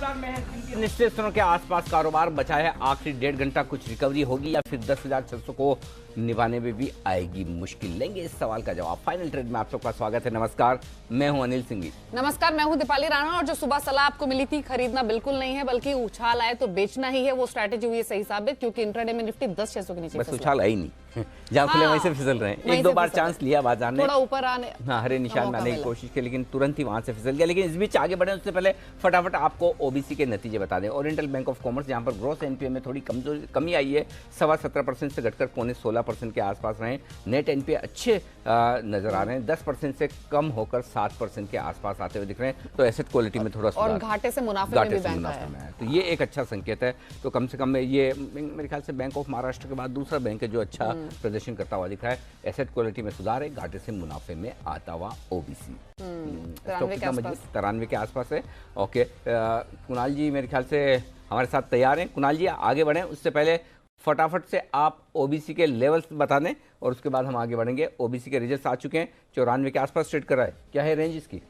बाजार में है, जिनके निचले स्तरों के आसपास कारोबार बचा है। आखिरी 1.5 घंटा कुछ रिकवरी होगी या फिर 10,600 को निभाने में भी आएगी मुश्किल? लेंगे इस सवाल का जवाब। फाइनल ट्रेड में आप सबका स्वागत है। नमस्कार, मैं हूं अनिल सिंघी। नमस्कार, मैं हूं दीपाली राणा। और जो सुबह सलाह आपको मिली थी, खरीदना बिल्कुल नहीं है, बल्कि उछाल आए तो बेचना ही है, वो स्ट्रैटेजी हुई है सही साबित, क्योंकि इंट्राडे में निफ्टी 10,600 के नीचे बस उछाल आई नहीं। जहां खुले वहीं से फिसल रहे हैं। एक दो बार चांस लिया बाजार ने, थोड़ा ऊपर आने, हरे निशान में आने की कोशिश की, लेकिन तुरंत ही वहां से फिसल गया। लेकिन इस बीच आगे बढ़े उससे पहले फटाफट आपको ओबीसी के नतीजे बता दें। ओरिएंटल बैंक ऑफ कॉमर्स, जहां पर ग्रॉस एनपीए में थोड़ी कमी आई है, 17.25% से घटकर 16% के आसपास रहे। नेट एनपीए अच्छे नजर आ रहे हैं, 10% से कम होकर 7% के आसपास आते हुए दिख रहे हैं। तो एसेट क्वालिटी में थोड़ा और घाटे से मुनाफे में भी बैंक आया है, तो ये एक अच्छा संकेत है। तो कम से कम ये मेरे ख्याल से बैंक ऑफ महाराष्ट्र के बाद दूसरा बैंक है जो अच्छा प्रदर्शन करता हुआ दिख रहा है। एसेट क्वालिटी में सुधार है, घाटे से मुनाफे में आता हुआ ओबीसी 93 के आसपास है। ओके, कुणाल जी मेरे ख्याल से हमारे साथ तैयार हैं। कुणाल जी आगे बढ़ें उससे पहले फटाफट से आप ओबीसी के लेवल्स बता दें और उसके बाद हम आगे बढ़ेंगे। ओबीसी के रिजल्ट्स आ चुके हैं, 94 के आसपास ट्रेड कर रहा है। क्या है रेंज इसकी?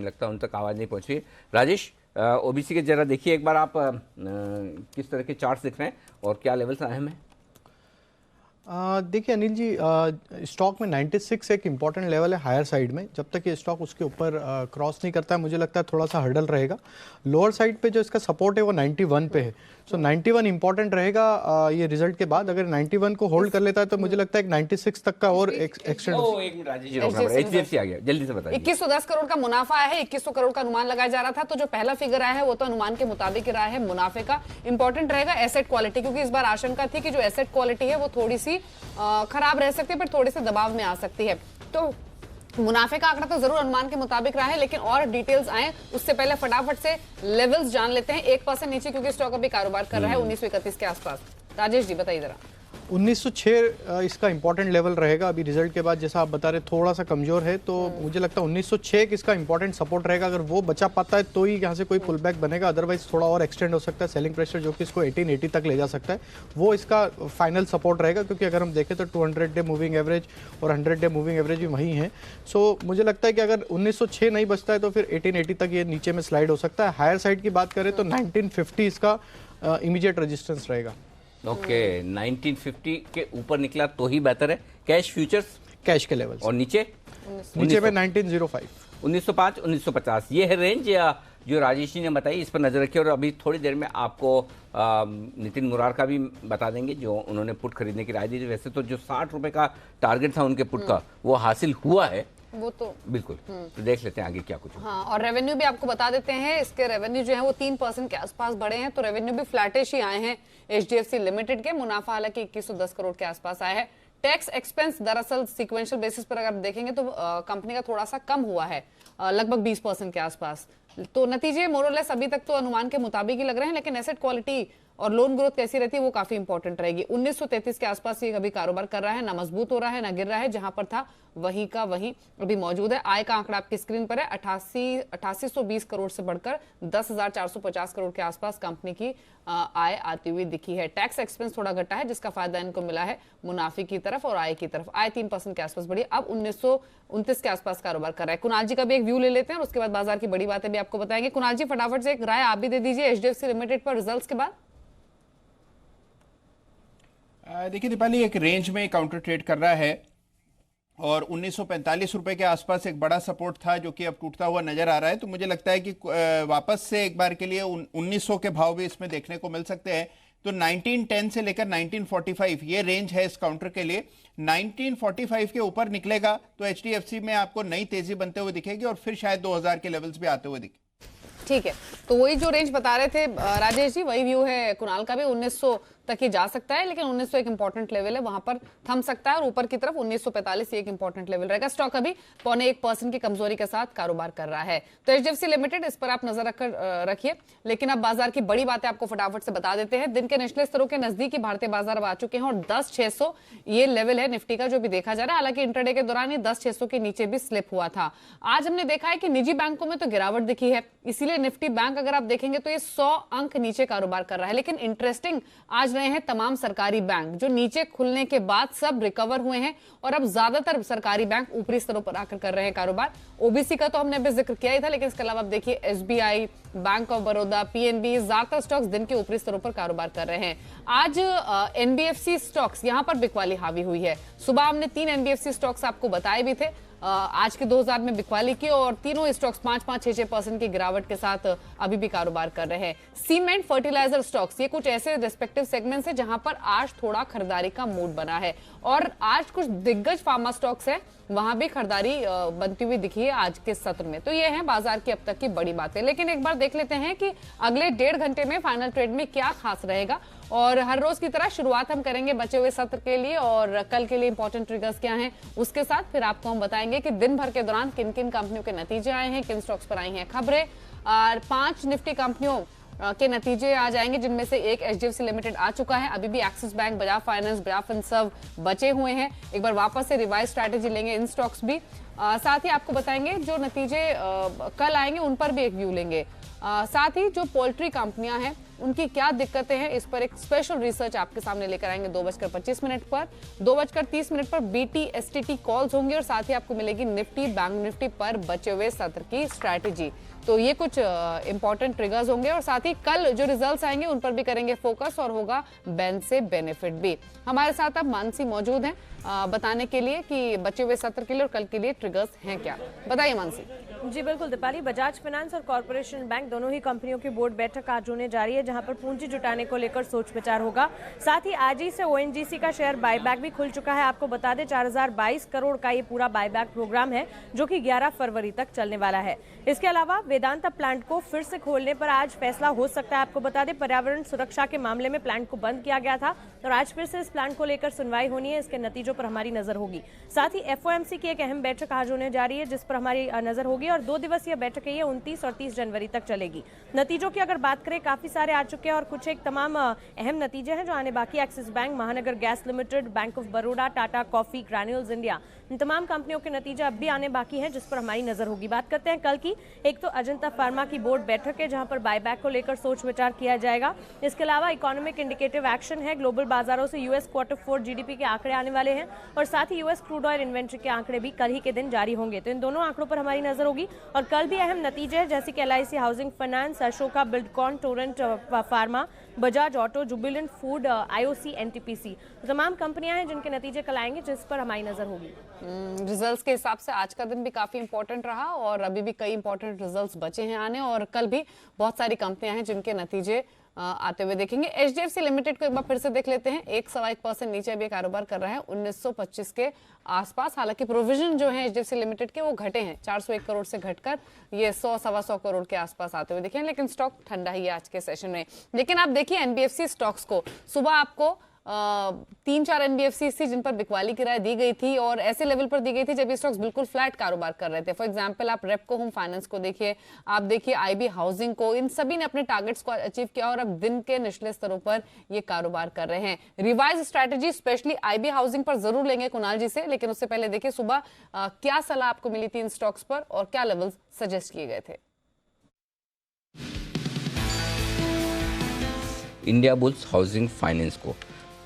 लगता है उन तक आवाज़ नहीं पहुंची। राजेश, ओबीसी के जरा देखिए एक बार आप किस तरह के चार्ट्स दिख रहे हैं और क्या लेवल्स अहम हैं? देखिए अनिल जी, स्टॉक में 96 एक इम्पॉर्टेंट लेवल है हायर साइड में। जब तक ये स्टॉक उसके ऊपर क्रॉस नहीं करता है, मुझे लगता है थोड़ा सा हर्डल रहेगा। लोअर साइड पे जो इसका सपोर्ट है वो 91 पे है। सो 91 इंपॉर्टेंट रहेगा ये रिजल्ट के बाद। अगर 91 को होल्ड कर लेता है तो मुझे लगता है 96 तक का और एक्सटेंड। एचडीएफसी आ गया, जल्दी से बताइए। 2110 करोड़ का मुनाफा आया है, 2100 करोड़ का अनुमान लगाया जा रहा था। तो जो पहला फिगर आया है वो तो अनुमान के मुताबिक रहा है मुनाफे का। इंपॉर्टेंट रहेगा एसेट क्वालिटी, क्योंकि इस बार आशंका थी कि जो एसेट क्वालिटी है वो थोड़ी सी खराब रह सकती है, पर थोड़े से दबाव में आ सकती है। तो मुनाफे का आंकड़ा तो जरूर अनुमान के मुताबिक रहा है, लेकिन और डिटेल्स आए उससे पहले फटाफट से लेवल्स जान लेते हैं। 1% नीचे, क्योंकि स्टॉक अभी कारोबार कर रहा है 1931 के आसपास। राजेश जी बताइए जरा। 1906 इसका इंपॉर्टेंट लेवल रहेगा। अभी रिजल्ट के बाद जैसा आप बता रहे थोड़ा सा कमजोर है, तो मुझे लगता है 1906 इसका इंपॉर्टेंट सपोर्ट रहेगा। अगर वो बचा पाता है तो ही यहाँ से कोई पुल बैक बनेगा, अदरवाइज थोड़ा और एक्सटेंड हो सकता है। सेलिंग प्रेशर जो कि इसको 1880 तक ले जा सकता है, वो इसका फाइनल सपोर्ट रहेगा। क्योंकि अगर हम देखें तो 200 डे मूविंग एवरेज और 100 डे मूविंग एवरेज भी वहीं है। सो मुझे लगता है कि अगर 1906 नहीं बचता है तो फिर 1880 तक ये नीचे में स्लाइड हो सकता है। हायर साइड की बात करें तो 1950 इसका इमीडिएट रेजिस्टेंस रहेगा। ओके, 1950 के ऊपर निकला तो ही बेहतर है। कैश फ्यूचर्स, कैश के लेवल और नीचे में 1905, 1905, 1950 ये है रेंज जो राजेश जी ने बताई। इस पर नजर रखिए। और अभी थोड़ी देर में आपको नितिन मुरार का भी बता देंगे, जो उन्होंने पुट खरीदने की राय दी थी। वैसे तो जो 60 रुपए का टारगेट था उनके पुट का, वो हासिल हुआ है, वो तो बिल्कुल। तो देख लेते हैं आगे क्या कुछ। हाँ, और रेवेन्यू भी आपको बता देते हैं। इसके रेवेन्यू जो है वो 3% के आसपास बढ़े हैं, तो रेवेन्यू भी फ्लैटिश ही आए हैं एचडीएफसी लिमिटेड के। मुनाफा हालांकि 2110 करोड़ के आसपास आया है। टैक्स एक्सपेंस दरअसल सीक्वेंशियल बेसिस पर अगर देखेंगे तो कंपनी का थोड़ा सा कम हुआ है, लगभग 20% के आसपास। तो नतीजे मोरलेस अभी तक तो अनुमान के मुताबिक ही लग रहे हैं, लेकिन एसेट क्वालिटी और लोन ग्रोथ कैसी रहती है वो काफी इंपॉर्टेंट रहेगी। 1933 के आसपास ये अभी कारोबार कर रहा है, ना मजबूत हो रहा है ना गिर रहा है, जहां पर था वहीं का वहीं अभी मौजूद है। आय का आंकड़ा आपकी स्क्रीन पर है, 8820 करोड़ से बढ़कर 10,450 करोड़ के आसपास कंपनी की आय आती हुई दिखी है। टैक्स एक्सपेंस थोड़ा घटा है, जिसका फायदा इनको मिला है मुनाफे की तरफ और आय की तरफ। आय 3% के आसपास बढ़ी, अब 1929 के आसपास कारोबार कर रहा है। कुणाल जी का भी एक व्यू ले लेते हैं और उसके बाद बाजार की बड़ी बातें भी आपको बताएंगे। कुणाल जी फटाफट से एक राय आप भी दे दीजिए एचडीएफसी लिमिटेड पर रिजल्ट्स के बाद। देखिए दीपाली, एक रेंज में काउंटर ट्रेड कर रहा है और 1945 रुपए के आसपास एक बड़ा सपोर्ट था जो कि अब टूटता हुआ नजर आ रहा है। तो मुझे लगता है कि वापस से एक बार के लिए 1900 के भाव भी इसमें देखने को मिल सकते हैं। तो 1910 से लेकर 1945 ये रेंज है इस काउंटर के लिए। 1945 के ऊपर निकलेगा तो एचडीएफसी में आपको नई तेजी बनते हुए दिखेगी और फिर शायद 2000 के लेवल्स भी आते हुए दिखे। ठीक है, तो वही जो रेंज बता रहे थे राजेश जी, वही व्यू है कुणाल का भी। 1900 तक ही जा सकता है, लेकिन 1900 एक इंपॉर्टेंट लेवल है, वहां पर थम सकता है। और ऊपर की तरफ 1945 एक इंपॉर्टेंट लेवल रहेगा। स्टॉक अभी 0.25% की कमजोरी के साथ कारोबार कर रहा है। तो एचडीएफसी लिमिटेड, इस पर आप नजर रखिए। लेकिन अब बाजार की बड़ी बातें आपको फटाफट से बता देते हैं। दिन के निचले स्तरों के नजदीक भारतीय बाजार अब आ चुके हैं और 10,600 ये लेवल है निफ्टी का जो भी देखा जा रहा है। हालांकि इंट्राडे के दौरान ये 10,600 के नीचे भी स्लिप हुआ था। आज हमने देखा है कि निजी बैंकों में तो गिरावट दिखी है, इसीलिए निफ्टी बैंक अगर आप देखेंगे तो ये 100 अंक नीचे कारोबार कर रहा है। लेकिन इंटरेस्टिंग आज रहे हैं तमाम सरकारी बैंक जो नीचे खुलने के बाद सब रिकवर हुए हैं और अब ज्यादातर सरकारी बैंक ऊपरी स्तरों पर आकर कर रहे हैं कारोबार। ओबीसी का तो हमने अभी जिक्र किया ही था, लेकिन इसके अलावा आप देखिए SBI, bank of Baroda, PNB, ज्यादातर स्टॉक्स दिन के ऊपरी स्तरों पर कारोबार कर रहे हैं। आज एनबीएफसी स्टॉक्स यहां पर बिकवाली हावी हुई है। सुबह हमने 3 एनबीएफसी स्टॉक्स आपको बताए भी थे आज के 2000 में बिकवाली की, और तीनों स्टॉक्स 5-6% की गिरावट के साथ अभी भी कारोबार कर रहे हैं। सीमेंट, फर्टिलाइजर स्टॉक्स, ये कुछ ऐसे रेस्पेक्टिव सेगमेंट्स हैं जहां पर आज थोड़ा खरीदारी का मूड बना है, और आज कुछ दिग्गज फार्मा स्टॉक्स हैं वहां भी खरीदारी बनती हुई दिखी है आज के सत्र में। तो ये है बाजार की अब तक की बड़ी बातें। लेकिन एक बार देख लेते हैं कि अगले 1.5 घंटे में फाइनल ट्रेड में क्या खास रहेगा, और हर रोज की तरह शुरुआत हम करेंगे बचे हुए सत्र के लिए और कल के लिए इंपॉर्टेंट ट्रिगर्स क्या हैं उसके साथ। फिर आपको हम बताएंगे कि दिन भर के दौरान किन किन कंपनियों के नतीजे आए हैं, किन स्टॉक्स पर आई हैं खबरें, और 5 निफ्टी कंपनियों के नतीजे आ जाएंगे जिनमें से एक एचडीएफसी लिमिटेड आ चुका है। अभी भी axis bank, Bajaj finance, Bajaj Finserv बचे हुए हैं। एक बार वापस से रिवाइज स्ट्रैटेजी लेंगे इन स्टॉक्स भी। साथ ही आपको बताएंगे जो नतीजे कल आएंगे उन पर भी एक व्यू लेंगे। साथ ही जो पोल्ट्री कंपनियां हैं उनकी क्या दिक्कतें हैं इस पर एक स्पेशल रिसर्च आपके सामने लेकर आएंगे 2:25 पर। 2:30 पर BT-STT कॉल्स होंगे, और साथ ही आपको मिलेगी निफ्टी, बैंक निफ्टी पर बचे हुए सत्र की स्ट्रैटेजी। तो ये कुछ इंपॉर्टेंट ट्रिगर्स होंगे, और साथ ही कल जो रिजल्ट्स आएंगे उन पर भी करेंगे फोकस, और होगा बेन से बेनिफिट भी। हमारे साथ अब मानसी मौजूद हैं बताने के लिए कि बचे हुए सत्र के लिए और कल के लिए ट्रिगर्स हैं क्या। बताइए मानसी। जी बिल्कुल दीपाली, बजाज फाइनेंस और कॉर्पोरेशन बैंक दोनों ही कंपनियों की बोर्ड बैठक आज होने जा रही है, जहां पर पूंजी जुटाने को लेकर सोच विचार होगा। साथ ही आज ही से ओएनजीसी का शेयर बायबैक भी खुल चुका है। आपको बता दें 4022 करोड़ का ये पूरा बायबैक प्रोग्राम है जो कि 11 फरवरी तक चलने वाला है। इसके अलावा वेदांता प्लांट को फिर से खोलने पर आज फैसला हो सकता है। आपको बता दें पर्यावरण सुरक्षा के मामले में प्लांट को बंद किया गया था, और आज फिर से इस प्लांट को लेकर सुनवाई होनी है। इसके नतीजों पर हमारी नजर होगी। साथ ही एफओएमसी की एक अहम बैठक आज होने जा रही है जिस पर हमारी नजर होगी, और 2 दिवसीय बैठक है ये 29 और 30 जनवरी तक चलेगी। नतीजों की अगर बात करें काफी सारे आ चुके हैं, और कुछ एक तमाम अहम नतीजे हैं जो आने बाकी। Axis Bank, Mahanagar gas limited, bank of Baroda, Tata coffee, Granules India, इन तमाम कंपनियों के नतीजे अब भी आने बाकी हैं जिस पर हमारी नजर होगी। बात करते हैं कल की। एक तो अजंता फार्मा की बोर्ड बैठक है जहां पर बायबैक को लेकर सोच विचार किया जाएगा। इसके अलावा इकोनॉमिक इंडिकेटिव एक्शन है। ग्लोबल बाजारों से यूएस Q4 जीडीपी के आंकड़े आने वाले हैं, और साथ ही यूएस क्रूड ऑयल इन्वेंट्री के आंकड़े भी कल ही के दिन जारी होंगे। तो इन दोनों आंकड़ों पर हमारी नजर होगी। और कल भी अहम नतीजे हैं जैसे कि LIC housing finance, Ashoka Buildcon, Torrent pharma, Bajaj auto, Jubilant food, IOC, NTPC, तमाम कंपनियां हैं जिनके नतीजे कल आएंगे जिस पर हमारी नजर होगी। रिजल्ट्स के हिसाब से आज का दिन भी काफी इंपॉर्टेंट रहा, और अभी भी कई इंपॉर्टेंट रिजल्ट्स बचे हैं आने, और कल भी बहुत सारी कंपनियां हैं जिनके नतीजे आते हुए देखेंगे। एचडीएफसी लिमिटेड को एक बार फिर से देख लेते हैं। 1.1% नीचे भी कारोबार कर रहा है 1925 के आसपास। हालांकि प्रोविजन जो है एचडीएफसी लिमिटेड के वो घटे हैं 401 करोड़ से घटकर ये 100-125 करोड़ के आसपास आते हुए दिखे, लेकिन स्टॉक ठंडा ही है आज के सेशन में। लेकिन आप देखिए एनबीएफसी स्टॉक्स को, सुबह आपको 3-4 एनबीएफसी थी जिन पर बिकवाली की राय दी गई थी, और ऐसे लेवल पर दी गई थी जब ये स्टॉक्स बिल्कुल फ्लैट कारोबार कर रहे थे। फॉर एग्जांपल आप रेपको होम फाइनेंस को देखिए, आप देखिए आईबी हाउसिंग को, इन सभी ने अपने टारगेट्स को अचीव किया और अब दिन के निचले स्तरों पर ये कारोबार कर रहे हैं। Revise strategy specially IB housing पर जरूर लेंगे कुणाल जी से, लेकिन उससे पहले देखिए सुबह क्या सलाह आपको मिली थी इन स्टॉक्स पर और क्या लेवल्स सजेस्ट किए गए थे। इंडिया बुल्स हाउसिंग फाइनेंस को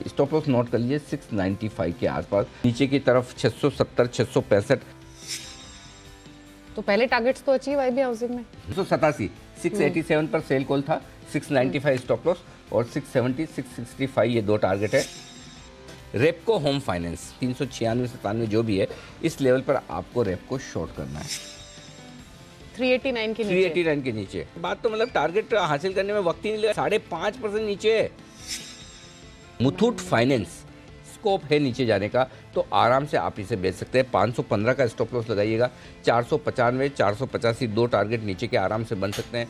स्टॉप लॉस नोट कर लीजिए 695 के आसपास, नीचे की तरफ 670, 665। तो पहले टारगेट्स तो अचीव आईबी हाउसिंग में 287, 687 पर सेल कॉल था, 695 स्टॉप लॉस और 670, 665 ये 2 टारगेट है। रेपको होम फाइनेंस 396-97 जो भी है इस लेवल पर आपको रेपको शॉर्ट करना है 389 के नीचे। 389 के नीचे। बात तो मतलब टारगेट हासिल करने में वक्त ही नहीं लगा, 5.5% नीचे है। मुथूट फाइनेंस स्कोप है नीचे जाने का, तो आराम से आप इसे बेच सकते हैं। 515 का स्टॉप लॉस लगाइएगा, 495, 485 2 टारगेट नीचे के आराम से बन सकते हैं।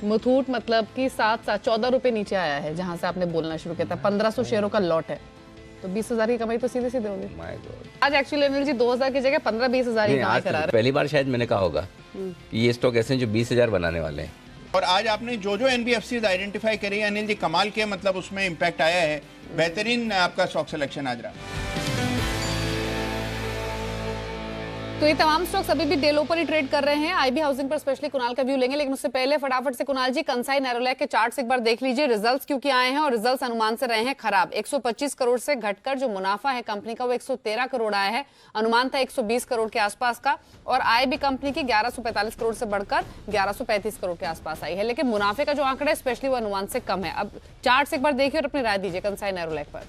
मुथूट मतलब कि 14 रुपए नीचे आया है जहां से आपने बोलना शुरू किया था। 1500 शेयरों का लॉट है, तो 20,000 की कमाई तो सीधे सीधे होगी। आज एक्चुअली अनिल जी 2,000 की जगह 15-20 हज़ार की कमाई करा रहे हैं। पहली बार शायद मैंने कहा होगा ये स्टॉक ऐसे हैं जो 20,000 बनाने वाले हैं। और आज आपने जो एनबीएफसी आइडेंटिफाई करी अनिल जी, कमाल के मतलब उसमें इम्पैक्ट आया है। बेहतरीन आपका स्टॉक सिलेक्शन आज रहा। तो ये तमाम स्टॉक्स अभी भी डे लो पर ही ट्रेड कर रहे हैं। आईबी हाउसिंग पर स्पेशली कुणाल का व्यू लेंगे, लेकिन उससे पहले फटाफट से कुणाल जी कंसाई नेरोलैक के चार्ट्स एक बार देख लीजिए। रिजल्ट्स क्योंकि आए हैं और रिजल्ट्स अनुमान से रहे हैं खराब। 125 करोड़ से घटकर जो मुनाफा है कंपनी का वो 113 करोड़ आया है। अनुमान था 120 करोड़ के आसपास का, और आय भी कंपनी की 1145 करोड़ से बढ़कर 1135 करोड़ के आसपास आई है। लेकिन मुनाफे का जो आंकड़ा है स्पेशली वो अनुमान से कम है। अब चार्ट्स एक बार देखिए और अपनी राय दीजिए कंसाई नेरोलैक पर।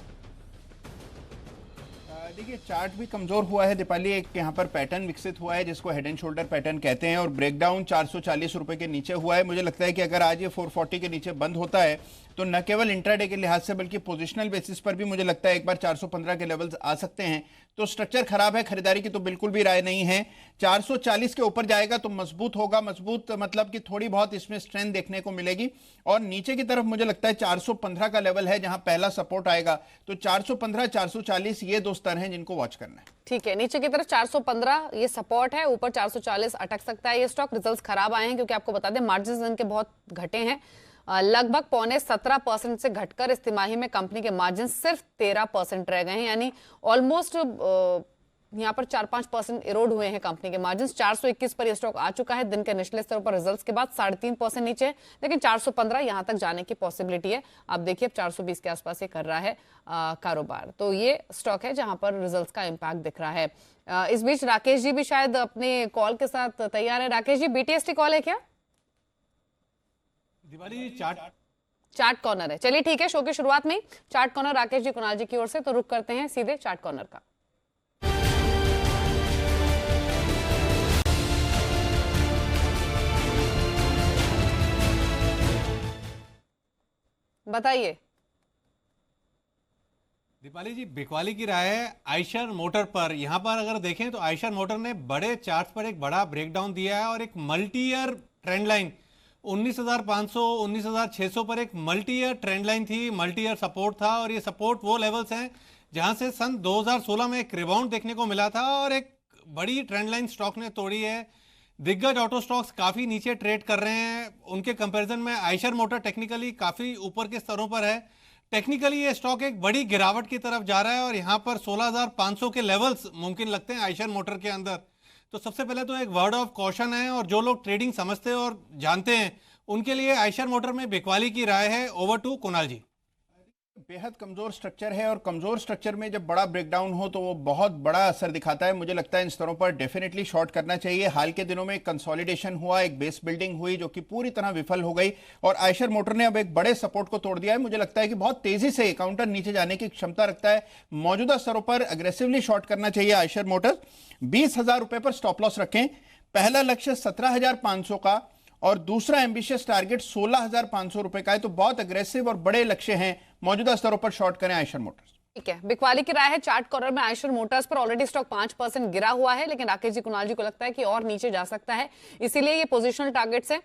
देखिए चार्ट भी कमजोर हुआ है दीपाली। एक यहाँ पर पैटर्न विकसित हुआ है जिसको हेड एंड शोल्डर पैटर्न कहते हैं, और ब्रेकडाउन 440 रुपए के नीचे हुआ है। मुझे लगता है कि अगर आज ये 440 के नीचे बंद होता है तो न केवल इंट्राडे के लिहाज से बल्कि पोजिशनल बेसिस पर भी मुझे लगता है एक बार 415 के लेवल्स आ सकते हैं। तो स्ट्रक्चर खराब है, खरीदारी की तो बिल्कुल भी राय नहीं है। 440 के ऊपर जाएगा तो मजबूत होगा। मजबूत मतलब कि थोड़ी बहुत इसमें स्ट्रेंथ देखने को मिलेगी, और नीचे की तरफ मुझे लगता है 415 का लेवल है जहां पहला सपोर्ट आएगा। तो 415 440 ये दो स्तर हैं जिनको वॉच करना है। ठीक है, नीचे की तरफ 415 ये सपोर्ट है, ऊपर 440 अटक सकता है ये स्टॉक। रिजल्ट्स खराब आए हैं क्योंकि आपको बता दें मार्जिन इनके बहुत घटे हैं, लगभग 17.25% से घटकर इस तिमाही में कंपनी के मार्जिन सिर्फ 13% रह गए हैं। यानी ऑलमोस्ट यहाँ पर 4-5% इरोड हुए हैं कंपनी के मार्जिन। 421 पर यह स्टॉक आ चुका है दिन के निचले स्तर पर रिजल्ट्स के बाद 3.5% नीचे, लेकिन 415 यहां तक जाने की पॉसिबिलिटी है। आप देखिए अब 420 के आसपास ये कर रहा है कारोबार। तो ये स्टॉक है जहां पर रिजल्ट्स का इंपैक्ट दिख रहा है। इस बीच राकेश जी भी शायद अपने कॉल के साथ तैयार है। राकेश जी, बीटीएसटी कॉल है क्या? दिवाली चार्ट कॉर्नर है। चलिए ठीक है, शो की शुरुआत में चार्ट कॉर्नर राकेश जी कुणाल जी की ओर से, तो रुक करते हैं सीधे चार्ट कॉर्नर का। बताइए दीपाली जी, बिकवाली की राय है आयशर मोटर पर। यहां पर अगर देखें तो आयशर मोटर ने बड़े चार्ट पर एक बड़ा ब्रेकडाउन दिया है और एक मल्टी ईयर ट्रेंड लाइन 19,500 19,600 पर एक मल्टी ईयर ट्रेंड लाइन थी, मल्टी ईयर सपोर्ट था। और ये सपोर्ट वो लेवल्स हैं जहां से सन 2016 में एक रिबाउंड देखने को मिला था और एक बड़ी ट्रेंड लाइन स्टॉक ने तोड़ी है। दिग्गज ऑटो स्टॉक्स काफी नीचे ट्रेड कर रहे हैं। उनके कंपैरिजन में आयशर मोटर टेक्निकली काफी ऊपर के स्तरों पर है। टेक्निकली ये स्टॉक एक बड़ी गिरावट की तरफ जा रहा है और यहां पर 16,500 के लेवल्स मुमकिन लगते हैं आयशर मोटर के अंदर। तो सबसे पहले तो एक वर्ड ऑफ कॉशन है, और जो लोग ट्रेडिंग समझते हैं और जानते हैं उनके लिए आयशर मोटर में बिकवाली की राय है। ओवर टू कुणाल जी। बेहद कमजोर स्ट्रक्चर है, और कमजोर स्ट्रक्चर में जब बड़ा ब्रेकडाउन हो तो वो बहुत बड़ा असर दिखाता है। मुझे लगता है इन स्तरों पर डेफिनेटली शॉर्ट करना चाहिए। हाल के दिनों में एक कंसोलिडेशन हुआ, एक बेस बिल्डिंग हुई जो कि पूरी तरह विफल हो गई, और आयशर मोटर ने अब एक बड़े सपोर्ट को तोड़ दिया है। मुझे लगता है कि बहुत तेजी से काउंटर नीचे जाने की क्षमता रखता है। मौजूदा स्तरों पर अग्रेसिवली शॉर्ट करना चाहिए आयशर मोटर। 20,000 रुपए पर स्टॉप लॉस रखें। पहला लक्ष्य 17,500 का और दूसरा एम्बिशियस टारगेट 16,500 रुपए का है। तो बहुत अग्रेसिव और बड़े लक्ष्य हैं। मौजूदा स्तरों पर शॉर्ट करें आयशर मोटर्स। ठीक है, बिकवाली की राय है चार्ट कॉर्नर में आयशर मोटर्स पर। ऑलरेडी स्टॉक 5% गिरा हुआ है, लेकिन राकेश जी कुणाल जी को लगता है कि और नीचे जा सकता है, इसीलिए ये पोजिशनल टारगेट से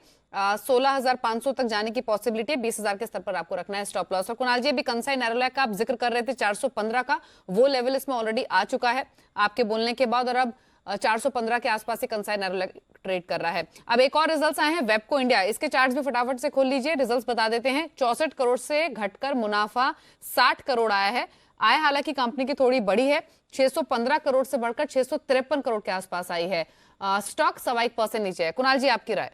16,500 तक जाने की पॉसिबिलिटी है। 20,000 के स्तर पर आपको रखना है स्टॉप लॉस। और कुणाल जी, अभी कंसाई नेरोलैक का आप जिक्र कर रहे थे 415 का, वो लेवल इसमें ऑलरेडी आ चुका है आपके बोलने के बाद, और अब 415 के आसपास ही कंसाई नेरोलैक ट्रेड कर रहा है। अब एक और रिजल्ट्स आए हैं वेबको इंडिया, इसके चार्ट्स भी फटाफट से खोल लीजिए। रिजल्ट्स बता देते हैं। 64 करोड़ से घटकर मुनाफा 60 करोड़ आया है। आय हालांकि कंपनी की थोड़ी बड़ी है, 615 करोड़ से बढ़कर 653 करोड़ के आसपास आई है। स्टॉक 1% नीचे है। कुणाल जी, आपकी राय?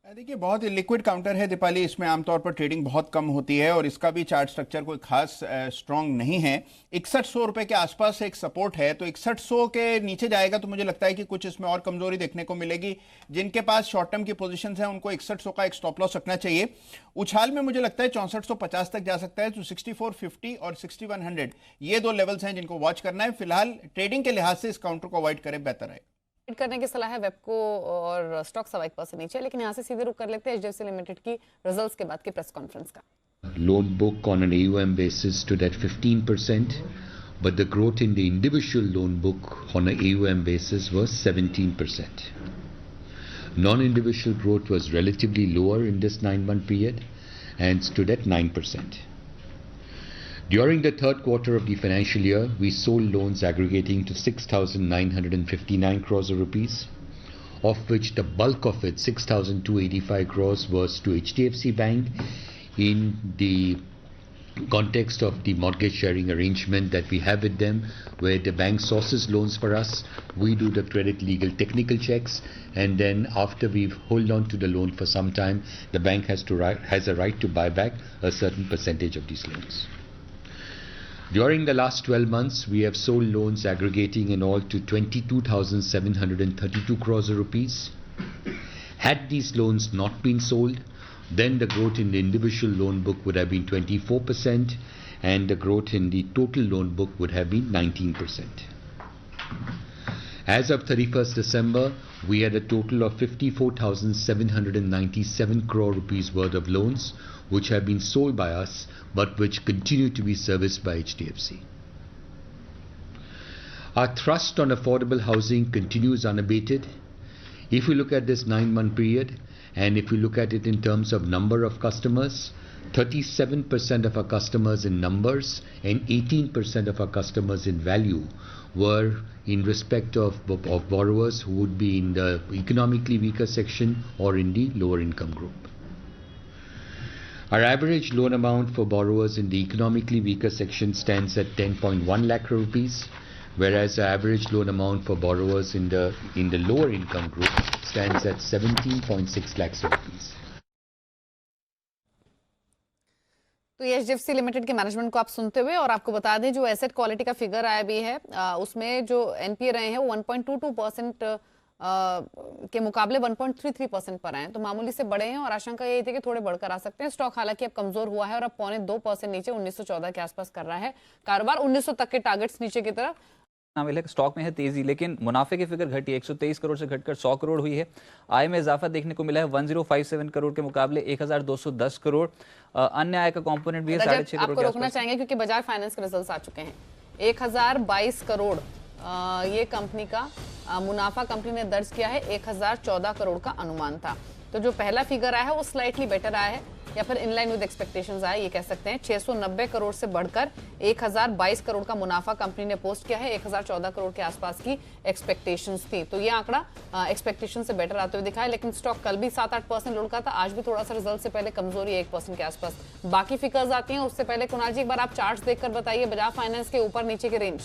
देखिए बहुत ही लिक्विड काउंटर है दीपाली, इसमें आमतौर पर ट्रेडिंग बहुत कम होती है और इसका भी चार्ट स्ट्रक्चर कोई खास स्ट्रांग नहीं है। 6100 रुपए के आसपास एक सपोर्ट है, तो 6100 के नीचे जाएगा तो मुझे लगता है कि कुछ इसमें और कमजोरी देखने को मिलेगी। जिनके पास शॉर्ट टर्म की पोजीशन है उनको 6100 का एक स्टॉप लॉस रखना चाहिए। उछाल में मुझे लगता है 6450 तक जा सकता है, तो 6450 और 6100 ये दो लेवल्स हैं जिनको वॉच करना है। फिलहाल ट्रेडिंग के लिहाज से इस काउंटर को अवॉइड करें, बेहतर है। करने की सलाह है वेबको और स्टॉक 1% नीचे। लेकिन यहाँ से सीधे रुक कर लेते हैं एचडीएफसी लिमिटेड की रिजल्ट्स के बाद की प्रेस कॉन्फ्रेंस का। Loan book on an AUM basis stood at 15%, but the growth in the individual loan book on an AUM basis was 17%. Non-individual growth was relatively lower in this 9-month period and stood at 9%. During the third quarter of the financial year, we sold loans aggregating to 6,959 crores of rupees, of which the bulk of it, 6,285 crores, was to HDFC Bank in the context of the mortgage sharing arrangement that we have with them, where the bank sources loans for us, we do the credit legal technical checks, and then after we hold on to the loan for some time, the bank has a right to buy back a certain percentage of these loans. During the last 12 months, we have sold loans aggregating in all to 22,732 crores of rupees. Had these loans not been sold, then the growth in the individual loan book would have been 24%, and the growth in the total loan book would have been 19%. As of 31st December, we had a total of 54,797 crore rupees worth of loans, which have been sold by us, but which continue to be serviced by HDFC. Our thrust on affordable housing continues unabated. If we look at this 9-month period, and if we look at it in terms of number of customers, 37% of our customers in numbers and 18% of our customers in value were in respect of borrowers who would be in the economically weaker section or in the lower income group. Our average loan amount for borrowers in the economically weaker section stands at 10.1 lakh rupees, whereas the average loan amount for borrowers in the lower income group stands at 17.6 lakhs rupees. तो ये HDFC limited के management को आप सुनते हुए, और आपको बता दें जो एसेट क्वालिटी का फिगर आया भी है उसमें जो एनपीए रहे हैं वो 1.22% के मुकाबले 1.33% पर आए हैं, तो मामूली से बड़े हैं और आशंका यही थी कि थोड़े बढ़कर आ सकते हैं। स्टॉक हालांकि अब कमजोर हुआ है और अब 0.2% नीचे 1914 के आसपास कर रहा है, कारोबार 1900 तक के टारगेट्स नीचे की तरफ। स्टॉक में है तेजी, लेकिन मुनाफे की फिगर घटी, 123 करोड़ से घटकर 100 करोड़ हुई है। आय में इजाफा देखने को मिला है 1057 करोड़ के मुकाबले 1210 करोड़। अन्य आय का कंपोनेंट भी है 6.5 करोड़। आपको रोकना चाहेंगे क्योंकि बजाज फाइनेंस के रिजल्ट्स आ चुके हैं। 1022 करोड़ ये कंपनी का मुनाफा कंपनी ने दर्ज किया है, 1014 करोड़ का अनुमान था। तो जो पहला फिगर आया है वो स्लाइटली बेटर आया है या फिर इनलाइन विद एक्सपेक्टेशंस आया, ये कह सकते हैं। 690 करोड़ से बढ़कर 1022 करोड़ का मुनाफा कंपनी ने पोस्ट किया है, 1014 करोड़ के आसपास की एक्सपेक्टेशंस थी। तो ये आंकड़ा एक्सपेक्टेशन से बेटर आते हुए दिखा है, लेकिन स्टॉक कल भी 7-8% लुढ़का था, आज भी थोड़ा सा रिजल्ट से पहले कमजोरी 1% के आसपास। बाकी फिगर्स आती हैं उससे पहले कुणाल जी एक बार आप चार्ट्स देखकर बताइए बजाज फाइनेंस के ऊपर नीचे के रेंज।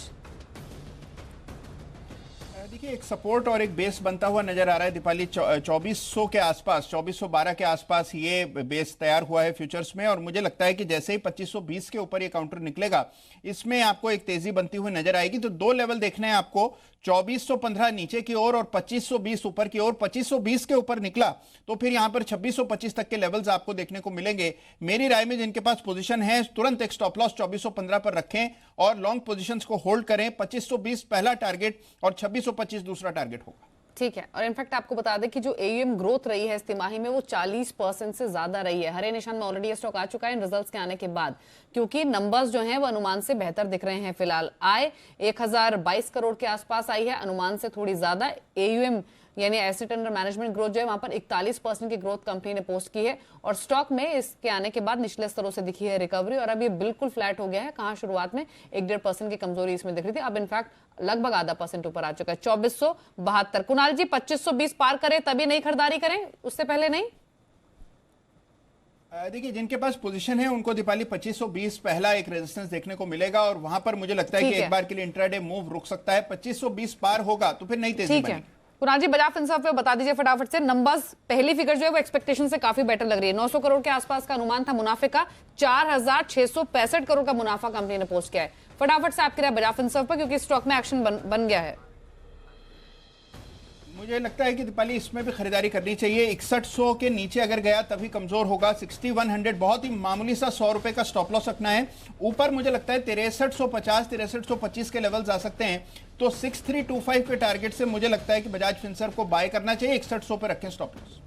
देखिए एक सपोर्ट और एक बेस बनता हुआ नजर आ रहा है दीपाली। 2400 के आसपास, 2412 के आसपास ये बेस तैयार हुआ है फ्यूचर्स में, और मुझे लगता है कि जैसे ही 2520 के ऊपर ये काउंटर निकलेगा इसमें आपको एक तेजी बनती हुई नजर आएगी। तो दो लेवल देखने हैं आपको, 2415 नीचे की ओर और 2520 ऊपर की ओर। 2520 के ऊपर निकला तो फिर यहां पर 2625 तक के लेवल्स आपको देखने को मिलेंगे। मेरी राय में जिनके पास पोजीशन है तुरंत एक स्टॉप लॉस 2415 पर रखें और लॉन्ग पोजीशंस को होल्ड करें। 2520 पहला टारगेट और 2625 दूसरा टारगेट होगा। ठीक है, और इनफैक्ट आपको बता दें कि जो एयूएम ग्रोथ रही है इस तिमाही में वो 40% से ज्यादा रही है। हरे निशान में ऑलरेडी स्टॉक आ चुका है इन रिजल्ट्स के आने के बाद, क्योंकि नंबर्स जो हैं वो अनुमान से बेहतर दिख रहे हैं। फिलहाल आय 1022 करोड़ के आसपास आई है, अनुमान से थोड़ी ज्यादा। एयूएम यानी एसेट अंडर मैनेजमेंट ग्रोथ जो है वहां पर 41% की ग्रोथ कंपनी ने पोस्ट की है, और स्टॉक में इसके आने के बाद निचले स्तरों से दिखी है रिकवरी, और अब ये बिल्कुल फ्लैट हो गया है। कहां शुरुआत में 1-1.5% की कमजोरी इसमें दिख रही थी, अब इनफैक्ट लगभग आधा % ऊपर आ चुका है, 2472। कुणाल जी 2520 पार करें तभी नहीं खरीदारी करें, उससे पहले नहीं? देखिए जिनके पास पोजीशन है उनको दीपाली 2520 पहला एक रेजिस्टेंस देखने को मिलेगा, और वहां पर मुझे लगता है कि एक बार के लिए इंट्राडे मूव रुक सकता है। 2520 पार होगा तो फिर नई तेजी बनेगी। कुणाल जी बजाज फिनसर्व पे बता दीजिए फटाफट से नंबर्स। पहली फिगर जो है वो एक्सपेक्टेशन से काफी बेटर लग रही है, 900 करोड़ के आसपास का अनुमान था मुनाफे का, 4665 करोड़ का मुनाफा कंपनी ने पोस्ट किया है। फटाफट से आपके बजाज फिनसर्व पर, क्योंकि स्टॉक में एक्शन बन गया है। मुझे लगता है कि दीपाली इसमें भी खरीदारी करनी चाहिए। 6100 के नीचे अगर गया तभी कमजोर होगा। 6100 बहुत ही मामूली सा 100 रुपए का स्टॉप लॉस रखना है। ऊपर मुझे लगता है 6350 6325 के लेवल्स आ सकते हैं, तो 6325 के टारगेट से मुझे लगता है कि बजाज फिनसर्व को बाय करना चाहिए। 6100 पे रखें स्टॉप लॉस।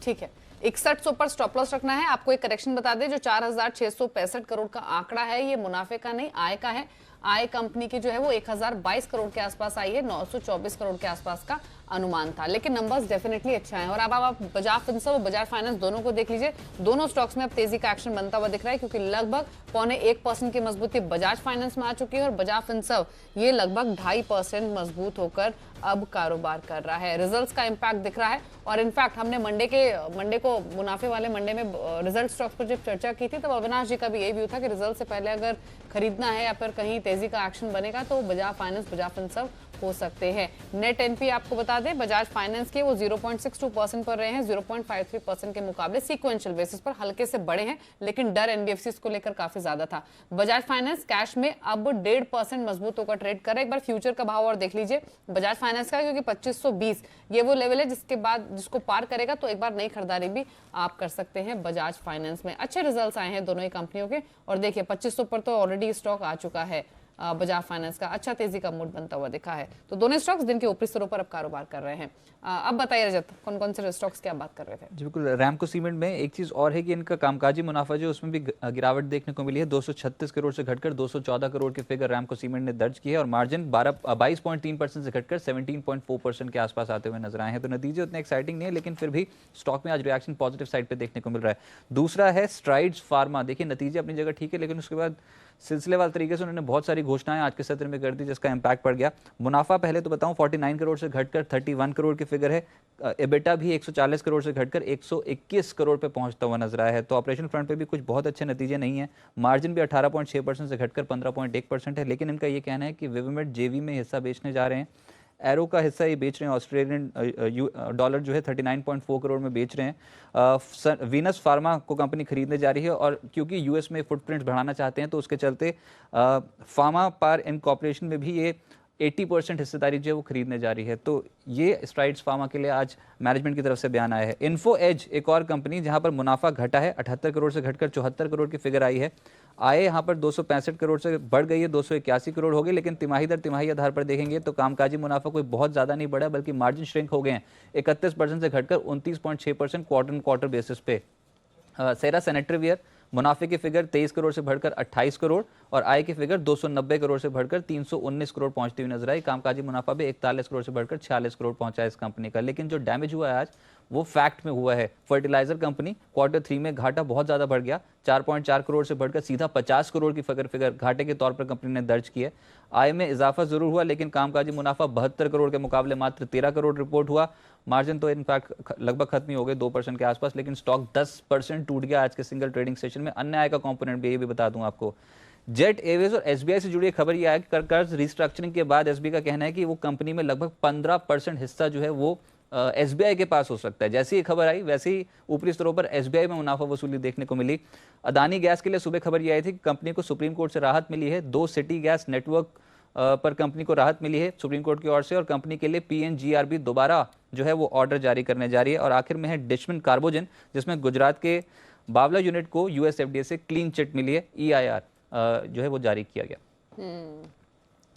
ठीक है, 6100 पर स्टॉप लॉस रखना है। आपको एक करेक्शन बता दें, जो 4665 करोड़ का आंकड़ा है ये मुनाफे का नहीं आय का है। आय कंपनी की जो है वो 1022 करोड़ के आसपास आई है, 924 करोड़ के आसपास का अनुमान था, लेकिन नंबर्स डेफिनेटली अच्छा है। और अब आप बजाज फिनसर्व और बजाज फाइनेंस दोनों को देख लीजिए, दोनों स्टॉक्स में अब तेजी का एक्शन बनता हुआ दिख रहा है, क्योंकि लगभग 0.25% की मजबूती बजाज फाइनेंस में आ चुकी है और बजाज फिनसर्व ये लगभग 2.5% मजबूत होकर अब कारोबार कर रहा है। रिजल्ट्स का इंपैक्ट दिख रहा है और इनफैक्ट हमने मंडे को मुनाफे वाले मंडे में रिजल्ट स्टॉक्स पर जब चर्चा की थी तो अविनाश जी का भी यही व्यू था कि रिजल्ट से पहले अगर खरीदना है या फिर कहीं तेजी का एक्शन बनेगा तो बजाज फाइनेंस, बजाज फिनसर्व हो सकते हैं। नेट एनपी आपको बता दें बजाज फाइनेंस के वो 0.62% पर रहे हैं, 0.53% के मुकाबले सीक्वेंशियल बेसिस पर हल्के से बड़े हैं, लेकिन डर एनबीएफसी को लेकर काफी ज्यादा था। बजाज फाइनेंस कैश में अब 1.5% मजबूत होकर ट्रेड कर रहा है। एक बार फ्यूचर का भाव और देख लीजिए बजाज फाइनेंस का, क्योंकि 2520 ये वो लेवल है जिसके बाद जिसको पार करेगा तो एक बार नई खरीदारी भी आप कर सकते हैं बजाज फाइनेंस में। अच्छे रिजल्ट्स आए हैं दोनों ही कंपनियों के और देखिए 2500 पर तो ऑलरेडी स्टॉक आ चुका है। बजाज फाइनेंस का अच्छा तेजी का मूड बनता हुआ दिखा है, तो दोनों स्टॉक्स दिन के ऊपरी स्तरों पर अब कारोबार कर रहे हैं। अब बताइए रजत, कौन कौन से स्टॉक्स की आप बात कर रहे थे? जी बिल्कुल, रैमको सीमेंट में एक चीज़ और है कि इनका कामकाजी मुनाफा जो उसमें भी गिरावट देखने को मिली है, 236 करोड़ से घटकर 214 करोड़ के फिगर रैमको सीमेंट ने दर्ज किए और मार्जिन 22.3% से घटकर 17.4% के आसपास आते हुए नजर आए हैं। तो नतीजे उतने एक्साइटिंग नहीं है, लेकिन फिर भी स्टॉक में आज रिएक्शन पॉजिटिव साइड पे देखने को मिल रहा है। दूसरा है स्ट्राइड्स फार्मा। देखिए नतीजे अपनी जगह ठीक है, लेकिन उसके बाद सिलसिलेवार तरीके से उन्होंने बहुत सारी घोषणाएं आज के सत्र में कर दी, जिसका इंपैक्ट पड़ गया। मुनाफा पहले तो बताऊं 49 करोड़ से घटकर 31 करोड़ की फिगर है। एबिटा भी 140 करोड़ से घटकर 121 करोड़ पे पहुंचता हुआ नजर आया है। तो ऑपरेशन फ्रंट पे भी कुछ बहुत अच्छे नतीजे नहीं है। मार्जिन भी 18.6% से घटकर 15.1% है, लेकिन इनका ये कहना है कि विविमेट जेवी में हिस्सा बेचने जा रहे हैं। एरो का हिस्सा ये बेच रहे हैं, ऑस्ट्रेलियन डॉलर जो है 39.4 करोड़ में बेच रहे हैं। वीनस फार्मा को कंपनी खरीदने जा रही है और क्योंकि यूएस में फुटप्रिंट बढ़ाना चाहते हैं तो उसके चलते फार्मा पार इनकॉर्पोरेशन में भी ये 80% हिस्सेदारी जो है वो खरीदने जा रही है। तो ये स्ट्राइड्स फार्मा के लिए आज मैनेजमेंट की तरफ से बयान आया है। इन्फो एज एक और कंपनी जहां पर मुनाफा घटा है, 78 करोड़ से घटकर 74 करोड़ की फिगर आई है। आय यहां पर 265 करोड़ से बढ़ गई है, 281 करोड़ हो गई, लेकिन तिमाही दर तिमाही आधार पर देखेंगे तो कामकाजी मुनाफा कोई बहुत ज्यादा नहीं बढ़ा, बल्कि मार्जिन श्रिंक हो गए हैं 31% से घटकर 29.6% क्वार्टर क्वार्टर बेसिस पे। सेरा सैनिटरीवेयर मुनाफे की फिगर 23 करोड़ से बढ़कर 28 करोड़ और आय की फिगर 290 करोड़ से बढ़कर 319 करोड़ पहुंचती हुई नजर आई। कामकाजी मुनाफा भी 41 करोड़ से बढ़कर 46 करोड़ पहुंचा है इस कंपनी का। लेकिन जो डैमेज हुआ है आज वो फैक्ट में हुआ है। फर्टिलाइजर कंपनी Q3 में घाटा बहुत ज्यादा बढ़ गया, 4.4 करोड़ से बढ़कर सीधा 50 करोड़ की फिगर घाटे के तौर पर कंपनी ने दर्ज की है। आय में इजाफा जरूर हुआ, लेकिन कामकाजी मुनाफा 72 करोड़ के मुकाबले मात्र 13 करोड़ रिपोर्ट हुआ। मार्जिन तो इनफैक्ट लगभग खत्म ही हो गए 2% के आसपास, लेकिन स्टॉक 10% टूट गया आज के सिंगल ट्रेडिंग सेशन में। अन्य आय का कंपोनेंट भी ये भी बता दूं आपको, जेट एयरवेज और एसबीआई से जुड़ी खबर यह है कि कर्ज रिस्ट्रक्चरिंग के बाद एसबीआई का कहना है कि वो कंपनी में लगभग 15% हिस्सा जो है वो एसबीआई के पास हो सकता है। जैसी ही खबर आई वैसे ही ऊपरी स्तरों पर एसबीआई में मुनाफा वसूली देखने को मिली। अदानी गैस के लिए सुबह खबर यह आई थी कि कंपनी को सुप्रीम कोर्ट से राहत मिली है। 2 सिटी गैस नेटवर्क पर कंपनी को राहत मिली है सुप्रीम कोर्ट की ओर से और कंपनी के लिए पीएनजीआरबी दोबारा जो है वो ऑर्डर जारी करने जा रही है। और आखिर में है डिशमिन कार्बोजन, जिसमें गुजरात के बावला यूनिट को यूएसएफडीए से क्लीन चिट मिली है, EIR जो है वो जारी किया गया।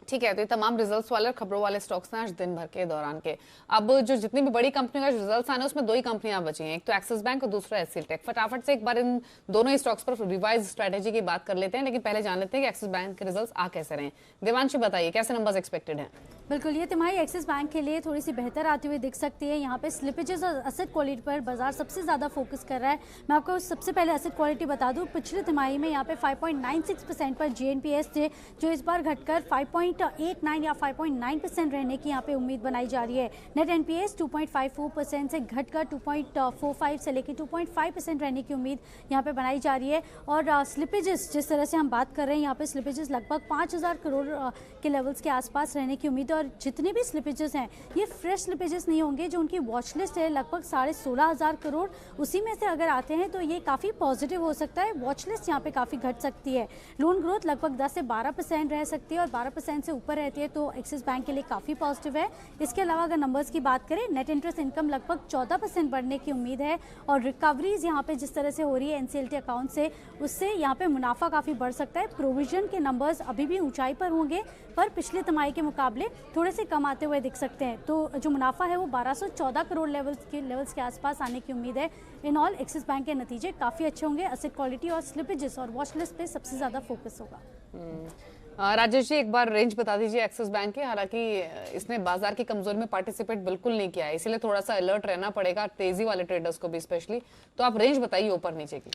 ठीक है, तो ये तमाम रिजल्ट्स वाले और खबरों वाले स्टॉक्स हैं आज दिन भर के दौरान के। अब जो जितनी भी बड़ी कंपनियों का रिजल्ट्स आने उसमें 2 ही कंपनियां बची हैं, एक तो एक्सिस बैंक और दूसरा एचसीएल टेक। फटाफट से एक बार इन दोनों ही स्टॉक्स पर रिवाइज स्ट्रेटेजी की बात कर लेते हैं, लेकिन पहले जान लेते हैं कि एक्सिस बैंक के रिजल्ट्स आ कैसे रहे। देवांशी बताइए कैसे नंबर्स एक्सपेक्टेड हैं? बिल्कुल, ये तिमाही एक्सिस बैंक के लिए थोड़ी सी बेहतर आती हुई दिख सकती है। यहाँ पे स्लिपेजेस और एसेट क्वालिटी पर बाजार सबसे ज़्यादा फोकस कर रहा है। मैं आपको सबसे पहले एसेट क्वालिटी बता दूँ, पिछले तिमाही में यहाँ पे 5.96% पर GNPS थे, जो इस बार घटकर 5.89 या 5.9% रहने की यहाँ पे उम्मीद बनाई जा रही है। नेट NPS 2.54% से घटकर 2.45 से लेकर 2.5% रहने की उम्मीद यहाँ पे बनाई जा रही है। और स्लिपेजेस जिस तरह से हम बात कर रहे हैं, यहाँ पे स्लिपेजेस लगभग 5000 करोड़ के लेवल्स के आसपास रहने की उम्मीद। और जितने भी स्लिपेजेस हैं ये फ्रेश स्लिपेजेस नहीं होंगे। जो उनकी वॉच लिस्ट है लगभग 16,500 करोड़, उसी में से अगर आते हैं तो ये काफ़ी पॉजिटिव हो सकता है। वॉच लिस्ट यहाँ पे काफ़ी घट सकती है। लोन ग्रोथ लगभग 10 से 12% रह सकती है और 12% से ऊपर रहती है तो एक्सिस बैंक के लिए काफ़ी पॉजिटिव है। इसके अलावा अगर नंबर्स की बात करें, नेट इंटरेस्ट इनकम लगभग 14% बढ़ने की उम्मीद है और रिकवरीज यहाँ पे जिस तरह से हो रही है NCLT अकाउंट से, उससे यहाँ पे मुनाफा काफ़ी बढ़ सकता है। प्रोविजन के नंबर्स अभी भी ऊंचाई पर होंगे पर पिछले तिमाही के मुकाबले थोड़े से कम आते हुए दिख सकते हैं। तो जो मुनाफा है वो 1214 करोड़ लेवल्स के आसपास आने की उम्मीद है। इन ऑल एक्सिस बैंक के नतीजे काफ़ी अच्छे होंगे। एसेट क्वालिटी और स्लिपेजेस और वॉच लिस्ट पे सबसे ज़्यादा फोकस होगा। राजेश जी एक बार रेंज बता दीजिए एक्सिस बैंक की। हालांकि इसने बाजार की कमजोरी में पार्टिसिपेट बिल्कुल नहीं किया है, इसीलिए थोड़ा सा अलर्ट रहना पड़ेगा तेजी वाले ट्रेडर्स को भी स्पेशली। तो आप रेंज बताइए ऊपर नीचे की।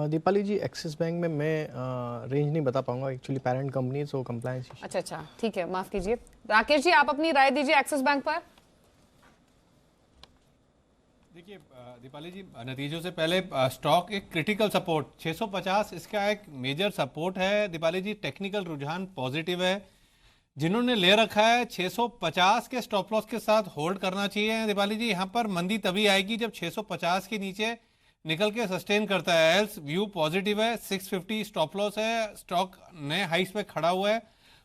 दीपाली जी एक्सिस बैंक में मैं रेंज नहीं बता पाऊंगा, actually parent company so compliance. अच्छा ठीक है, माफ कीजिए। राकेश जी आप अपनी राय दीजिए एक्सिस बैंक पर। देखिए दीपाली जी, नतीजों से पहले स्टॉक एक क्रिटिकल सपोर्ट 650 इसका एक मेजर सपोर्ट है दीपाली जी। टेक्निकल रुझान पॉजिटिव है, जिन्होंने ले रखा है 650 के स्टॉप लॉस के साथ होल्ड करना चाहिए दीपाली जी। यहाँ पर मंदी तभी आएगी जब 650 के नीचे निकल के सस्टेन करता है, एल्स व्यू पॉजिटिव है। 650 स्टॉप लॉस है, स्टॉक नए हाइस पे खड़ा हुआ है,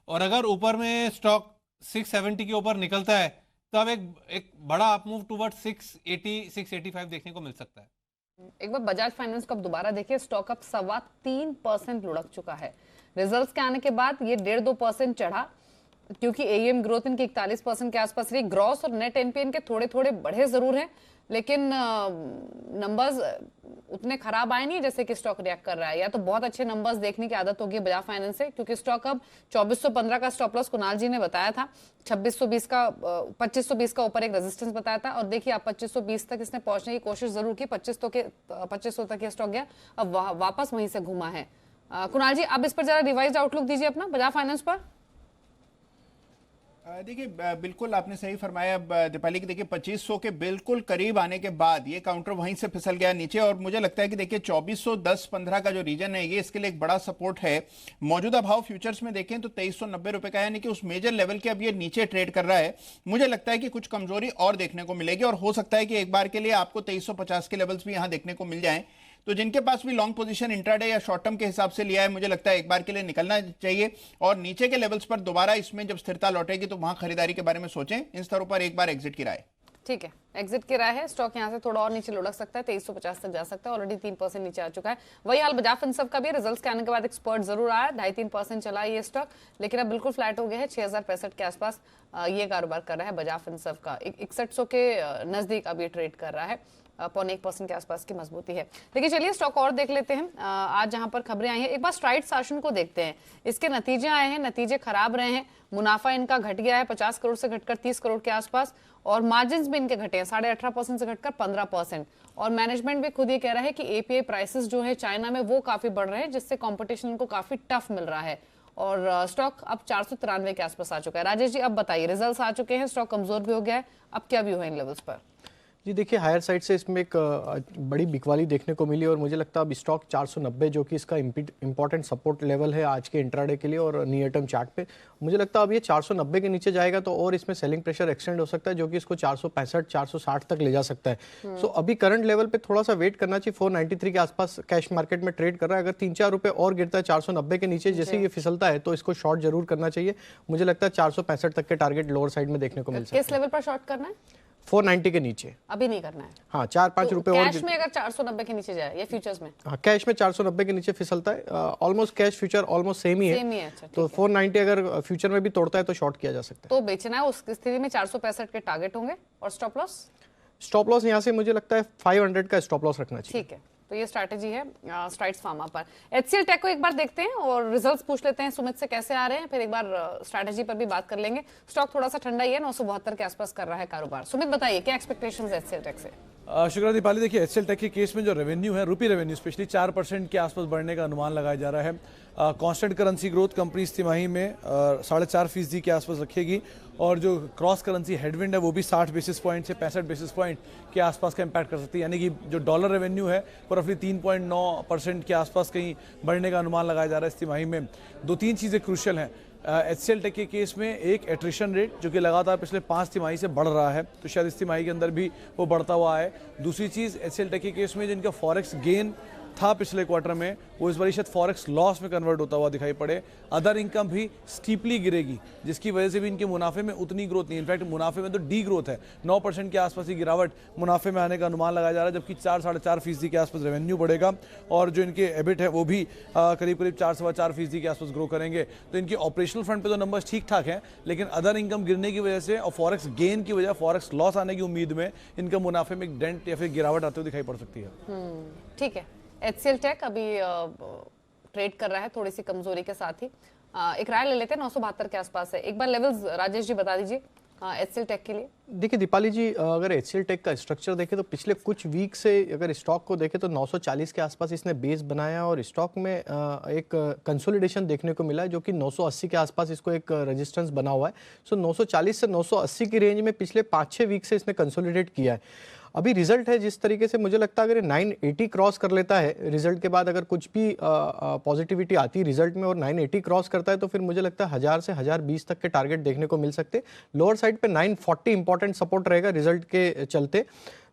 और अगर ऊपर में स्टॉक 670 के ऊपर निकलता है तो अब एक बड़ा अप मूव टुवर्ड 680 685 देखने को मिल सकता है। एक बार बजाज फाइनेंस को आप दोबारा देखिए, स्टॉक अब 3.25% लुढ़क चुका है। रिजल्ट्स के आने के बाद ये 1.5-2% चढ़ा, क्योंकि एएम ग्रोथ इनकी 41% के आसपास रही। ग्रॉस और नेट एनपीएन के थोड़े थोड़े बढ़े जरूर हैं, लेकिन नंबर्स उतने खराब आए नहीं जैसे कि स्टॉक रिएक्ट कर रहा है। या तो बहुत अच्छे नंबर्स देखने की आदत होगी बजाज फाइनेंस से, क्योंकि स्टॉक अब 2415 का स्टॉप लॉस कुणाल जी ने बताया था, 2520 का ऊपर एक रेजिस्टेंस बताया था, और देखिए आप 2520 तक इसने पहुंचने की कोशिश जरूर की। 2500 तक ये स्टॉक गया, अब वापस वहीं से घूमा है। कुणाल जी अब इस पर जरा रिवाइज्ड आउटलुक दीजिए अपना बजाज फाइनेंस पर। देखिए बिल्कुल आपने सही फरमाया। अब दीपाली की देखिए 2500 के बिल्कुल करीब आने के बाद ये काउंटर वहीं से फिसल गया नीचे, और मुझे लगता है कि देखिए 2410-15 का जो रीजन है ये इसके लिए एक बड़ा सपोर्ट है। मौजूदा भाव फ्यूचर्स में देखें तो 2390 रुपए का है, यानी कि उस मेजर लेवल के अब ये नीचे ट्रेड कर रहा है। मुझे लगता है कि कुछ कमजोरी और देखने को मिलेगी, और हो सकता है कि एक बार के लिए आपको 2350 के लेवल्स भी यहां देखने को मिल जाएं। तो जिनके पास भी लॉन्ग पोजीशन इंट्राडे या शॉर्ट टर्म के हिसाब से लिया है, मुझे लगता है एक बार के लिए निकलना चाहिए, और नीचे के लेवल्स पर दोबारा इसमें जब स्थिरता लौटेगी तो वहां खरीदारी के बारे में सोचें। इन स्तरों पर एक बार एग्जिट की राय। ठीक है, एग्जिट की राय है। स्टॉक यहाँ से थोड़ा और नीचे लुढ़क सकता है, 2350 तक जा सकता है। ऑलरेडी 3% नीचे आ चुका है। वही हाल बजाज फिनसर्व का भी, रिजल्ट्स के आने के बाद एक्सपर्ट जरूर आया, 2.5-3% चला ये स्टॉक, लेकिन अब बिल्कुल फ्लैट हो गया है। 6065 के आसपास ये कारोबार कर रहा है बजाज फिनसर्व का। 6100 के नजदीक अब ये ट्रेड कर रहा है, 0.1% के आसपास की मजबूती है। देखिए चलिए स्टॉक और देख लेते हैं। आज जहां पर खबरें आई हैं, एक बार स्ट्राइड शासन को देखते हैं। इसके नतीजे आए हैं, नतीजे खराब रहे हैं। मुनाफा इनका घट गया है 50 करोड़ से घटकर 30 करोड़ के आसपास, और मार्जिन भी इनके घटे हैं 18.5% से घटकर 15%। और मैनेजमेंट भी खुद ये कह रहा है कि एपीआई प्राइसेस जो है चाइना में वो काफी बढ़ रहे हैं, जिससे कॉम्पिटिशन इनको काफी टफ मिल रहा है। और स्टॉक अब 493 के आसपास आ चुका है। राजेश जी अब बताइए, रिजल्ट्स आ चुके हैं, स्टॉक कमजोर भी हो गया है, अब क्या व्यू है इन लेवल्स पर? जी देखिए हायर साइड से इसमें एक बड़ी बिकवाली देखने को मिली, और मुझे लगता है अब स्टॉक 490 जो कि इसका इंपॉर्टेंट सपोर्ट लेवल है आज के इंट्राडे के लिए और नियर टर्म चार्ट पे, मुझे लगता है अब ये 490 के नीचे जाएगा तो और इसमें सेलिंग प्रेशर एक्सटेंड हो सकता है, जो कि इसको 465-460 तक ले जा सकता है। सो अभी करंट लेवल पे थोड़ा सा वेट करना चाहिए। 493 के आसपास कैश मार्केट में ट्रेड कर रहा है। अगर 3-4 रुपए और गिरता है 490 के नीचे, जैसे ये फिसलता है तो इसको शॉर्ट जरूर करना चाहिए। मुझे लगता है 465 तक के टारगेट लोअर साइड में देखने को मिल सकता है। किस लेवल पर शॉर्ट करना है? 490 के नीचे अभी नहीं करना है। हाँ, 4-5 रुपए और कैश में अगर 490 के नीचे जाए या फ्यूचर्स में? हाँ, कैश में 490 के नीचे फिसलता है। Almost cash future almost same ही है। अच्छा, तो 490 अगर फ्यूचर में भी तोड़ता है तो शॉर्ट किया जा सकता है। तो बेचना है, उस स्थिति में 465 के टारगेट होंगे। और स्टॉप लॉस? स्टॉप लॉस यहाँ से मुझे लगता है 500 का स्टॉप लॉस रखना चाहिए। ठीक है, तो ये स्ट्रैटेजी है स्ट्राइड्स फार्मा पर। एचसीएल टेक को एक बार देखते हैं और रिजल्ट्स पूछ लेते हैं सुमित से कैसे आ रहे हैं, फिर एक बार स्ट्रैटेजी पर भी बात कर लेंगे। स्टॉक थोड़ा सा ठंडा ही है, 972 के आसपास कर रहा है कारोबार। सुमित बताइए क्या एक्सपेक्टेशंस है एचसीएल टेक से? शुक्रिया दीपाली। देखिए एचसीएल टेक के केस में जो रेवेन्यू है, रुपी रेवेन्यू स्पेशली 4% के आसपास बढ़ने का अनुमान लगाया जा रहा है। कांस्टेंट करेंसी ग्रोथ कंपनी इस तिमाही में 4.5% के आसपास रखेगी, और जो क्रॉस करेंसी हेडविंड है वो भी 60 बेसिस पॉइंट से 65 बेसिस पॉइंट के आसपास का इम्पैक्ट कर सकती है। यानी कि जो डॉलर रेवेन्यू है वो रफली 3.9% के आसपास कहीं बढ़ने का अनुमान लगाया जा रहा है इस तिमाही में। 2-3 चीज़ें क्रूशियल हैं एचसीएल टेक के केस में। एक एट्रिशन रेट जो कि लगातार पिछले 5 तिमाही से बढ़ रहा है, तो शायद इस तिमाही के अंदर भी वो बढ़ता हुआ है। दूसरी चीज़ एचसीएल टेक के केस में जिनका फॉरेक्स गेन था पिछले क्वार्टर में, वो इस बार शायद फॉरेक्स लॉस में कन्वर्ट होता हुआ दिखाई पड़े। अदर इनकम भी स्टीपली गिरेगी, जिसकी वजह से भी इनके मुनाफे में उतनी ग्रोथ नहीं, इनफैक्ट मुनाफे में तो डी ग्रोथ है। 9% के आसपास की गिरावट मुनाफे में आने का अनुमान लगाया जा रहा है, जबकि 4-4.5% के आसपास रेवेन्यू बढ़ेगा, और जो इनके एबिट है वो भी करीब 4-4.25% के आसपास ग्रो करेंगे। तो इनके ऑपरेशनल फ्रंट पर तो नंबर्स ठीक ठाक हैं, लेकिन अदर इनकम गिरने की वजह से और फॉरेक्स गेन की वजह, फॉरेक्स लॉस आने की उम्मीद में इनका मुनाफे में एक डेंट या फिर गिरावट आते हुए दिखाई पड़ सकती है। ठीक है, एचसीएल टेक अभी ट्रेड कर रहा है थोड़ी सी कमजोरी के साथ ही। एक राय ले लेते हैं, 972 के आसपास है। एक बार लेवल्स राजेश जी बता दीजिए एचसीएल टेक के लिए। देखिए दीपाली जी, अगर एचसीएल टेक का स्ट्रक्चर देखें तो पिछले कुछ वीक से अगर स्टॉक को देखें तो 940 के आसपास इसने बेस बनाया और स्टॉक में एक कंसोलिडेशन देखने को मिला है जो कि 980 के आसपास इसको एक रेजिस्टेंस बना हुआ है। सो 940 से 980 की रेंज में पिछले 5-6 वीक से इसने कंसोलिडेट किया है। अभी रिजल्ट है जिस तरीके से, मुझे लगता है अगर 980 क्रॉस कर लेता है रिजल्ट के बाद, अगर कुछ भी पॉजिटिविटी आती है रिजल्ट में और 980 क्रॉस करता है तो फिर मुझे लगता है 1000 से 1020 तक के टारगेट देखने को मिल सकते। लोअर साइड पे 940 इंपॉर्टेंट सपोर्ट रहेगा रिजल्ट के चलते।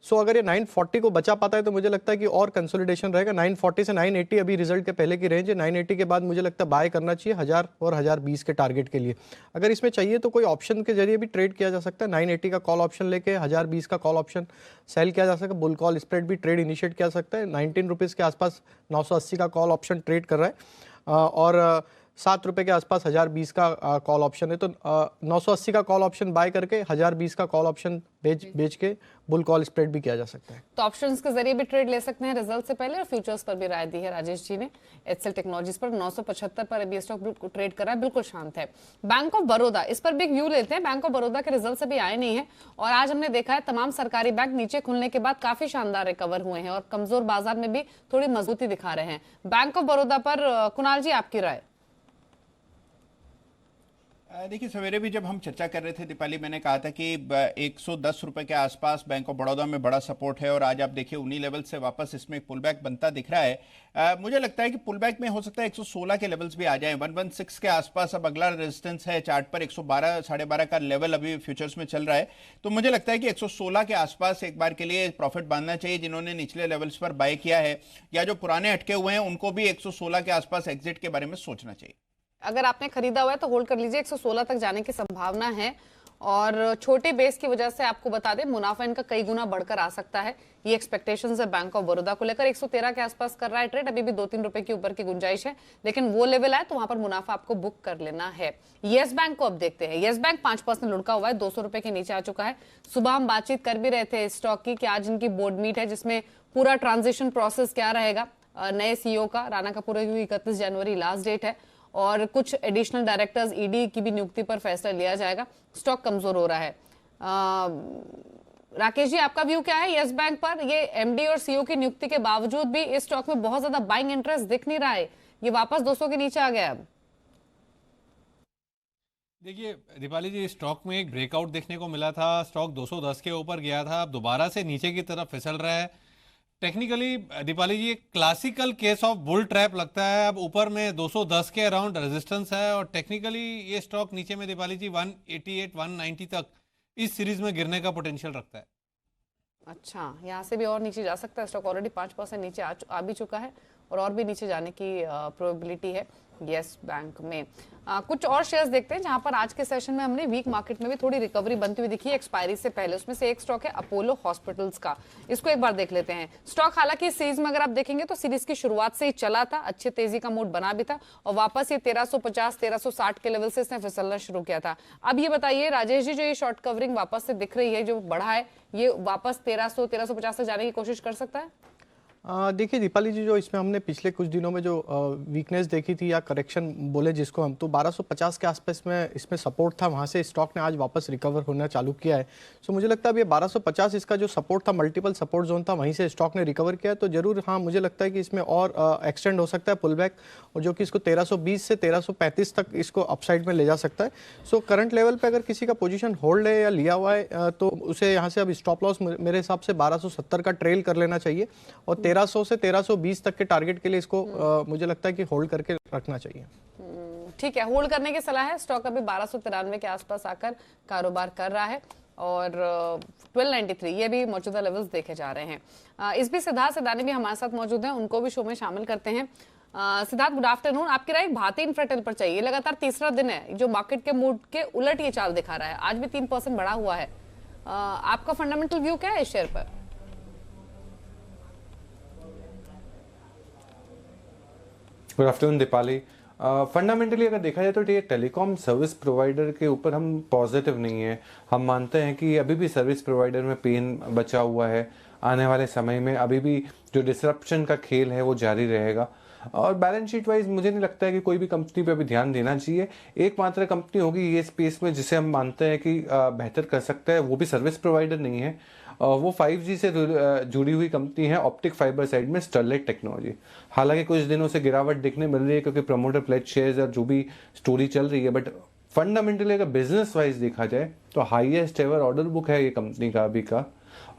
सो अगर ये 940 को बचा पाता है तो मुझे लगता है कि और कंसोलिडेशन रहेगा। 940 से 980 अभी रिजल्ट के पहले की रेंज है। 980 के बाद मुझे लगता है बाय करना चाहिए 1000 और 1020 के टारगेट के लिए। अगर इसमें चाहिए तो कोई ऑप्शन के जरिए भी ट्रेड किया जा सकता है। 980 का कॉल ऑप्शन लेके 1020 का कॉल ऑप्शन सेल किया जा सकता है। बुल कॉल स्प्रेड भी ट्रेड इनिशिएट किया सकता है। 19 रुपीज़ के आसपास 980 का कॉल ऑप्शन ट्रेड कर रहा है और 7 रुपये के आसपास 1020 का कॉल ऑप्शन है। तो 980 का कॉल ऑप्शन बाय करके 1020 का कॉल ऑप्शन बेच के बुल कॉल स्प्रेड भी किया जा सकता है। तो ऑप्शंस के जरिए भी ट्रेड ले सकते हैं रिजल्ट से पहले, और फ्यूचर्स पर भी राय दी है राजेश जी ने। एचसीएल टेक्नोलॉजीज पर 975 पर अभी स्टॉक ट्रेड कर रहा है, बिल्कुल शांत है। बैंक ऑफ बड़ौदा, इस पर भी एक व्यू लेते हैं। बैंक ऑफ बड़ौदा के रिजल्ट अभी आए नहीं है और आज हमने देखा है तमाम सरकारी बैंक नीचे खुलने के बाद काफी शानदार रिकवर हुए हैं और कमजोर बाजार में भी थोड़ी मजबूती दिखा रहे हैं। बैंक ऑफ बड़ौदा पर कुणाल जी आपकी राय? देखिए, सवेरे भी जब हम चर्चा कर रहे थे दीपाली, मैंने कहा था कि 110 रुपए के आसपास बैंक ऑफ बड़ौदा में बड़ा सपोर्ट है और आज आप देखिए उन्हीं लेवल से वापस इसमें पुल बैक बनता दिख रहा है। मुझे लगता है कि पुल बैक में हो सकता है 116 के लेवल्स भी आ जाएं। 116 के आसपास अब अगला रेजिस्टेंस है चार्ट पर। 112 12.5 का लेवल अभी फ्यूचर्स में चल रहा है, तो मुझे लगता है कि 116 के आसपास एक बार के लिए प्रॉफिट बांधना चाहिए। जिन्होंने निचले लेवल्स पर बाय किया है या जो पुराने अटके हुए हैं उनको भी 116 के आसपास एग्जिट के बारे में सोचना चाहिए। अगर आपने खरीदा हुआ है तो होल्ड कर लीजिए, 116 तक जाने की संभावना है और छोटे बेस की वजह से आपको बता दें मुनाफा इनका कई गुना बढ़कर आ सकता है। ये एक्सपेक्टेशंस है बैंक ऑफ बड़ौदा को लेकर। 113 के आसपास कर रहा है ट्रेड, अभी भी 2-3 रुपए के ऊपर की गुंजाइश है, लेकिन वो लेवल आए तो वहां पर मुनाफा आपको बुक कर लेना है। येस बैंक को अब देखते हैं। येस बैंक 5% लुढ़का हुआ है, 200 रुपए के नीचे आ चुका है। सुबह हम बातचीत कर भी रहे थे इस स्टॉक की कि आज इनकी बोर्ड मीट है जिसमें पूरा ट्रांजिशन प्रोसेस क्या रहेगा नए सीईओ का। राणा कपूर की 31 जनवरी लास्ट डेट है और कुछ एडिशनल डायरेक्टर्स ईडी की भी नियुक्ति पर फैसला लिया जाएगा। स्टॉक कमजोर हो रहा है। राकेश जी, आपका व्यू क्या है यस बैंक पर? ये एमडी और सीईओ की नियुक्ति के बावजूद भी इस स्टॉक में बहुत ज्यादा बाइंग इंटरेस्ट दिख नहीं रहा है, ये वापस 200 के नीचे आ गया। अब देखिए दीपाली जी, स्टॉक में एक ब्रेकआउट देखने को मिला था, स्टॉक 210 के ऊपर गया था, अब दोबारा से नीचे की तरफ फिसल रहा है। टेक्निकली दीपाली जी एक classical case of bull trap लगता है। अब ऊपर में 210 के अराउंड रेजिस्टेंस है और टेक्निकली ये स्टॉक नीचे में दीपाली जी 188 190 तक इस सीरीज में गिरने का पोटेंशियल रखता है। अच्छा, यहाँ से भी और नीचे जा सकता है स्टॉक। ऑलरेडी 5% नीचे आ भी चुका है और भी नीचे जाने की प्रोबेबिलिटी है यस बैंक में। कुछ और शेयर्स देखते हैं जहां पर आज के सेशन में हमने वीक मार्केट में भी थोड़ी रिकवरी बनती हुई दिखी है एक्सपायरी से पहले। उसमें से एक स्टॉक है अपोलो हॉस्पिटल्स का, इसको एक बार देख लेते हैं। स्टॉक हालांकि इस सीरीज में अगर आप देखेंगे तो सीरीज की शुरुआत से ही चला था, अच्छी तेजी का मूड बना भी था और वापस ये 1350 1360 के लेवल से इसने फिसलना शुरू किया था। अब ये बताइए राजेश जी, जो ये शॉर्ट कवरिंग वापस से दिख रही है, जो बढ़ा है, ये वापस 1300 1350 तक जाने की कोशिश कर सकता है? देखिए दीपाली जी, जो इसमें हमने पिछले कुछ दिनों में जो वीकनेस देखी थी या करेक्शन बोले जिसको हम, तो 1250 के आसपास में इसमें सपोर्ट था, वहाँ से स्टॉक ने आज वापस रिकवर होना चालू किया है। सो मुझे लगता है अब ये 1250 इसका जो सपोर्ट था, मल्टीपल सपोर्ट जोन था, वहीं से स्टॉक ने रिकवर किया है। तो जरूर हाँ, मुझे लगता है कि इसमें और एक्सटेंड हो सकता है पुल बैक, और जो कि इसको 1320 से 1335 तक इसको अपसाइड में ले जा सकता है। सो करंट लेवल पे अगर किसी का पोजीशन होल्ड है या लिया हुआ है तो उसे यहाँ से अब स्टॉप लॉस मेरे हिसाब से 1270 का ट्रेल कर लेना चाहिए और 1300 से 1320 तक के टारगेट के लिए इसको मुझे लगता है कि होल्ड करके रखना चाहिए। ठीक है, होल्ड करने की सलाह है। स्टॉक अभी 1293 के आसपास आकर कारोबार कर रहा है और 1293 ये भी मौजूदा लेवल्स देखे जा रहे हैं। इस भी सिद्धार्थ सिदानी भी हमारे साथ मौजूद हैं, उनको भी शो में शामिल करते हैं। Siddharth, good afternoon. आपकी राय भारतीय इंफ्राटेल पर चाहिए, लगातार तीसरा दिन है जो मार्केट के मूड के उलट ये चाल दिखा रहा है, आज भी 3% बढ़ा हुआ है। आपका फंडामेंटल व्यू क्या है इस शेयर पर? Good afternoon Deepali. फंडामेंटली अगर देखा जाए तो ये टेलीकॉम सर्विस प्रोवाइडर के ऊपर हम पॉजिटिव नहीं है। हम मानते हैं कि अभी भी सर्विस प्रोवाइडर में पेन बचा हुआ है, आने वाले समय में अभी भी जो डिसरप्शन का खेल है वो जारी रहेगा। और बैलेंस शीट वाइज मुझे नहीं लगता है कि कोई भी कंपनी पे अभी ध्यान देना चाहिए। एकमात्र कंपनी होगी ये स्पेस में जिसे हम मानते हैं कि बेहतर कर सकता है, वो भी सर्विस प्रोवाइडर नहीं है, वो 5G से जुड़ी हुई कंपनी है ऑप्टिक फाइबर साइड में, स्टरलाइट टेक्नोलॉजी। हालांकि कुछ दिनों से गिरावट देखने मिल रही है क्योंकि प्रमोटर प्लेज शेयर्स और जो भी स्टोरी चल रही है, बट फंडामेंटली अगर बिजनेस वाइज देखा जाए तो हाईएस्ट एवर ऑर्डर बुक है ये कंपनी का अभी का।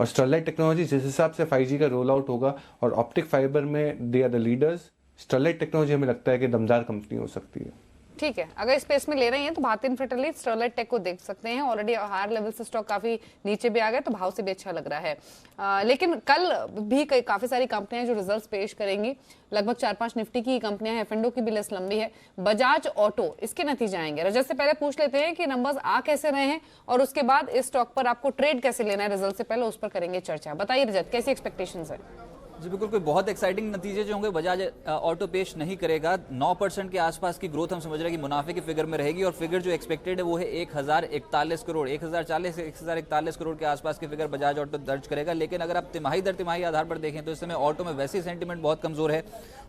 और स्टरलाइट टेक्नोलॉजी जिस हिसाब से 5G का रोल आउट होगा और ऑप्टिक फाइबर में they are the leaders, Sterlite technology हमें लगता है कि दमदार कंपनी हो सकती है। ठीक है, अगर स्पेस में ले रहे हैं तो भारतीय इन्फ्राटेल स्टरलाइट टेक को देख सकते हैं। ऑलरेडी हायर लेवल से स्टॉक काफी नीचे भी आ गए तो भाव से भी अच्छा लग रहा है। लेकिन कल भी काफी सारी कंपनियां जो रिजल्ट्स पेश करेंगी, लगभग 4-5 निफ्टी की कंपनियां हैं, एफ&ओ की भी लिस्ट लंबी है। बजाज ऑटो, इसके नतीजे आएंगे। रजत से पहले पूछ लेते हैं कि नंबर्स आ कैसे रहे हैं और उसके बाद इस स्टॉक पर आपको ट्रेड कैसे लेना है, रिजल्ट से पहले उस पर करेंगे चर्चा। बताइए रजत, कैसी एक्सपेक्टेशंस है? जी बिल्कुल, कोई बहुत एक्साइटिंग नतीजे जो होंगे बजाज ऑटो पेश नहीं करेगा। 9% के आसपास की ग्रोथ हम समझ रहे हैं कि मुनाफे की फिगर में रहेगी और फिगर जो एक्सपेक्टेड है वो है 1041 करोड़, 1040 से 1041 करोड़ के आसपास की फिगर बजाज ऑटो दर्ज करेगा। लेकिन अगर आप तिमाही दर तिमाही आधार पर देखें तो इस समय ऑटो में वैसे ही सेंटीमेंट बहुत कमजोर है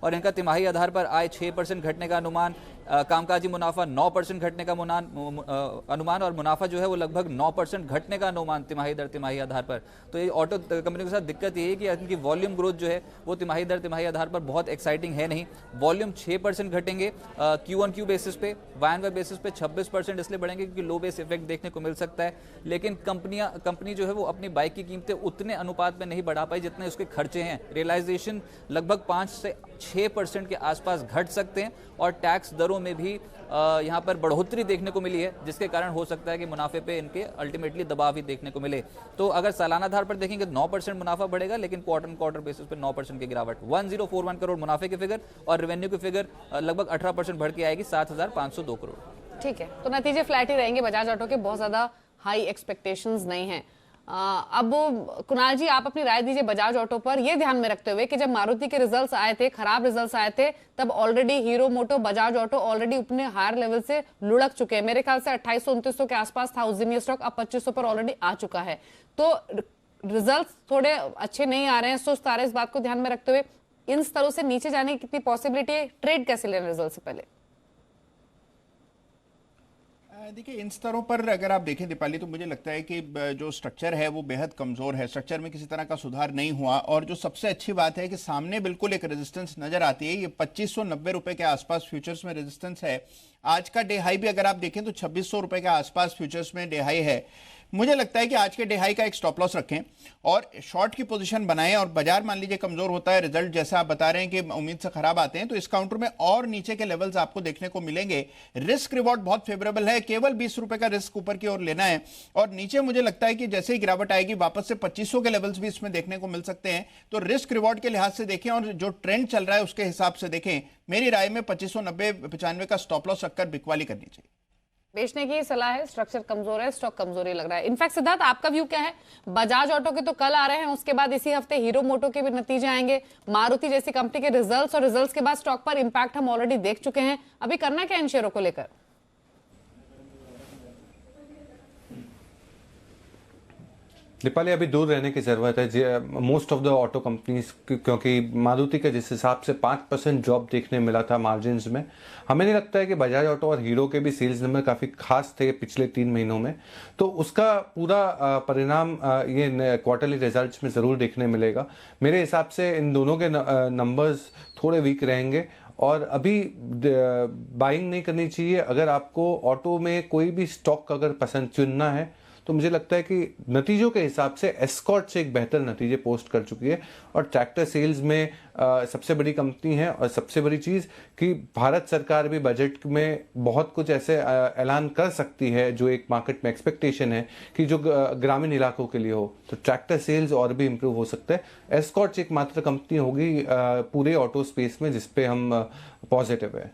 और इनका तिमाही आधार पर आय 6% घटने का अनुमान, कामकाजी मुनाफा 9% घटने का अनुमान और मुनाफा जो है वो लगभग 9% घटने का अनुमान तिमाही दर तिमाही आधार पर। तो ये ऑटो कंपनी के साथ दिक्कत ये है कि इनकी वॉल्यूम ग्रोथ जो है वो तिमाही दर तिमाही आधार पर बहुत एक्साइटिंग है नहीं। वॉल्यूम 6% घटेंगे Q1Q बेसिस पे, Y-on-Y बेसिस पे 26% इसलिए बढ़ेंगे क्योंकि लो बेस इफेक्ट देखने को मिल सकता है। लेकिन कंपनी जो है वो अपनी बाइक की कीमतें उतने अनुपात में नहीं बढ़ा पाई जितने उसके खर्चे हैं। रियलाइजेशन लगभग 5 से 6% के आसपास घट सकते हैं और टैक्स दरों में भी यहाँ पर बढ़ोतरी देखने को मिली है, जिसके कारण हो सकता है कि मुनाफे पे इनके अल्टीमेटली दबाव ही देखने को मिले। तो अगर सालाना आधार पर देखेंगे 9% मुनाफा बढ़ेगा, लेकिन क्वार्टर बेसिस पे 9% की गिरावट, 1041 करोड़ मुनाफे की फिगर और रेवेन्यू की फिगर लगभग 18% बढ़ के आएगी 7502 करोड़। ठीक है, तो नतीजे फ्लैट ही रहेंगे बजाज ऑटो के, बहुत ज्यादा हाई एक्सपेक्टेशंस नहीं है। अब कुणाल जी, आप अपनी राय दीजिए बजाज ऑटो पर, यह ध्यान में रखते हुए कि जब मारुति के रिजल्ट्स आए थे, खराब रिजल्ट्स आए थे, तब ऑलरेडी हीरो मोटो, बजाज ऑटो ऑलरेडी अपने हायर लेवल से लुढ़क चुके हैं। मेरे ख्याल से 2800-2900 के आसपास था उस दिन ये स्टॉक, अब 2500 पर ऑलरेडी आ चुका है। तो रिजल्ट्स थोड़े अच्छे नहीं आ रहे हैं, सुस्त आ रहे हैं। इस बात को ध्यान में रखते हुए इन स्तरों से नीचे जाने की कितनी पॉसिबिलिटी है, ट्रेड कैसे लेना रिजल्ट से पहले? देखिए, इन स्तरों पर अगर आप देखें दीपाली, तो मुझे लगता है कि जो स्ट्रक्चर है वो बेहद कमजोर है। स्ट्रक्चर में किसी तरह का सुधार नहीं हुआ और जो सबसे अच्छी बात है कि सामने बिल्कुल एक रेजिस्टेंस नजर आती है। ये 2590 रुपए के आसपास फ्यूचर्स में रेजिस्टेंस है। आज का डे हाई भी अगर आप देखें तो 2600 रुपए के आसपास फ्यूचर्स में डे हाई है। मुझे लगता है कि आज के डे हाई का एक स्टॉप लॉस रखें और शॉर्ट की पोजीशन बनाएं। और बाजार मान लीजिए कमजोर होता है, रिजल्ट जैसा आप बता रहे हैं कि उम्मीद से खराब आते हैं, तो इस काउंटर में और नीचे के लेवल्स आपको देखने को मिलेंगे। रिस्क रिवॉर्ड बहुत फेवरेबल है, केवल 20 रुपए का रिस्क ऊपर की ओर लेना है और नीचे मुझे लगता है कि जैसे ही गिरावट आएगी वापस से 2500 के लेवल्स भी इसमें देखने को मिल सकते हैं। तो रिस्क रिवॉर्ड के लिहाज से देखें और जो ट्रेंड चल रहा है उसके हिसाब से देखें। मेरी राय में 2590-95 का स्टॉप लॉस रखकर बिकवाली करनी चाहिए। बेचने की सलाह है, स्ट्रक्चर कमजोर है, स्टॉक कमजोरी लग रहा है। इनफैक्ट सिद्धार्थ, आपका व्यू क्या है? बजाज ऑटो के तो कल आ रहे हैं, उसके बाद इसी हफ्ते हीरो मोटो के भी नतीजे आएंगे, मारुति जैसी कंपनी के रिजल्ट्स, और रिजल्ट्स के बाद स्टॉक पर इंपैक्ट हम ऑलरेडी देख चुके हैं। अभी करना क्या इन शेयरों को लेकर? दीपाली, अभी दूर रहने की ज़रूरत है most of the auto companies, क्योंकि मारुति का जिस हिसाब से 5% ड्रॉप देखने मिला था मार्जिन्स में, हमें नहीं लगता है कि बजाज ऑटो और हीरो के भी सेल्स नंबर काफ़ी खास थे पिछले 3 महीनों में। तो उसका पूरा परिणाम ये क्वार्टरली रिजल्ट्स में ज़रूर देखने मिलेगा। मेरे हिसाब से इन दोनों के नंबर्स थोड़े वीक रहेंगे और अभी बाइंग नहीं करनी चाहिए। अगर आपको ऑटो में कोई भी स्टॉक अगर पसंद चुनना है तो मुझे लगता है कि नतीजों के हिसाब से एस्कॉर्ट से एक बेहतर नतीजे पोस्ट कर चुकी है और ट्रैक्टर सेल्स में सबसे बड़ी कंपनी है। और सबसे बड़ी चीज़ कि भारत सरकार भी बजट में बहुत कुछ ऐसे ऐलान कर सकती है जो एक मार्केट में एक्सपेक्टेशन है कि जो ग्रामीण इलाकों के लिए हो, तो ट्रैक्टर सेल्स और भी इम्प्रूव हो सकता है। एस्कॉर्ट एक मात्र कंपनी होगी पूरे ऑटो स्पेस में जिसपे हम पॉजिटिव है।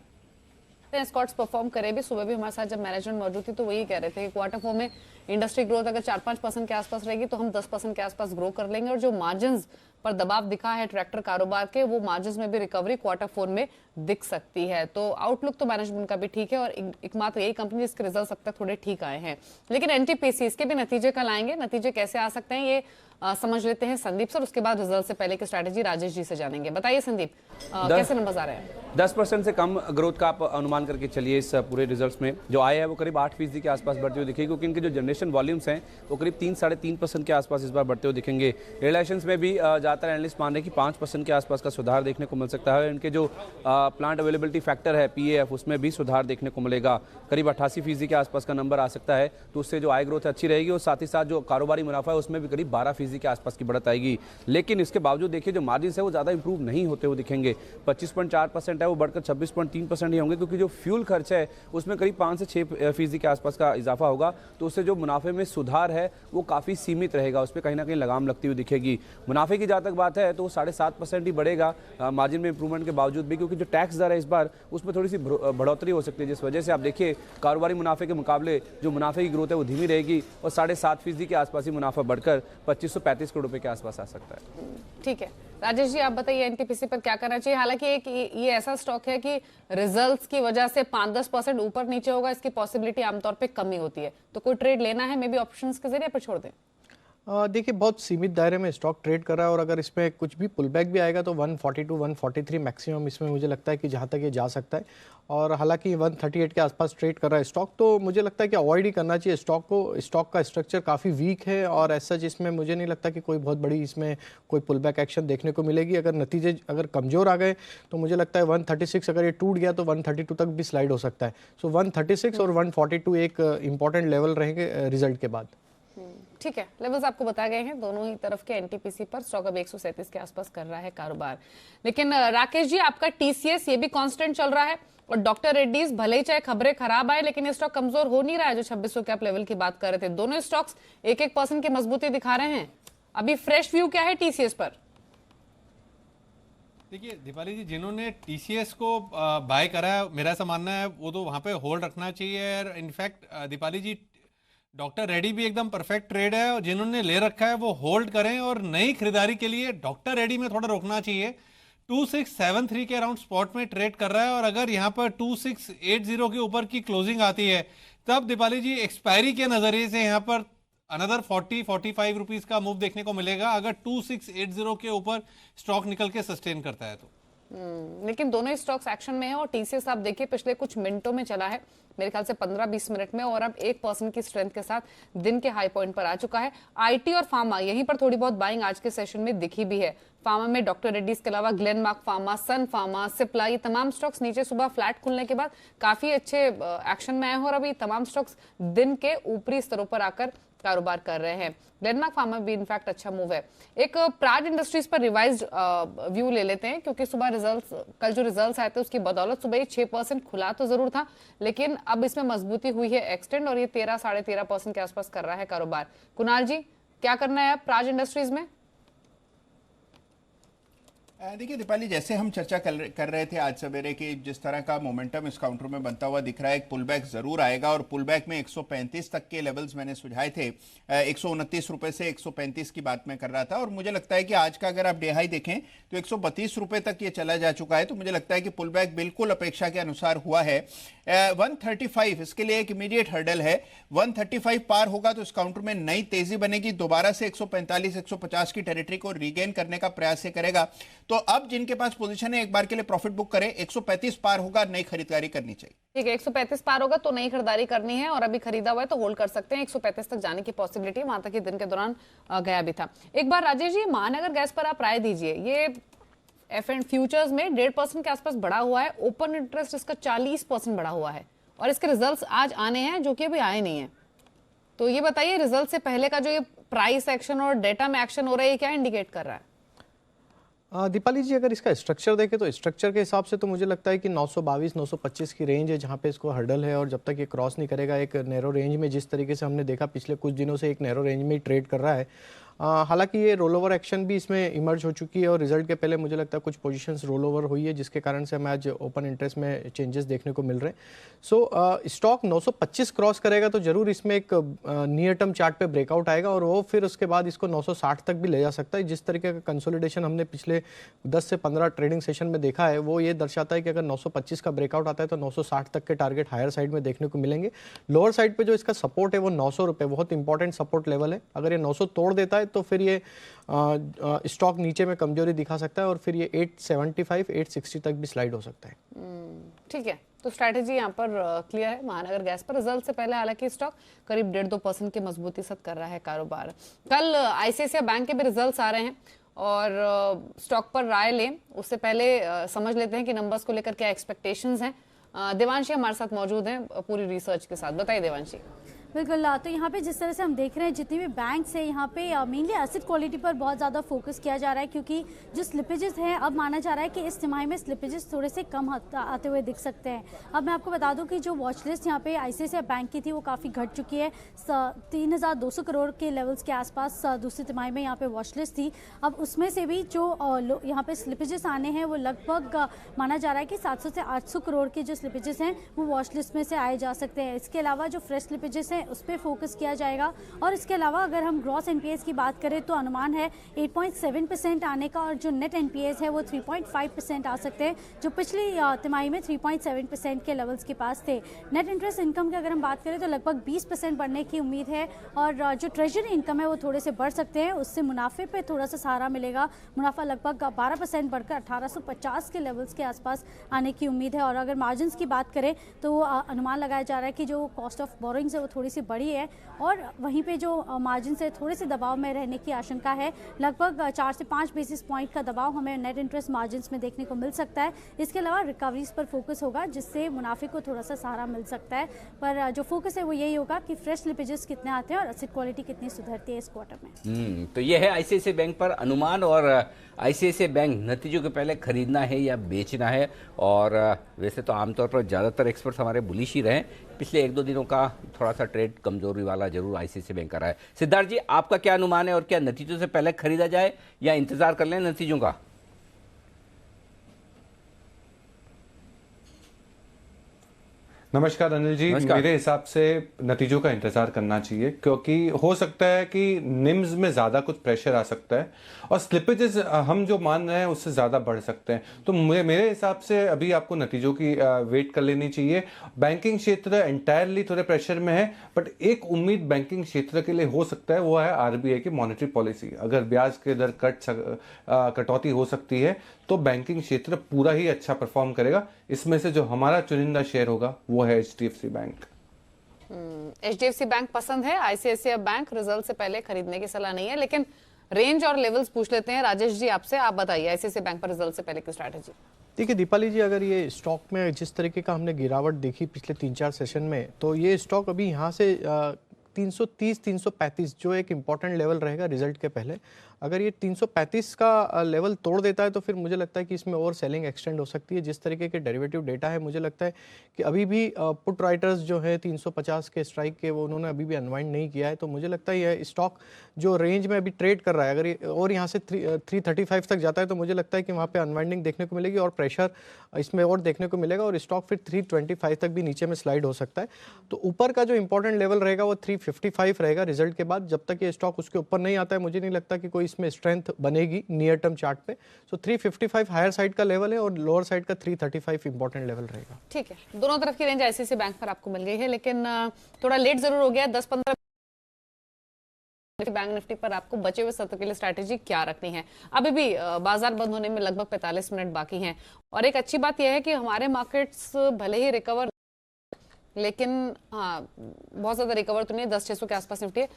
एस्कॉर्ट्स परफॉर्म करे भी। सुबह भी हमारे साथ जब मैनेजमेंट मौजूद थी तो वही कह रहे थे कि क्वार्टर 4 में इंडस्ट्री ग्रोथ अगर 4-5% के आसपास रहेगी तो हम 10% के आसपास ग्रो कर लेंगे। और जो मार्जिन्स पर दबाव दिखा है ट्रैक्टर कारोबार के, वो मार्जिन्स में भी रिकवरी क्वार्टर 4 में दिख सकती है। तो आउटलुक तो मैनेजमेंट का भी ठीक है और एकमात्र यही कंपनी जिसके रिजल्ट अब तक थोड़े ठीक आए हैं। लेकिन एनटीपीसी, इसके भी नतीजे कल आएंगे। नतीजे कैसे आ सकते हैं ये समझ लेते हैं संदीप सर, उसके बाद रिजल्ट से पहले की स्ट्रैटेजी राजेश जी से जानेंगे। बताइए संदीप, कैसे नंबर आ रहे हैं? 10% से कम ग्रोथ का आप अनुमान करके चलिए। इस पूरे रिजल्ट्स में जो आया है वो करीब 8% के आसपास बढ़ते हुए दिखेगी, क्योंकि इनके जो जनरेशन वॉल्यूम्स हैं वो करीब 3-3.5% के आसपास इस बार बढ़ते हुए दिखेंगे। रिलायंस में भी ज़्यादातर एनालिस्ट मान रहे हैं कि 5% के आसपास का सुधार देखने को मिल सकता है। इनके जो प्लांट अवेलेबिलिटी फैक्टर है PAF, उसमें भी सुधार देखने को मिलेगा, करीब 88% के आसपास का नंबर आ सकता है। तो उससे जो आय ग्रोथ अच्छी रहेगी और साथ ही साथ जो कारोबारी मुनाफा है उसमें भी करीब 12% के आसपास की बढ़त आएगी। लेकिन इसके बावजूद देखिए जो मार्जिन है वो ज़्यादा इंप्रूव नहीं होते हुए दिखेंगे। 25.4% है वो बढ़कर 26.3% ही होंगे, क्योंकि जो फ्यूल खर्च है उसमें करीब 5 से 6% के आसपास का इजाफा होगा। तो उससे जो मुनाफे में सुधार है वो काफ़ी सीमित रहेगा, उस पर कहीं ना कहीं लगाम लगती हुई दिखेगी। मुनाफे की जहाँ तक बात है तो वो 7.5% ही बढ़ेगा मार्जिन में इंप्रूवमेंट के बावजूद भी, क्योंकि जो टैक्स दर है इस बार उसमें थोड़ी सी बढ़ोतरी हो सकती है, जिस वजह से आप देखिए कारोबारी मुनाफे के मुकाबले जो मुनाफे की ग्रोथ है वो धीमी रहेगी और 7.5% के आसपास ही मुनाफा बढ़कर 2535 करोड़ रुपए के आसपास आ सकता है। ठीक है राजेश जी, आप बताइए NTPC पर क्या करना चाहिए? हालांकि एक ये ऐसा स्टॉक है कि रिजल्ट्स की वजह से 5-10% ऊपर नीचे होगा, इसकी पॉसिबिलिटी आमतौर पे कम ही होती है। तो कोई ट्रेड लेना है, मे बी ऑप्शंस के जरिए पर छोड़ दें? देखिए बहुत सीमित दायरे में स्टॉक ट्रेड कर रहा है और अगर इसमें कुछ भी पुल बैक भी आएगा तो 142 143 मैक्सिमम इसमें मुझे लगता है कि जहाँ तक ये जा सकता है। और हालांकि 138 के आसपास ट्रेड कर रहा है स्टॉक, तो मुझे लगता है कि अवॉइड ही करना चाहिए स्टॉक को। स्टॉक का स्ट्रक्चर काफ़ी वीक है और ऐसा इसमें मुझे नहीं लगता कि कोई बहुत बड़ी इसमें कोई पुल बैक एक्शन देखने को मिलेगी। अगर नतीजे अगर कमज़ोर आ गए तो मुझे लगता है 136 अगर ये टूट गया तो 132 तक भी स्लाइड हो सकता है। सो 136 और 142 एक इंपॉर्टेंट लेवल रहेंगे रिजल्ट के बाद। ठीक है, लेवल्स आपको बताए गए हैं दोनों ही तरफ के। NTPC पर स्टॉक अब 137 के आसपास कर रहा है कारोबार। लेकिन राकेश जी, आपका TCS ये भी कांस्टेंट चल रहा है और डॉक्टर रेड्डीज भले ही चाहे खबरें खराब आए लेकिन ये स्टॉक कमजोर हो नहीं रहा है, जो 2600 के आप लेवल की बात कर रहे थे। दोनों स्टॉक्स 1-1% की मजबूती दिखा रहे हैं। अभी फ्रेश व्यू क्या है TCS पर? देखिए दीपाली जी, जिन्होंने TCS को बाय करा है, मेरा ऐसा मानना है वो तो वहां पे होल्ड रखना चाहिए। और इनफैक्ट दीपाली जी, डॉक्टर रेड्डी भी एकदम परफेक्ट ट्रेड है और जिन्होंने ले रखा है वो होल्ड करें और नई खरीदारी के लिए डॉक्टर रेड्डी में थोड़ा रोकना चाहिए। 2673 के अराउंड स्पॉट में ट्रेड कर रहा है और अगर यहाँ पर 2680 के ऊपर की क्लोजिंग आती है तब दीपाली जी एक्सपायरी के नजरिए से यहाँ पर अनदर 40-45 रुपीज का मूव देखने को मिलेगा अगर 2680 के ऊपर स्टॉक निकल के सस्टेन करता है तो। लेकिन दोनों ही स्टॉक्स एक्शन में है और TCS आप देखिए पिछले कुछ मिनटों में चला है, मेरे ख्याल से 15-20 मिनट में, और अब 1% की स्ट्रेंथ के साथ दिन के हाई पॉइंट पर आ चुका है। IT और फार्मा यहीं पर थोड़ी बहुत बाइंग आज के सेशन में दिखी भी है। फार्मा में डॉक्टर रेड्डीज के अलावा ग्लेनमार्क फार्मा, सन फार्मा, सिप्ला, ये तमाम स्टॉक्स नीचे सुबह फ्लैट खुलने के बाद काफी अच्छे एक्शन में आए हैं और अभी तमाम स्टॉक्स दिन के ऊपरी स्तरों पर आकर कारोबार कर रहे हैं। ग्लेनमार्क फार्मा भी इनफैक्ट अच्छा मूव है। एक प्राज इंडस्ट्रीज पर रिवाइज्ड व्यू ले लेते हैं, क्योंकि सुबह रिजल्ट्स, कल जो रिजल्ट्स आए थे उसकी बदौलत सुबह 6% खुला तो जरूर था, लेकिन अब इसमें मजबूती हुई है एक्सटेंड और ये 13-13.5% के आसपास कर रहा है कारोबार। कुणाल जी, क्या करना है अब प्राज इंडस्ट्रीज में? देखिए दीपाली, जैसे हम चर्चा कर रहे थे आज सवेरे कि जिस तरह का मोमेंटम इस काउंटर में बनता हुआ दिख रहा है, एक पुल बैक जरूर आएगा और पुल बैक में 135 तक के लेवल्स मैंने सुझाए थे। 129 रुपए से 135 की बात मैं कर रहा था और मुझे लगता है कि आज का अगर आप डे हाई देखें तो 132 रुपए तक ये चला जा चुका है। तो मुझे लगता है कि पुल बैक बिल्कुल अपेक्षा के अनुसार हुआ है। 135 इसके लिए एक इमीडिएट हर्डल है। 135 पार होगा तो इस काउंटर में नई तेजी बनेगी, दोबारा से 145-150 की टेरिटरी को रीगेन करने का प्रयास से करेगा। तो अब जिनके पास पोजीशन है एक बार के लिए प्रॉफिट बुक करें। 135 पार होगा, नई खरीदारी करनी चाहिए। ठीक है, 135 पार होगा तो नई खरीदारी करनी है और अभी खरीदा हुआ है तो होल्ड कर सकते हैं। 135 तक जाने की पॉसिबिलिटी वहां तक ही दिन के दौरान गया भी था। एक बार राजेश जी, महानगर गैस पर आप राय दीजिए। ये एफ&ड फ्यूचर्स में 1.5% के आसपास बढ़ा हुआ है, ओपन इंटरेस्ट इसका 40% बढ़ा हुआ है और इसके रिजल्ट्स आज आने हैं जो कि अभी आए नहीं है। तो ये बताइए, रिजल्ट से पहले का जो ये प्राइस एक्शन और डेटा में एक्शन हो रहा है, ये क्या इंडिकेट कर रहा है? दीपाली जी, अगर इसका स्ट्रक्चर देखें तो स्ट्रक्चर के हिसाब से तो मुझे लगता है कि 922-925 की रेंज है जहां पे इसको हर्डल है और जब तक ये क्रॉस नहीं करेगा, एक नैरो रेंज में जिस तरीके से हमने देखा पिछले कुछ दिनों से एक नैरो रेंज में ही ट्रेड कर रहा है। हालांकि ये रोल ओवर एक्शन भी इसमें इमर्ज हो चुकी है और रिजल्ट के पहले मुझे लगता है कुछ पोजीशंस रोल ओवर हुई है जिसके कारण से हमें आज ओपन इंटरेस्ट में चेंजेस देखने को मिल रहे हैं। सो स्टॉक 925 क्रॉस करेगा तो जरूर इसमें एक नियर टर्म चार्ट पे ब्रेकआउट आएगा और वो फिर उसके बाद इसको 960 तक भी ले जा सकता है। जिस तरीके का कंसोलिडेशन हमने पिछले 10 से 15 ट्रेडिंग सेशन में देखा है वो ये दर्शाता है कि अगर 925 का ब्रेकआउट आता है तो 960 तक के टारगेट हायर साइड में देखने को मिलेंगे। लोअर साइड पे जो इसका सपोर्ट है वो 900 रुपये, बहुत इंपॉर्टेंट सपोर्ट लेवल है। अगर ये 900 तोड़ देता है तो फिर ये स्टॉक नीचे में कमजोरी दिखा सकता है और फिर ये 875 860 तक भी स्लाइड हो सकता है। ठीक है, तो स्ट्रैटेजी यहाँ पर क्लियर है। महानगर गैस पर रिजल्ट से पहले हालांकि स्टॉक करीब 1.5-2% की मजबूती साथ कर रहा है कारोबार। कल आईसीआईसीआई बैंक के भी रिजल्ट्स आ रहे हैं और स्टॉक पर राय लें उससे पहले समझ लेते हैं कि नंबर्स को लेकर क्या एक्सपेक्टेशंस हैं। देवांशी हमारे साथ मौजूद हैं पूरी रिसर्च के साथ। बताइए देवांशी। बिल्कुल, तो यहाँ पे जिस तरह से हम देख रहे हैं जितनी भी बैंक्स है यहाँ पे मेनली एसेट क्वालिटी पर बहुत ज़्यादा फोकस किया जा रहा है, क्योंकि जो स्लिपेजेस हैं अब माना जा रहा है कि इस तिमाही में स्लिपेजेस थोड़े से कम आते हुए दिख सकते हैं। अब मैं आपको बता दूं कि जो वॉच लिस्ट यहाँ पे आईसीआईसीआई बैंक की थी वो काफ़ी घट चुकी है। 3200 करोड़ के लेवल्स के आसपास दूसरी तिमाही में यहाँ पे वॉच लिस्ट थी। अब उसमें से भी जो यहाँ पे स्लिपेजेस आने हैं वो लगभग माना जा रहा है कि 700 से 800 करोड़ के जो स्लिपेजेस हैं वो वॉच लिस्ट में से आए जा सकते हैं। इसके अलावा जो फ्रेश स्लिपेजेस हैं उस पर फोकस किया जाएगा। और इसके अलावा अगर हम ग्रॉस एनपीएस की बात करें तो अनुमान है 8.7% आने का और जो नेट एनपीएस है वो 3.5% आ सकते हैं, जो पिछली तिमाही में 3.7% के लेवल्स के पास थे। नेट इंटरेस्ट इनकम की अगर हम बात करें तो लगभग 20% बढ़ने की उम्मीद है और जो ट्रेजरी इनकम है वो थोड़े से बढ़ सकते हैं, उससे मुनाफे पे थोड़ा सा सहारा मिलेगा। मुनाफा लगभग 12% बढ़कर 1850 के लेवल्स के आसपास आने की उम्मीद है। और अगर मार्जिन की बात करें तो अनुमान लगाया जा रहा है कि जो कॉस्ट ऑफ बोरोइंग्स है वो थोड़ी सी बड़ी है और वहीं पे जो मार्जिन से थोड़े से दबाव में रहने की आशंका है। लगभग 4 से 5 बेसिस पॉइंट का दबाव हमें नेट इंटरेस्ट मार्जिन में देखने को मिल सकता है। इसके अलावा रिकवरीज पर फोकस होगा जिससे मुनाफे को थोड़ा सा सहारा मिल सकता है, पर जो फोकस है वो यही होगा कि फ्रेश स्लिपेजेस कितने आते हैं और एसेट क्वालिटी कितनी सुधरती है इस क्वार्टर में। तो ये है आईसीआईसीआई बैंक पर अनुमान और आईसीआईसीआई बैंक नतीजों के पहले खरीदना है या बेचना है। और वैसे तो आमतौर पर ज़्यादातर एक्सपर्ट्स हमारे बुलिश ही रहे, पिछले 1-2 दिनों का थोड़ा सा ट्रेड कमजोरी वाला जरूर आईसीआईसीआई बैंक का रहा है। सिद्धार्थ जी, आपका क्या अनुमान है और क्या नतीजों से पहले खरीदा जाए या इंतजार कर लें नतीजों का? नमस्कार अनिल जी, मेरे हिसाब से नतीजों का इंतजार करना चाहिए क्योंकि हो सकता है कि निम्स में ज़्यादा कुछ प्रेशर आ सकता है और स्लिपेजेस हम जो मान रहे हैं उससे ज़्यादा बढ़ सकते हैं। तो मेरे हिसाब से अभी आपको नतीजों की वेट कर लेनी चाहिए। बैंकिंग क्षेत्र एंटायरली थोड़े प्रेशर में है, बट एक उम्मीद बैंकिंग क्षेत्र के लिए हो सकता है, वो है आरबीआई की मॉनेटरी पॉलिसी। अगर ब्याज के दर कटौती हो सकती है तो बैंकिंग क्षेत्र पूरा ही अच्छा परफॉर्म करेगा। इसमें से जो हमारा चुनिंदा शेयर होगा वो है एचडीएफसी बैंक। एचडीएफसी बैंक पसंद है, आईसीआईसीआई बैंक रिजल्ट से पहले खरीदने की सलाह नहीं है, लेकिन रेंज और लेवल्स पूछ लेते हैं। राजेश जी आपसे, आप बताइए आईसीआईसीआई बैंक पर रिजल्ट से पहले की स्ट्रैटेजी। देखिए दीपाली जी, अगर ये स्टॉक में जिस तरीके का हमने गिरावट देखी पिछले 3-4 सेशन में, तो ये स्टॉक अभी यहाँ से 330-335 जो एक इम्पॉर्टेंट लेवल रहेगा रिजल्ट के पहले, अगर ये 335 का लेवल तोड़ देता है तो फिर मुझे लगता है कि इसमें और सेलिंग एक्सटेंड हो सकती है। जिस तरीके के डेरिवेटिव डेटा है, मुझे लगता है कि अभी भी पुट राइटर्स जो है 350 के स्ट्राइक के, वो उन्होंने अभी भी अनवाइंड नहीं किया है। तो मुझे लगता है यह स्टॉक जो रेंज में अभी ट्रेड कर रहा है, अगर ये और यहाँ से 335 तक जाता है तो मुझे लगता है कि वहाँ पे अनवाइंडिंग देखने को मिलेगी और प्रेशर इसमें और देखने को मिलेगा और स्टॉक फिर 325 तक भी नीचे में स्लाइड हो सकता है। तो ऊपर का जो इंपॉर्टेंट लेवल रहेगा वो 355 रहेगा रिजल्ट के बाद। जब तक ये स्टॉक उसके ऊपर नहीं आता है, मुझे नहीं लगता कि कोई इसमें स्ट्रेंथ बनेगी नियर टर्म चार्ट पे। सो 355 हायर साइड का लेवल है और लोअर साइड का 335 इंपॉर्टेंट लेवल रहेगा। ठीक है, दोनों तरफ की रेंज आईसीआईसीआई बैंक पर आपको मिल गई है, लेकिन थोड़ा लेट जरूर हो गया। 10-15 बैंक निफ्टी पर आपको बचे हुए सत्र के लिए स्ट्रैटेजी क्या रखनी है? अभी भी बाजार बंद होने में लगभग 45 मिनट बाकी हैं और एक अच्छी बात यह है कि हमारे मार्केट्स भले ही रिकवर, लेकिन हाँ बहुत ज्यादा रिकवर तो नहीं है, 10,600 के आसपास निफ्टी है।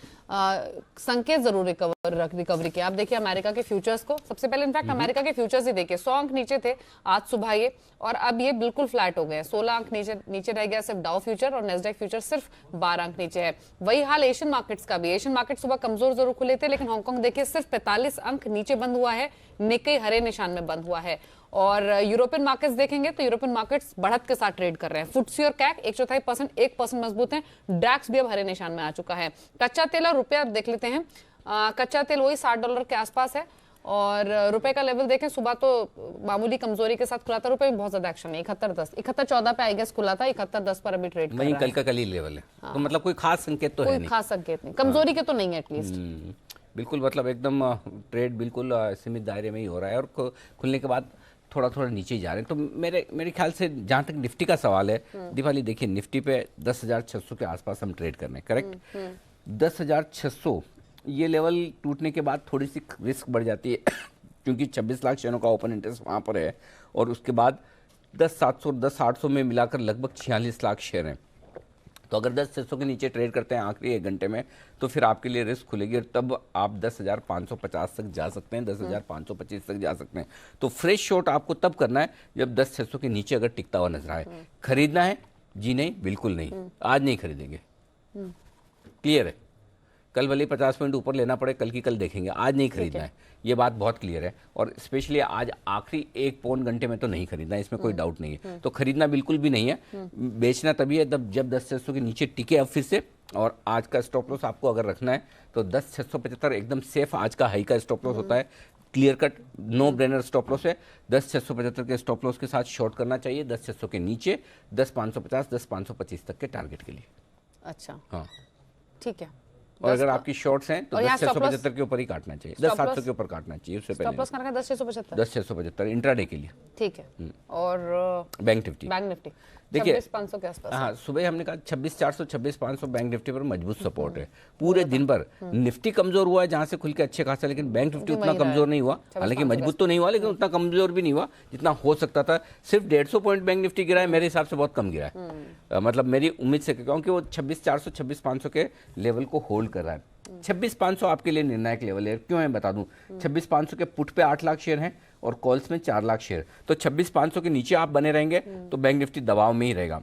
संकेत जरूर रिकवरी के। आप देखिए अमेरिका के फ्यूचर्स को, सबसे पहले इनफैक्ट अमेरिका के फ्यूचर्स ही देखिए, 100 अंक नीचे थे आज सुबह ये, और अब ये बिल्कुल फ्लैट हो गए। 16 अंक नीचे रह गया सिर्फ डाउ फ्यूचर और नेस्डैक फ्यूचर सिर्फ 12 अंक नीचे है। वही हाल एशियन मार्केट्स का भी। एशियन मार्केट सुबह कमजोर जरूर खुले थे, लेकिन हांगकांग देखिए सिर्फ 45 अंक नीचे बंद हुआ है, निक्केई हरे निशान में बंद हुआ है। और यूरोपियन मार्केट्स देखेंगे तो यूरोपियन मार्केट्स बढ़त के साथ ट्रेड कर रहे हैं। फुट्सी और कैक 1.4% मजबूत हैं। डैक्स भी अब हरे निशान में आ चुका है। कच्चा तेल और रुपया देख लेते हैं। कच्चा तेल वही $60 के आसपास है और रुपए का लेवल देखें, सुबह तो मामूली कमजोरी के साथ खुला था। रुपए में बहुत ज्यादा एक्शन नहीं, 71.14 पे आई गेस खुला था, 71.10 पर अभी ट्रेड कर रहा है। कल का कल ही लेवल है। तो मतलब कोई खास संकेत तो है नहीं, कोई खास संकेत नहीं, कमजोरी के तो नहीं है एटलीस्ट। बिल्कुल, मतलब एकदम ट्रेड बिल्कुल सीमित दायरे में ही हो रहा है और खुलने के बाद थोड़ा थोड़ा नीचे ही जा रहे हैं। तो मेरे ख्याल से जहाँ तक निफ्टी का सवाल है दीपाली, देखिए निफ्टी पे 10,600 के आसपास हम ट्रेड कर रहे हैं, करेक्ट? 10,600 ये लेवल टूटने के बाद थोड़ी सी रिस्क बढ़ जाती है क्योंकि 26 लाख शेयरों का ओपन इंटरेस्ट वहाँ पर है और उसके बाद 10,700 10,800 में मिलाकर लगभग 46 लाख शेयर हैं। तो अगर 10,600 के नीचे ट्रेड करते हैं आखिरी 1 घंटे में तो फिर आपके लिए रिस्क खुलेगी और तब आप 10,550 तक जा सकते हैं, 10,525 तक जा सकते हैं। तो फ्रेश शॉट आपको तब करना है जब 10,600 के नीचे अगर टिकता हुआ नजर आए। खरीदना है? जी नहीं, बिल्कुल नहीं, आज नहीं खरीदेंगे। क्लियर है? कल भले 50 पॉइंट ऊपर लेना पड़े, कल की कल देखेंगे, आज नहीं खरीदना है। ये बात बहुत क्लियर है और स्पेशली आज आखिरी 1 पौन घंटे में तो नहीं खरीदना है, इसमें कोई डाउट नहीं है। तो खरीदना बिल्कुल भी नहीं है, बेचना तभी है जब 10,600 के नीचे टिके अब फिर से। और आज का स्टॉप लॉस आपको अगर रखना है तो 10,675 एकदम सेफ आज का हाई का स्टॉप लॉस होता है। Clear cut no brainer stop loss है। 10,675 के स्टॉप लॉस के साथ शॉर्ट करना चाहिए। 10,600 के नीचे 10,550 10,525 तक के टारगेट के लिए। अच्छा, हाँ ठीक है। और अगर आपकी शॉर्ट्स हैं तो 10,675 के ऊपर ही काटना चाहिए, 10,700 के ऊपर काटना चाहिए, उससे पहले 10,675 इंट्राडे के लिए। ठीक है। और बैंक निफ्टी देखिए 26,500 के आसपास। हाँ, सुबह हमने कहा 26,400 26,500 बैंक निफ्टी पर मजबूत सपोर्ट है पूरे दिन भर। निफ्टी कमजोर हुआ है जहां से खुल के अच्छे खासा, लेकिन बैंक निफ्टी उतना कमजोर नहीं हुआ। हालांकि मजबूत तो नहीं हुआ लेकिन उतना कमजोर भी नहीं हुआ जितना हो सकता था। सिर्फ 150 पॉइंट बैंक निफ्टी गिरा है, मेरे हिसाब से बहुत कम गिरा है। मतलब मेरी उम्मीद से, क्योंकि वो 26,400 26,500 के लेवल को होल्ड कर रहा है। 26,500 आपके लिए निर्णायक लेवल है। क्यों है बता दूं, 26,500 के पुट पे 8 लाख शेयर हैं और कॉल्स में 4 लाख शेयर। तो 26,500 के नीचे आप बने रहेंगे तो बैंक निफ्टी दबाव में ही रहेगा।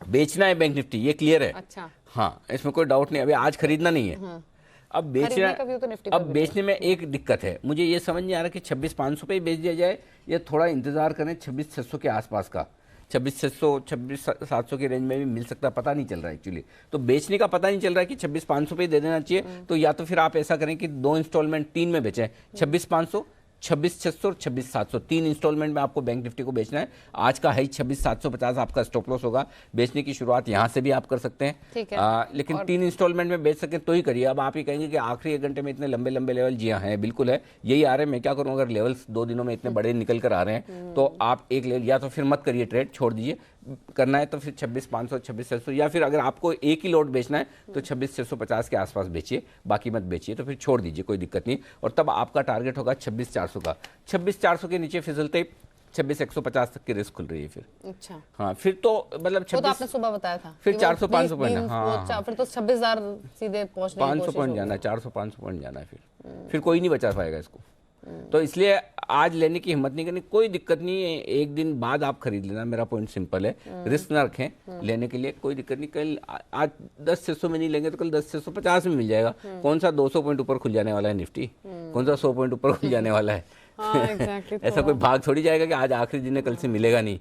बेचना है बैंक निफ्टी, ये क्लियर है। अच्छा। हाँ, इसमें कोई डाउट नहीं। अभी आज खरीदना नहीं है, अब बेचना। तो अब बेचने में एक दिक्कत है, मुझे ये समझ नहीं आ रहा कि 26,500 पे ही बेच दिया जाए या थोड़ा इंतजार करें 26,600 के आसपास का। 26,600 26,700 के रेंज में भी मिल सकता है, पता नहीं चल रहा है एक्चुअली। तो बेचने का पता नहीं चल रहा है कि 26,500 पे ही दे देना चाहिए। तो या तो फिर आप ऐसा करें कि 2 इंस्टॉलमेंट 3 में बेचें, 26,500 26,600 और 26,700 3 इंस्टॉलमेंट में आपको बैंक निफ्टी को बेचना है। आज का हाई 26,750 आपका स्टॉप लॉस होगा। बेचने की शुरुआत यहां से भी आप कर सकते हैं, ठीक है। लेकिन 3 इंस्टॉलमेंट में बेच सकें तो ही करिए। अब आप ये कहेंगे कि आखिरी 1 घंटे में इतने लंबे लंबे लेवल, जी हाँ है, बिल्कुल है, यही आ रहे हैं। मैं क्या करूँ, अगर लेवल्स 2 दिनों में इतने बड़े निकल कर आ रहे हैं तो आप एक लेवल या तो फिर मत करिए, ट्रेड छोड़ दीजिए। करना है तो फिर 26,500 26,600 या फिर अगर आपको एक ही लॉट बेचना है तो 26,650 के आसपास बेचिए, बाकी मत बेचिए, तो फिर छोड़ दीजिए, कोई दिक्कत नहीं। और तब आपका टारगेट होगा 26,400 का। 26,400 के नीचे फिसलते 26,150 तक की रिस्क खुल रही है फिर। अच्छा, हाँ, फिर तो मतलब 26 तो आपने सुबह बताया था फिर 400-500 पॉइंट। हाँ, फिर तो 26,000 सीधे पहुंचने की 500 पॉइंट जाना है, 400-500 पॉइंट जाना है फिर कोई नहीं बचा पाएगा इसको। तो इसलिए आज लेने की हिम्मत नहीं करनी, कोई दिक्कत नहीं है, 1 दिन बाद आप खरीद लेना। मेरा पॉइंट सिंपल है, रिस्क ना रखें लेने के लिए, कोई दिक्कत नहीं। कल आज 10,600 में नहीं लेंगे तो कल 10,650 में मिल जाएगा। कौन सा 200 पॉइंट ऊपर खुल जाने वाला है निफ्टी, कौन सा 100 पॉइंट ऊपर खुल जाने वाला है। ऐसा कोई भाग थोड़ी जाएगा कि आज आखिरी दिन है कल से मिलेगा नहीं।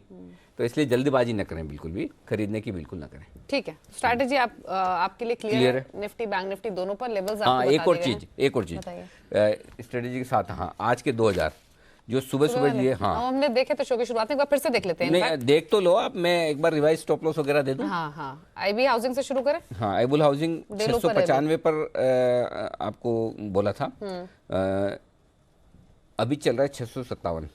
तो इसलिए जल्दबाजी न करें, बिल्कुल भी खरीदने की बिल्कुल ना करें। ठीक है, स्ट्रैटेजी आपके लिए क्लियर है। निफ्टी बैंक निफ्टी दोनों पर लेवल्स आपको हाँ, बता एक और चीज स्ट्रेटेजी के साथ। हाँ, आज के 2,000 जो सुबह लिए, हाँ हमने देखे तो शो की शुरुआत में, एक बार फिर से देख लेते हैं। नहीं, देख तो लो आप, मैं एक बार रिवाइज स्टॉप लॉस वगैरह दे दूं। हाँ, आईबी हाउसिंग से शुरू करें। हाँ, आईबुल हाउसिंग 695 पर आपको बोला था, अभी चल रहा है 657।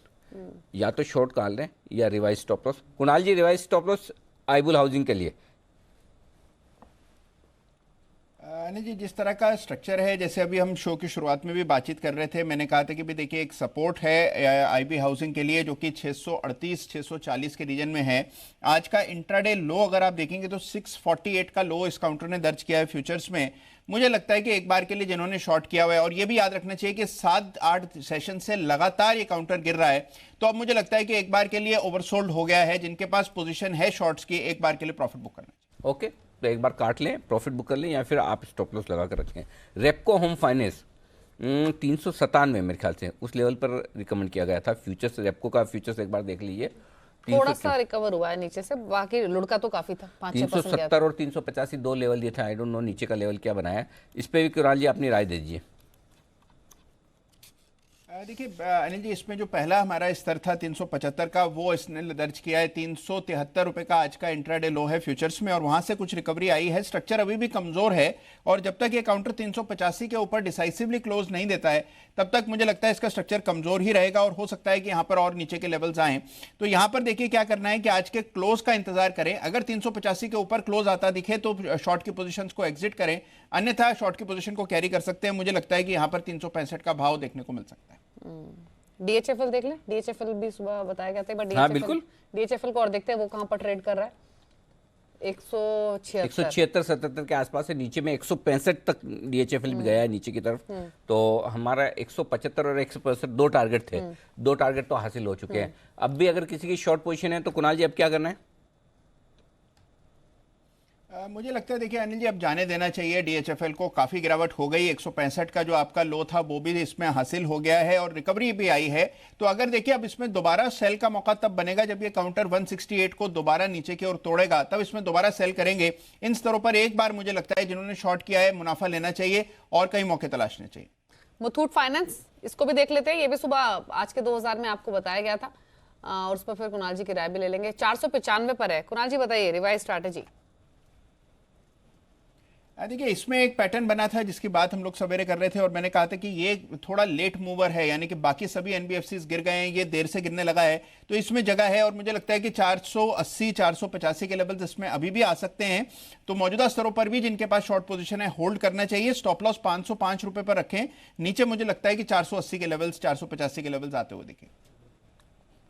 या तो शॉर्ट काल लें या रिवाइज स्टॉप लॉस। कुणाल जी, रिवाइज स्टॉप लॉस आईबुल हाउसिंग के लिए। नहीं जी, जिस तरह का स्ट्रक्चर है, जैसे अभी हम शो की शुरुआत में भी बातचीत कर रहे थे, मैंने कहा था कि भी देखिए एक सपोर्ट है आईबी हाउसिंग के लिए जो कि 638 640 के रीजन में है। आज का इंट्राडे लो अगर आप देखेंगे तो 648 का लो इस काउंटर ने दर्ज किया है फ्यूचर्स में। मुझे लगता है कि एक बार के लिए जिन्होंने शॉर्ट किया हुआ है, और ये भी याद रखना चाहिए कि 7-8 सेशन से लगातार ये काउंटर गिर रहा है, तो अब मुझे लगता है कि एक बार के लिए ओवरसोल्ड हो गया है। जिनके पास पोजीशन है शॉर्ट्स की, एक बार के लिए प्रॉफिट बुक करना चाहिए। ओके, तो एक बार काट लें, प्रॉफिट बुक कर लें, या फिर आप स्टॉप लॉस लगा कर रखें। रेपको होम फाइनेंस 397 मेरे ख्याल से उस लेवल पर रिकमेंड किया गया था। फ्यूचर्स, रेपको का फ्यूचर्स एक बार देख लीजिए, थोड़ा सा रिकवर हुआ है नीचे से, बाकी लुढ़का तो काफी था। 370 और 385 दो लेवल दिए थे। आई डोंट नो नीचे का लेवल क्या बनाया है, इस पे भी कुणाल जी अपनी राय दे दीजिए। देखिए अनिल जी, इसमें जो पहला हमारा स्तर था 375 का, वो इसने दर्ज किया है। 373 रुपए का आज का इंट्राडे लो है फ्यूचर्स में, और वहां से कुछ रिकवरी आई है। स्ट्रक्चर अभी भी कमजोर है, और जब तक ये काउंटर 385 के ऊपर डिसाइसिवली क्लोज नहीं देता है, तब तक मुझे लगता है इसका स्ट्रक्चर कमजोर ही रहेगा, और हो सकता है कि यहाँ पर और नीचे के लेवल्स आए। तो यहाँ पर देखिए क्या करना है कि आज के क्लोज का इंतजार करें। अगर 385 के ऊपर क्लोज आता दिखे तो शॉर्ट की पोजीशंस को एग्जिट करें, अन्यथा शॉर्ट की पोजीशन को कैरी कर सकते हैं। मुझे लगता है कि यहाँ पर 365 का भाव देखने को मिल सकता है। डीएचएफएल देख लें, डीएचएफएल भी सुबह बताया गया था, बट हाँ, बिल्कुल। डीएचएफएल को और देखते हैं वो कहां पर ट्रेड कर रहा है। 176-77 के आसपास है, नीचे में 165 तक डीएचएफएल भी गया है नीचे की तरफ। तो हमारा 175 और 165 दो टारगेट थे, दो टारगेट तो हासिल हो चुके हैं। अब भी अगर किसी की शॉर्ट पोजीशन है तो कुणाल जी अब क्या करना है? मुझे लगता है देखिए अनिल जी, अब जाने देना चाहिए डीएचएफएल को। काफी गिरावट हो गई, 165 का जो आपका लो था वो भी इसमें हासिल हो गया है, और रिकवरी भी आई है। तो अगर देखिए अब इसमें दोबारा सेल का मौका तब बनेगा जब ये काउंटर 168 को दोबारा नीचे की ओर तोड़ेगा, तब इसमें दोबारा सेल करेंगे। इन स्तरों पर एक बार मुझे लगता है जिन्होंने शॉर्ट किया है मुनाफा लेना चाहिए और कई मौके तलाशने चाहिए। मुथूट फाइनेंस, इसको भी देख लेते हैं। ये भी सुबह आज के 2000 में आपको बताया गया था, और उस पर फिर कुणाल जी की राय भी ले लेंगे। 495 पर है। कुणाल जी बताइए रिवाइज स्ट्रैटेजी। देखिए इसमें एक पैटर्न बना था जिसकी बात हम लोग सवेरे कर रहे थे, और मैंने कहा था कि ये थोड़ा लेट मूवर है, यानी कि बाकी सभी एनबीएफसीज गिर गए हैं, ये देर से गिरने लगा है, तो इसमें जगह है। और मुझे लगता है कि 480 485 के लेवल्स इसमें अभी भी आ सकते हैं। तो मौजूदा स्तरों पर भी जिनके पास शॉर्ट पोजीशन है होल्ड करना चाहिए। स्टॉप लॉस 505 रुपए पर रखें। नीचे मुझे लगता है कि 480 के लेवल्स 485 के लेवल्स आते हुए दिखे।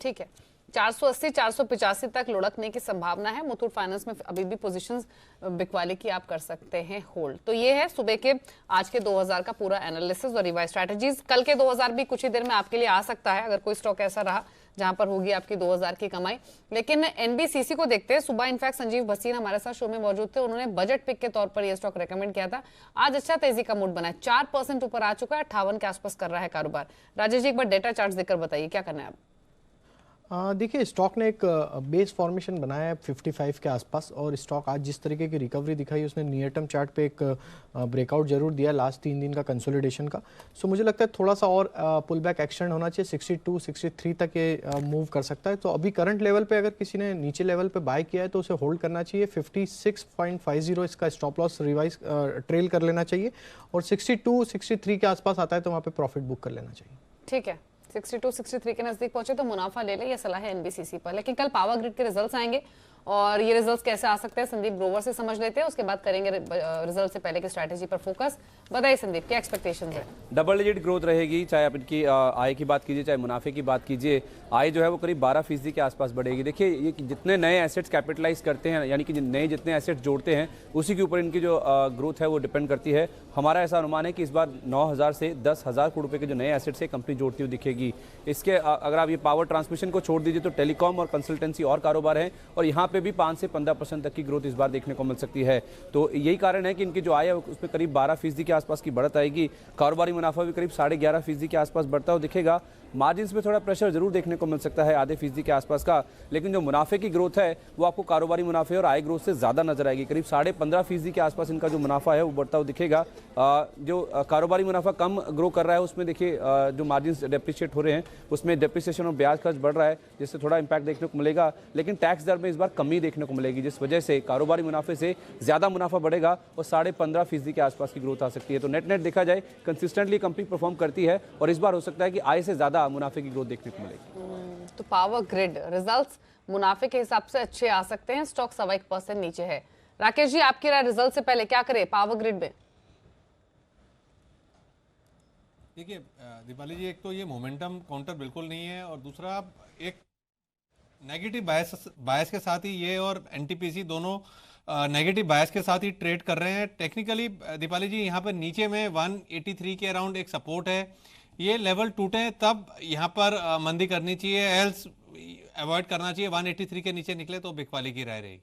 ठीक है, 480 485 तक लुढ़कने की संभावना है। मुथूट फाइनेंस में अभी भी पोजीशंस बिकवाली की आप कर सकते हैं होल्ड। तो ये है सुबह के आज के 2000 का पूरा एनालिसिस और रिवाइज स्ट्रैटेजीज। कल के 2000 भी कुछ ही देर में आपके लिए आ सकता है, अगर कोई स्टॉक ऐसा रहा जहां पर होगी आपकी 2000 की कमाई। लेकिन एनबीसीसी को देखते हैं। सुबह इनफैक्ट संजीव भसीन हमारे साथ शो में मौजूद थे, उन्होंने बजट पिक के तौर पर यह स्टॉक रेकमेंड किया था। आज अच्छा तेजी का मूड बना है, 4% ऊपर आ चुका है, 58 के आसपास कर रहा है कारोबार। राजेश जी एक बार डेटा चार्ट देकर बताइए क्या करना है अब। देखिए स्टॉक ने एक बेस फॉर्मेशन बनाया है 55 के आसपास, और स्टॉक आज जिस तरीके की रिकवरी दिखाई उसने नियर टर्म चार्ट पे एक ब्रेकआउट जरूर दिया लास्ट 3 दिन का कंसोलिडेशन का। सो मुझे लगता है थोड़ा सा और पुल बैक एक्सटेंड होना चाहिए, 62 63 तक ये मूव कर सकता है। तो अभी करंट लेवल पे अगर किसी ने नीचे लेवल पे बाय किया है तो उसे होल्ड करना चाहिए। 56.50 इसका स्टॉप लॉस रिवाइज ट्रेल कर लेना चाहिए, और 62 63 के आसपास आता है तो वहाँ पे प्रॉफिट बुक कर लेना चाहिए। ठीक है, 62 63 के नजदीक पहुंचे तो मुनाफा ले ले, ये सलाह है एनबीसीसी पर। लेकिन कल पावर ग्रिड के रिजल्ट्स आएंगे, और ये रिजल्ट्स कैसे आ सकते हैं संदीप ग्रोवर से समझ लेते हैं, उसके बाद करेंगे रिजल्ट से पहले की स्ट्रैटेजी पर फोकस। बताइए संदीप क्या एक्सपेक्टेशंस है? डबल डिजिट ग्रोथ रहेगी, चाहे आप इनकी आय की बात कीजिए चाहे मुनाफे की बात कीजिए। आय जो है वो करीब 12% के आसपास बढ़ेगी। देखिए ये जितने नए एसेट्स कैपिटलाइज करते हैं, यानी कि नए जितने एसेट्स जोड़ते हैं उसी के ऊपर इनकी जो ग्रोथ है वो डिपेंड करती है। हमारा ऐसा अनुमान है कि इस बार 9000 से 10,000 करोड़ रुपए के जो नए एसेट्स है कंपनी जोड़ती हुई दिखेगी। इसके अगर आप ये पावर ट्रांसमिशन को छोड़ दीजिए तो टेलीकॉम और कंसल्टेंसी और कारोबार है, और यहाँ पे भी 5 से 15% तक की ग्रोथ इस बार देखने को मिल सकती है। तो यही कारण है कि इनकी जो आय है उसमें करीब 12% के आसपास की बढ़त आएगी। कारोबारी मुनाफा भी करीब 11.5% के आसपास बढ़ता हुआ दिखेगा। मार्जिन्स में थोड़ा प्रेशर जरूर देखने को मिल सकता है, आधे फीसदी के आसपास का, लेकिन जो मुनाफे की ग्रोथ है वो आपको कारोबारी मुनाफे और आय ग्रोथ से ज्यादा नजर आएगी। करीब 15.5% के आसपास इनका जो मुनाफा है वो बढ़ता हुआ दिखेगा। जो कारोबारी मुनाफा कम ग्रो कर रहा है उसमें देखिए जो मार्जिन्स डेप्रिशिएट हो रहे हैं उसमें डेप्रिसिएशन और ब्याज खर्च बढ़ रहा है, जिससे थोड़ा इंपैक्ट देखने को मिलेगा। लेकिन टैक्स दर में इस बार कमी देखने को मिलेगी, जिस वजह से कारोबारी मुनाफे से ज्यादा मुनाफा बढ़ेगा और 15.5% के आसपास की ग्रोथ आ सकती है। तो नेट नेट देखा जाए कंसिस्टेंटली कंपनी परफॉर्म करती है, और इस बार हो सकता है कि आय से ज्यादा मुनाफे की ग्रोथ देखने को मिलेगी। तो पावर ग्रिड रिजल्ट्स मुनाफे के हिसाब से अच्छे आ सकते हैं, स्टॉक 1.25% नीचे है। राकेश जी आपकी राय रिजल्ट से पहले क्या करें पावर ग्रिड में? देखिए दीपाली जी, एक तो ये मोमेंटम काउंटर बिल्कुल नहीं है, और दूसरा एक नेगेटिव बायस के साथ ही ये और एनटीपीसी दोनों नेगेटिव बायस के साथ ही ट्रेड कर रहे हैं। टेक्निकली दीपाली जी यहाँ पर नीचे में 183 के अराउंड एक सपोर्ट है, ये लेवल टूटे तब यहाँ पर मंदी करनी चाहिए, एल्स अवॉइड करना चाहिए। 183 के नीचे निकले तो बिकवाली की राय रहेगी।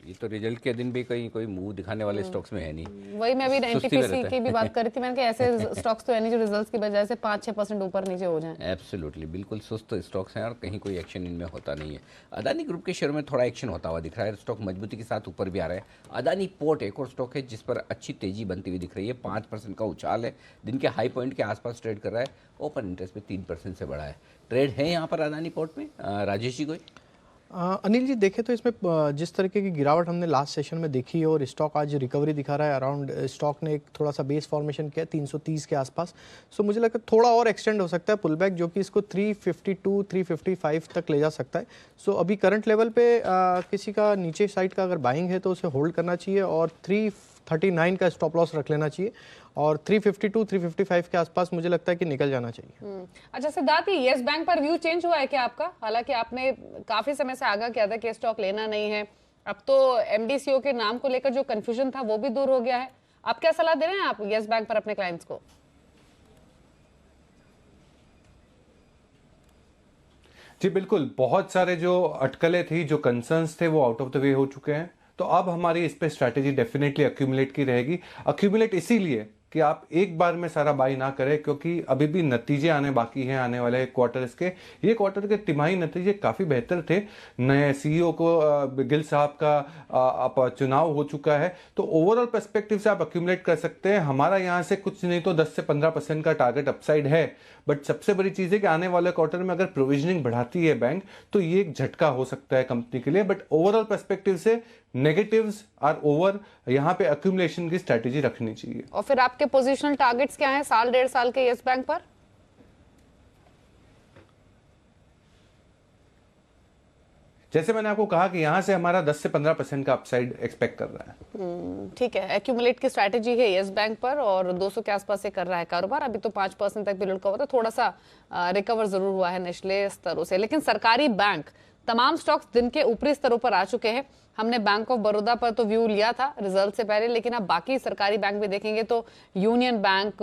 ये तो रिजल्ट के दिन भी कहीं कोई मुंह दिखाने वाले स्टॉक्स में है नहीं। वही मैं अभी सुस्ती में एनटीपीसी रहता की है। भी बात कर रही थी, मैंने कहा ऐसे स्टॉक्स तो है नहीं जो रिजल्ट्स की वजह से 5-6% ऊपर नीचे हो जाएं। एब्सोल्युटली, बिल्कुल सुस्त स्टॉक्स हैं और कहीं कोई एक्शन इनमें होता नहीं है। अदानी ग्रुप के शेयर में थोड़ा एक्शन होता हुआ दिख रहा है, स्टॉक मजबूती के साथ ऊपर भी आ रहा है। अदानी पोर्ट एक और स्टॉक है जिस पर अच्छी तेजी बनती हुई दिख रही है, 5% का उछाल है, दिन के हाई पॉइंट के आसपास ट्रेड कर रहा है, ओपन इंटरेस्ट में 3% से बढ़ा है। ट्रेड है यहाँ पर अदानी पोर्ट में। राजेश जी कोई अनिल जी देखें तो इसमें जिस तरीके की गिरावट हमने लास्ट सेशन में देखी और स्टॉक आज रिकवरी दिखा रहा है, अराउंड स्टॉक ने एक थोड़ा सा बेस फॉर्मेशन किया 330 के आसपास। सो मुझे लगता है थोड़ा और एक्सटेंड हो सकता है पुल बैक, जो कि इसको 352 355 तक ले जा सकता है। सो अभी करंट लेवल पे किसी का नीचे साइड का अगर बाइंग है तो उसे होल्ड करना चाहिए और 339 का स्टॉप लॉस रख लेना चाहिए और 352 355 के आसपास मुझे लगता है कि निकल जाना चाहिए। अच्छा सिद्धार्थ, यस बैंक पर व्यू चेंज हुआ है क्या आपका? हालांकि आपने काफी समय से आगाह किया था कि स्टॉक लेना नहीं है, अब तो एमडीसीओ के नाम को लेकर जो कंफ्यूजन था वो भी दूर हो गया है। आप क्या सलाह दे रहे हैं आप यस बैंक पर अपने क्लाइंट्स को? जी बिल्कुल, बहुत सारे जो अटकलें थी, जो कंसर्न्स थे, वो आउट ऑफ द वे हो चुके हैं। तो अब हमारी इस पे स्ट्रैटेजी डेफिनेटली अक्यूमुलेट की रहेगी। अक्यूमुलेट इसीलिए कि आप एक बार में सारा बाई ना करें, क्योंकि अभी भी नतीजे आने बाकी हैं आने वाले क्वार्टर्स के। ये क्वार्टर के तिमाही नतीजे काफ़ी बेहतर थे। नए सीईओ को गिल साहब का चुनाव हो चुका है, तो ओवरऑल पर्सपेक्टिव से आप अक्यूमुलेट कर सकते हैं। हमारा यहाँ से कुछ नहीं तो 10 से 15% का टारगेट अपसाइड है, बट सबसे बड़ी चीज़ है कि आने वाले क्वार्टर में अगर प्रोविजनिंग बढ़ाती है बैंक तो ये एक झटका हो सकता है कंपनी के लिए। बट ओवरऑल पर्सपेक्टिव से नेगेटिव्स आर ओवर, यहाँ पे अक्यूमुलेशन की स्ट्रैटेजी रखनी चाहिए। और फिर आपके पोजीशनल टारगेट्स क्या हैं साल 1.5 साल के यस बैंक पर? जैसे मैंने आपको कहा कि यहाँ से हमारा 10 से 15% का अपसाइड एक्सपेक्ट कर रहा है। ठीक है, एक्यूमुलेट की स्ट्रैटेजी है यस बैंक पर और 200 के आसपास से कर रहा है कारोबार। अभी तो 5% तक भी लुढ़का हुआ था, थोड़ा सा रिकवर जरूर हुआ है निचले स्तरों से, लेकिन सरकारी बैंक तमाम स्टॉक्स दिन के ऊपरी स्तरों पर आ चुके हैं। हमने बैंक ऑफ बड़ौदा पर तो व्यू लिया था रिजल्ट से पहले, लेकिन अब बाकी सरकारी बैंक भी देखेंगे तो यूनियन बैंक,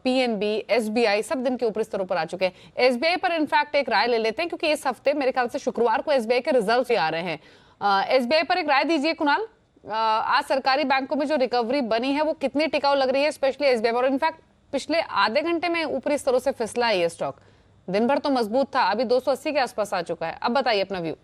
पीएनबी, एसबीआई सब दिन के ऊपरी स्तरों पर आ चुके हैं। एसबीआई पर इनफैक्ट एक राय ले लेते हैं, क्योंकि इस हफ्ते मेरे ख्याल से शुक्रवार को एसबीआई के रिजल्ट भी आ रहे हैं। एसबीआई पर एक राय दीजिए कुणाल, आज सरकारी बैंकों में जो रिकवरी बनी है वो कितनी टिकाऊ लग रही है, स्पेशली एसबीआई पर? और इनफैक्ट पिछले आधे घंटे में ऊपरी स्तरों से फिसला है ये स्टॉक, दिन भर तो मजबूत था, अभी 280 के आसपास आ चुका है। अब बताइए अपना व्यू।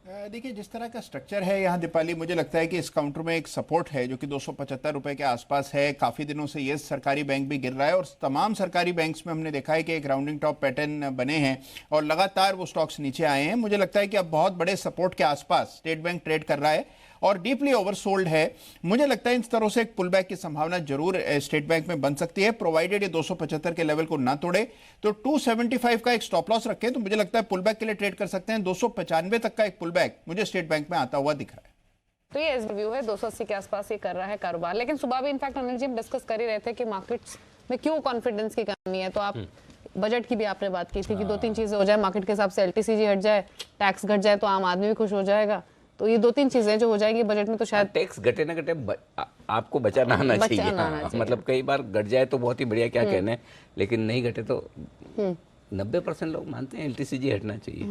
देखिए, जिस तरह का स्ट्रक्चर है यहाँ दीपाली, मुझे लगता है कि इस काउंटर में एक सपोर्ट है जो कि 275 रुपए के आसपास है। काफी दिनों से ये सरकारी बैंक भी गिर रहा है और तमाम सरकारी बैंक्स में हमने देखा है कि एक राउंडिंग टॉप पैटर्न बने हैं और लगातार वो स्टॉक्स नीचे आए हैं। मुझे लगता है कि अब बहुत बड़े सपोर्ट के आसपास स्टेट बैंक ट्रेड कर रहा है और डीपली ओवरसोल्ड है। मुझे लगता है इन स्तरों से एक पुल बैक की संभावना जरूर स्टेट बैंक में बन सकती है, प्रोवाइडेड ये 275 के लेवल को ना तोड़े। तो 275 का एक स्टॉप लॉस रखें तो मुझे लगता है पुल बैक के लिए ट्रेड कर सकते हैं। 295 तक का एक पुल बैक मुझे स्टेट बैंक में आता हुआ दिख रहा है। तो ये व्यू है, 280 के आसपास ये कर रहा है कारोबार। लेकिन सुबह भी इनफैक्ट अनिल जी हम डिस्कस कर ही रहे थे कि मार्केट्स में क्यों कॉन्फिडेंस की कमी है। तो आप बजट की भी आपने बात की थी कि 2-3 चीजें हो जाए मार्केट के हिसाब से, एलटीसीजी हट जाए, टैक्स घट जाए तो आम आदमी भी खुश हो जाएगा। तो ये 2-3 चीजें जो हो जाएंगी बजट में तो शायद टैक्स घटे ना घटे आपको बचाना आना चाहिए। हाँ, मतलब कई बार घट जाए तो बहुत ही बढ़िया, क्या कहने, लेकिन नहीं घटे तो 90% लोग मानते हैं एलटीसीजी हटना चाहिए।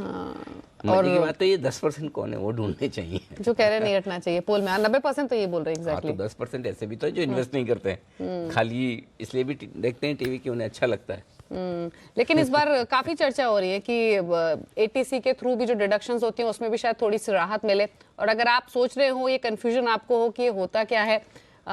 और की बात है ये 10% कौन है वो ढूंढने चाहिए जो कह रहे नहीं हटना चाहिए पोल में। 90% तो ये बोल रहे हैं एग्जैक्टली। तो 10% ऐसे भी तो है जो इन्वेस्ट नहीं करते हैं, खाली इसलिए भी देखते हैं टीवी कि उन्हें अच्छा लगता है। लेकिन इस बार काफी चर्चा हो रही है कि एटीसी के थ्रू भी जो डिडक्शंस होती हैं उसमें भी शायद थोड़ी सी राहत मिले। और अगर आप सोच रहे हो, ये कंफ्यूजन आपको हो कि होता क्या है,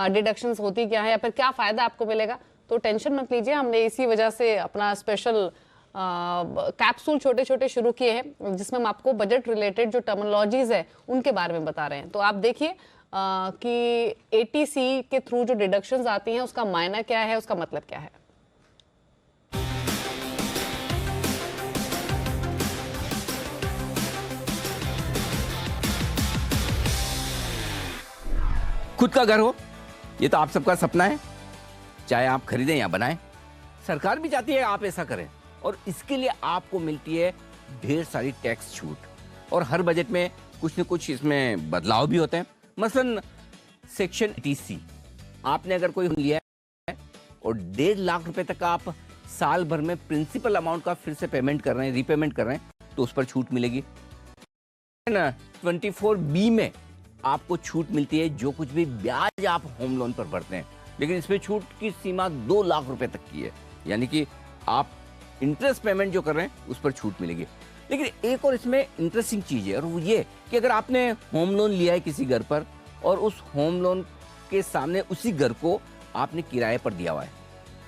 डिडक्शंस होती क्या है या फिर क्या फायदा आपको मिलेगा, तो टेंशन मत लीजिए। हमने इसी वजह से अपना स्पेशल कैप्सूल छोटे छोटे शुरू किए हैं जिसमें हम आपको बजट रिलेटेड जो टर्मिनोलॉजीज है उनके बारे में बता रहे हैं। तो आप देखिए कि एटीसी के थ्रू जो डिडक्शंस आती हैं उसका मायना क्या है, उसका मतलब क्या है। खुद का घर हो ये तो आप सबका सपना है, चाहे आप खरीदें या बनाएं। सरकार भी चाहती है आप ऐसा करें और इसके लिए आपको मिलती है ढेर सारी टैक्स छूट और हर बजट में कुछ न कुछ इसमें बदलाव भी होते हैं। मसलन सेक्शन 80 आपने अगर कोई लिया है और 1.5 लाख रुपए तक आप साल भर में प्रिंसिपल अमाउंट का फिर से पेमेंट कर रहे हैं, रीपेमेंट कर रहे हैं, तो उस पर छूट मिलेगी। ना 24B में आपको छूट मिलती है जो कुछ भी ब्याज आप होम लोन पर भरते हैं, लेकिन इसमें छूट की सीमा 2 लाख रुपए तक की है, यानी कि आप इंटरेस्ट पेमेंट जो कर रहे हैं उस पर छूट मिलेगी। लेकिन एक और इसमें इंटरेस्टिंग चीज है और वो ये कि अगर आपने होम लोन लिया है किसी घर पर और उस होम लोन के सामने उसी घर को आपने किराए पर दिया हुआ है,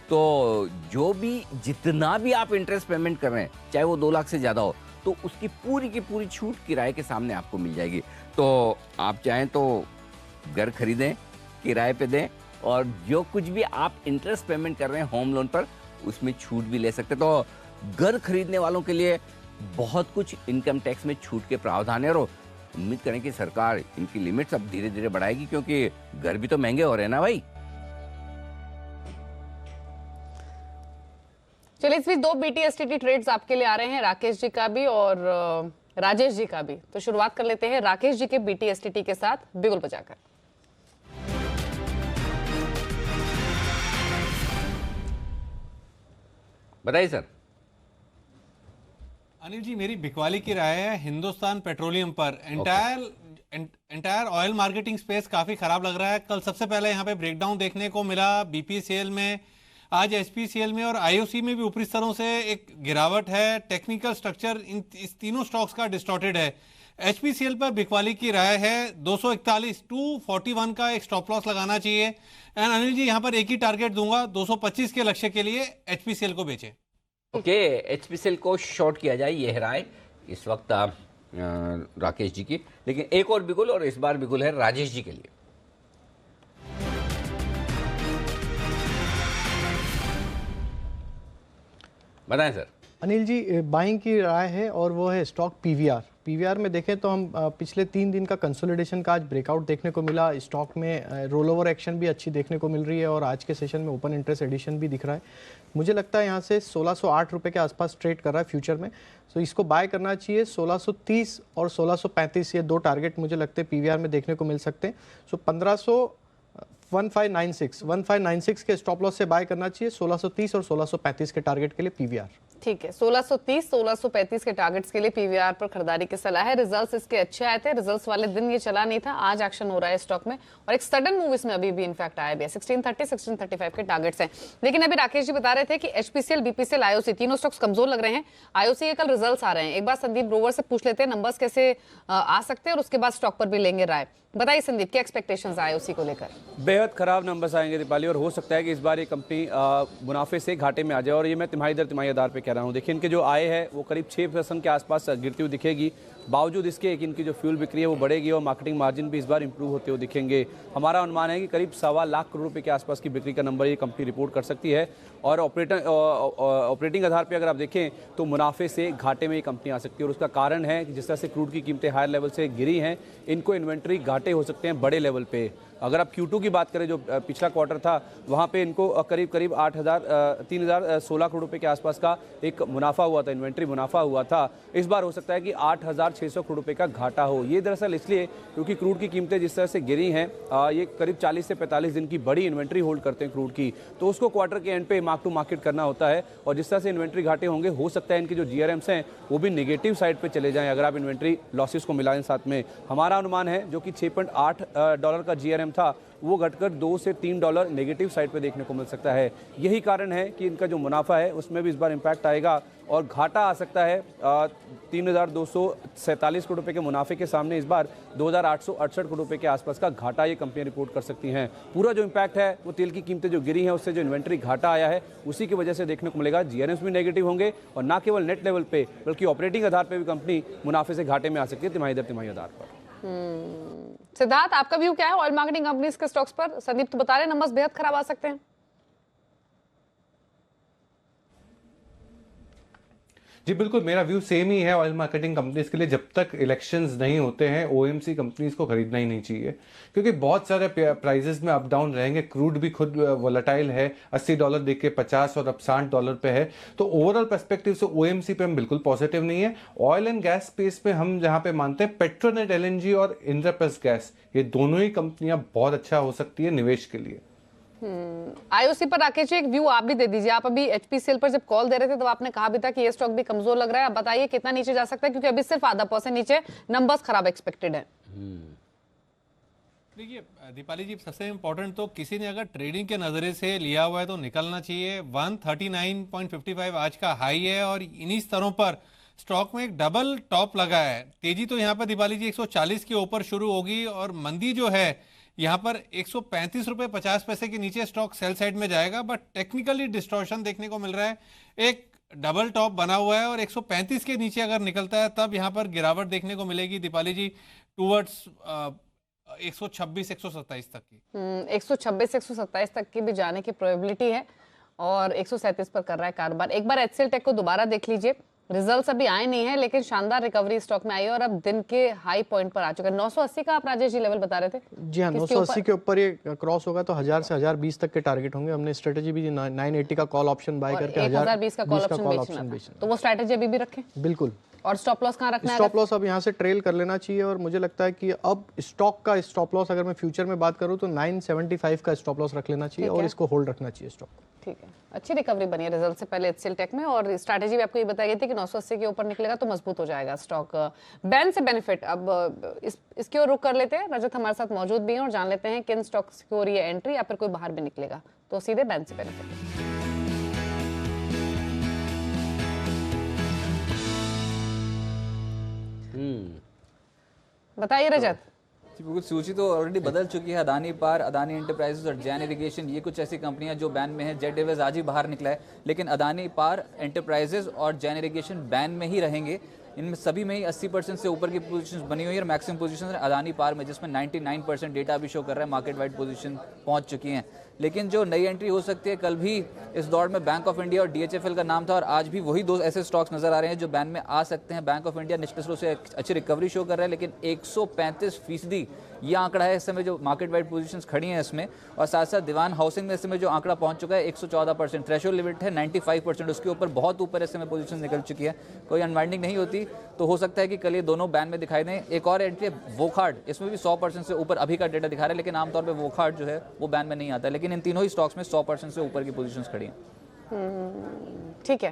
तो जो भी जितना भी आप इंटरेस्ट पेमेंट कर रहे हैं चाहे वो 2 लाख से ज्यादा हो, तो उसकी पूरी की पूरी छूट किराए के सामने आपको मिल जाएगी। तो आप चाहें तो घर खरीदें, किराए पे दें और जो कुछ भी आप इंटरेस्ट पेमेंट कर रहे हैं होम लोन पर उसमें छूट भी ले सकते हैं। तो घर खरीदने वालों के लिए बहुत कुछ इनकम टैक्स में छूट के प्रावधान है और उम्मीद करें कि सरकार इनकी लिमिट्स अब धीरे धीरे बढ़ाएगी, क्योंकि घर भी तो महंगे हो रहे हैं ना भाई। चलिए इस बीच 2 BTSTT ट्रेड्स आपके लिए आ रहे हैं, राकेश जी का भी और राजेश जी का भी। तो शुरुआत कर लेते हैं राकेश जी के BTSTT के साथ बिगुल बजाकर। बताइए सर। अनिल जी, मेरी बिकवाली की राय है हिंदुस्तान पेट्रोलियम पर। एंटायर ऑयल मार्केटिंग स्पेस काफी खराब लग रहा है। कल सबसे पहले यहाँ पे ब्रेकडाउन देखने को मिला BPCL में, आज SPCL में और IOC में भी ऊपरी स्तरों से एक गिरावट है। टेक्निकल स्ट्रक्चर इस तीनों स्टॉक्स का डिस्टॉर्टेड है। HPCL पर बिकवाली की राय है 241 241 का एक स्टॉप लॉस लगाना चाहिए। एंड अनिल जी, यहाँ पर एक ही टारगेट दूंगा, 225 के लक्ष्य के लिए HPCL को बेचें। ओके, HPCL को शॉर्ट किया जाए, ये है राय इस वक्त राकेश जी की। लेकिन एक और बिगुल, और इस बार बिगुल है राजेश जी के लिए। बताएं सर। अनिल जी, बाइंग की राय है और वो है स्टॉक पीवीआर में देखें तो हम पिछले 3 दिन का कंसोलिडेशन का आज ब्रेकआउट देखने को मिला। स्टॉक में रोल ओवर एक्शन भी अच्छी देखने को मिल रही है और आज के सेशन में ओपन इंटरेस्ट एडिशन भी दिख रहा है। मुझे लगता है यहाँ से 1608 रुपये के आसपास ट्रेड कर रहा है फ्यूचर में, तो इसको बाय करना चाहिए। 1630 और 1635 ये 2 टारगेट मुझे लगते हैं पीवीआर में देखने को मिल सकते हैं। सो 1596 के स्टॉप लॉस से बाय करना चाहिए। 1630 और 1635 के टारगेट के लिए पीवीआर। ठीक है, 1630 1635 के टारगेट्स के लिए पीवीआर पर खरीदारी की सलाह है। रिजल्ट्स इसके अच्छे आए थे, रिजल्ट्स वाले दिन ये चला नहीं था, आज एक्शन हो रहा है स्टॉक में और एक सडन मूव इसमें अभी भी इनफैक्ट आया भी है। 1630 1635 के टारगेट्स हैं। लेकिन अभी राकेश जी बता रहे थे कि HPCL BPCL IOC तीनों स्टॉक्स कमजोर लग रहे हैं। IOC के कल रिजल्ट्स आ रहे हैं, एक बार संदीप ग्रोवर से पूछ लेते हैं नंबर्स कैसे आ सकते हैं और उसके बाद स्टॉक पर भी लेंगे राय। बताइए संदीप, क्या एक्सपेक्टेशंस IOC को लेकर? बेहद खराब नंबर्स आएंगे दीपाली, और हो सकता है कि इस बार ये कंपनी मुनाफे से घाटे में आ जाए, और ये मैं तिमाही दर तिमाही आधार पे कह रहा हूँ। देखिए इनके जो आय है वो करीब 6% के आसपास गिरती हुई दिखेगी, बावजूद इसके कि इनकी जो फ्यूल बिक्री है वो बढ़ेगी और मार्केटिंग मार्जिन भी इस बार इंप्रूव होते हुए दिखेंगे। हमारा अनुमान है कि करीब 1.25 लाख करोड़ रुपए के आसपास की बिक्री का नंबर ये कंपनी रिपोर्ट कर सकती है, और ऑपरेटिंग आधार पे अगर आप देखें तो मुनाफे से घाटे में ये कंपनी आ सकती है। और उसका कारण है कि जिस तरह से क्रूड की कीमतें हायर लेवल से गिरी हैं, इनको इन्वेंट्री घाटे हो सकते हैं बड़े लेवल पे। अगर आप Q2 की बात करें जो पिछला क्वार्टर था, वहाँ पे इनको करीब 3016 करोड़ रुपए के आसपास का एक मुनाफा हुआ था, इन्वेंट्री मुनाफा हुआ था। इस बार हो सकता है कि 8600 करोड़ रुपए का घाटा हो। ये दरअसल इसलिए क्योंकि क्रूड की कीमतें जिस तरह से गिरी हैं, ये करीब 40 से 45 दिन की बड़ी इन्वेंट्री होल्ड करते हैं क्रूड की, तो उसको क्वार्टर के एंड पे मार्क टू मार्केट करना होता है। और जिस तरह से इन्वेंट्री घाटे होंगे, हो सकता है इनकी जो GRMs हैं वो भी नेगेटिव साइड पे चले जाएं अगर आप इन्वेंट्री लॉसेस को मिलाएं साथ में। हमारा अनुमान है जो कि $6.8 का GRM था वो घटकर $2 से $3 नेगेटिव साइड पे देखने को मिल सकता है। यही कारण है कि इनका जो मुनाफा है उसमें भी इस बार इम्पैक्ट आएगा और घाटा आ सकता है 3247 करोड़ रुपए के मुनाफे के सामने इस बार 2868 करोड़ रुपए के आसपास का घाटा ये कंपनियां रिपोर्ट कर सकती हैं। पूरा जो इम्पैक्ट है वो तेल की कीमतें जो गिरी हैं उससे जो इन्वेंट्री घाटा आया है उसी की वजह से देखने को मिलेगा। GRMs भी नेगेटिव होंगे और ना केवल नेट लेवल पे बल्कि ऑपरेटिंग आधार पर भी कंपनी मुनाफे से घाटे में आ सकती है तिमाही दर तिमाही आधार पर। सिद्धार्थ, आपका व्यू क्या है ऑयल मार्केटिंग कंपनीज के स्टॉक्स पर? संदीप तो बता रहे नंबर्स बेहद खराब आ सकते हैं। जी बिल्कुल, मेरा व्यू सेम ही है ऑयल मार्केटिंग कंपनीज के लिए। जब तक इलेक्शंस नहीं होते हैं OMC कंपनीज को खरीदना ही नहीं चाहिए, क्योंकि बहुत सारे प्राइजेस में अप डाउन रहेंगे। क्रूड भी खुद वोलेटाइल है, $80 देख के 50 और अब $60 पे है। तो ओवरऑल पर्सपेक्टिव से OMC पे हम बिल्कुल पॉजिटिव नहीं है। ऑयल एंड गैस स्पेस में हम जहां पे मानते हैं पेट्रोनेट LNG और इंद्रप्रस्थ गैस, ये दोनों ही कंपनियां बहुत अच्छा हो सकती है निवेश के लिए। आईओसी पर राकेश जी एक व्यू आप भी दे दीजिए। आप अभी एचपीसीएल पर जब कॉल दे रहे थे तो आपने कहा भी था कि ये स्टॉक भी कमजोर लग रहा है। आप बताइए कितना नीचे जा सकता है, क्योंकि अभी सिर्फ ½ % नीचे, नंबर्स खराब एक्सपेक्टेड है। देखिए दीपाली जी, सबसे इम्पोर्टेंट तो किसी ने अगर ट्रेडिंग के नजरे से लिया हुआ है तो निकलना चाहिए। 139.55 आज का हाई है और इन्हीं स्तरों पर स्टॉक में एक डबल टॉप लगा है। तेजी तो यहाँ पर दीपाली जी 140 के ऊपर शुरू होगी और मंदी जो है यहाँ पर 135 रुपए 50 पैसे के नीचे स्टॉक सेल साइड में जाएगा। बट टेक्निकली डिस्टॉर्शन देखने को मिल रहा है, एक डबल टॉप बना हुआ है और 135 के नीचे अगर निकलता है तब यहाँ पर गिरावट देखने को मिलेगी दीपाली जी, टूवर्ड्स 126-127 तक की। 126-127 तक की भी जाने की प्रोबेबिलिटी है और 137 पर कर रहा है कारोबार। एक बार एचसीएल टेक को दोबारा देख लीजिए, रिजल्ट्स अभी आए नहीं है लेकिन शानदार रिकवरी स्टॉक में आई है और अब दिन के हाई पॉइंट पर आ चुका है। 980 का आप राजेश जी लेवल बता रहे थे। जी हाँ, 980 के ऊपर ये क्रॉस होगा तो 1000 से 1020 तक के टारगेट होंगे। हमने स्ट्रेटेजी भी 980 का कॉल ऑप्शन बाय करके 1020 का कॉल ऑप्शन बेचना, तो वो स्ट्रेटेजी अभी भी रखें। बिल्कुल। और स्टॉप लॉस कहाँ रखना है? स्टॉप लॉस अब यहाँ से ट्रेल कर लेना चाहिए और मुझे लगता है कि अब स्टॉक का स्टॉप लॉस अगर मैं फ्यूचर में बात करूँ तो 975 का स्टॉप लॉस रख लेना चाहिए और इसको होल्ड रखना चाहिए स्टॉक। ठीक है, अच्छी रिकवरी बनी है रिजल्ट से पहले एचसीएल टेक में और स्ट्रैटेजी भी आपको ये बताई गई थी कि 980 के ऊपर निकलेगा तो मजबूत हो जाएगा स्टॉक। बैन से बेनिफिट, अब इसकी ओर रुक कर लेते हैं। रजत हमारे साथ मौजूद भी हैं और जान लेते हैं किन स्टॉक्स की ओर ये एंट्री या फिर कोई बाहर भी निकलेगा। तो सीधे बैन से बेनिफिट बताइए रजत। बिल्कुल, सूची तो ऑलरेडी बदल चुकी है। अदानी पार, अदानी एंटरप्राइजेस और जैन इरिगेशन, ये कुछ ऐसी कंपनियां जो बैन में हैं। जेट एयरवेज आज ही बाहर निकला है, लेकिन अदानी पार, एंटरप्राइजेस और जैन इरिगेशन बैन में ही रहेंगे। इनमें सभी में ही 80% से ऊपर की पोजीशंस बनी हुई है और मैक्सिमम पोजीशंस अदानी पार में, जिसमें 99% डेटा भी शो कर रहा है मार्केट वाइड पोजीशन पहुंच चुकी हैं। लेकिन जो नई एंट्री हो सकती है, कल भी इस दौड़ में बैंक ऑफ इंडिया और डीएचएफएल का नाम था और आज भी वही दो ऐसे स्टॉक्स नजर आ रहे हैं जो बैन में आ सकते हैं। बैंक ऑफ इंडिया निश्चित रूप से अच्छी रिकवरी शो कर रहा है, लेकिन 135% ये आंकड़ा है इस समय जो मार्केट वाइड पोजीशंस खड़ी हैं इसमें। और साथ साथ दीवान हाउसिंग में इस समय जो आंकड़ा पहुंच चुका है 114%, थ्रेशोल्ड लिमिट है 95%, उसके ऊपर बहुत ऊपर इस समय पोजीशन निकल चुकी है। कोई अनवाइंडिंग नहीं होती तो हो सकता है कि कल ये दोनों बैन में दिखाई दें। एक और एंट्री है वोखार्ड, इसमें भी 100% से ऊपर अभी का डेटा दिखा रहा है, लेकिन आमतौर पर वोखार्ड जो है वो बैन में नहीं आता है। लेकिन इन तीनों ही स्टॉक्स में 100% से ऊपर की पोजीशंस खड़ी हैं। ठीक है,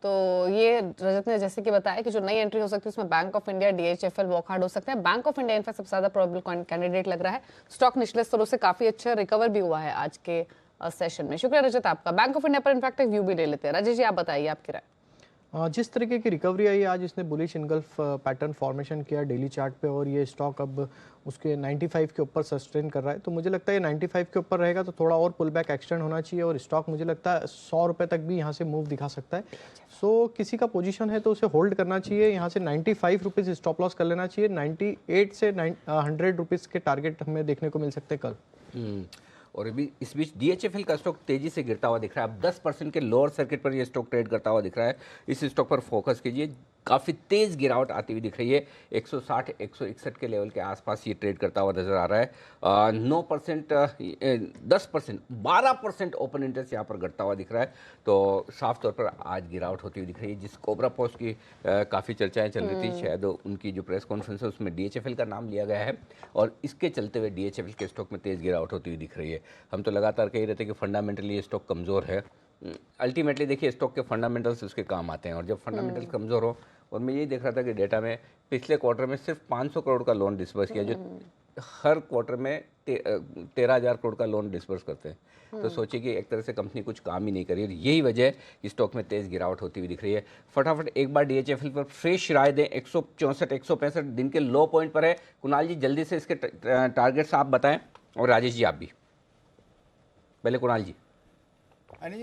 तो ये रजत ने जैसे कि बताया कि जो नई एंट्री हो सकती है उसमें bank of India, DHFL, Wockhardt हो सकते हैं। बैंक ऑफ इंडिया इनफैक्ट सबसे ज्यादा प्रोबेबल कैंडिडेट लग रहा है। स्टॉक निचले स्तरों से काफी अच्छा रिकवर भी हुआ है आज के सेशन में। शुक्रिया रजत आपका। बैंक ऑफ इंडिया पर इनफैक्ट एक व्यू भी ले लेते हैं। राजेश जी आप बताइए आपकी राय। जिस तरीके की रिकवरी आई आज इसने बुलिश इनगल्फ पैटर्न फॉर्मेशन किया डेली चार्ट पे और ये स्टॉक अब उसके 95 के ऊपर सस्टेन कर रहा है, तो मुझे लगता है 95 के ऊपर रहेगा तो थोड़ा और पुल बैक एक्सटेंड होना चाहिए और स्टॉक मुझे लगता है 100 रुपये तक भी यहाँ से मूव दिखा सकता है। सो किसी का पोजीशन है तो उसे होल्ड करना चाहिए। यहाँ से 95 रुपीज़ स्टॉप लॉस कर लेना चाहिए। 98 से 100 रुपीज़ के टारगेट हमें देखने को मिल सकते हैं कल। और अभी इस बीच डीएचएफएल का स्टॉक तेजी से गिरता हुआ दिख रहा है। अब 10% के लोअर सर्किट पर ये स्टॉक ट्रेड करता हुआ दिख रहा है। इस स्टॉक पर फोकस कीजिए, काफ़ी तेज गिरावट आती हुई दिख रही है। 160 161 के लेवल के आसपास ये ट्रेड करता हुआ नजर आ रहा है। 9% 10% 12% ओपन इंटरेस्ट यहाँ पर घटता हुआ दिख रहा है। तो साफ तौर पर आज गिरावट होती हुई दिख रही है। जिस कोबरा पोस्ट की काफ़ी चर्चाएं चल रही थी, शायद उनकी जो प्रेस कॉन्फ्रेंस है उसमें डीएचएफएल का नाम लिया गया है और इसके चलते हुए डीएचएफएल के स्टॉक में तेज गिरावट होती हुई दिख रही है। हम तो लगातार कह रहे थे कि फंडामेंटली ये स्टॉक कमज़ोर है। अल्टीमेटली देखिए स्टॉक के फंडामेंटल्स उसके काम आते हैं और जब फंडामेंटल्स कमज़ोर हो, और मैं यही देख रहा था कि डेटा में पिछले क्वार्टर में सिर्फ 500 करोड़ का लोन डिस्बर्स किया, जो हर क्वार्टर में 13,000 करोड़ का लोन डिस्बर्स करते हैं। तो सोचिए कि एक तरह से कंपनी कुछ काम ही नहीं करी और यही वजह है कि स्टॉक में तेज गिरावट होती हुई दिख रही है। फटाफट एक बार डीएचएफएल पर फ्रेश राय दें। 164 165 दिन के लो पॉइंट पर है। कुणाल जी जल्दी से इसके टारगेट्स आप बताएं और राजेश जी आप भी। पहले कुणाल जी। अनिल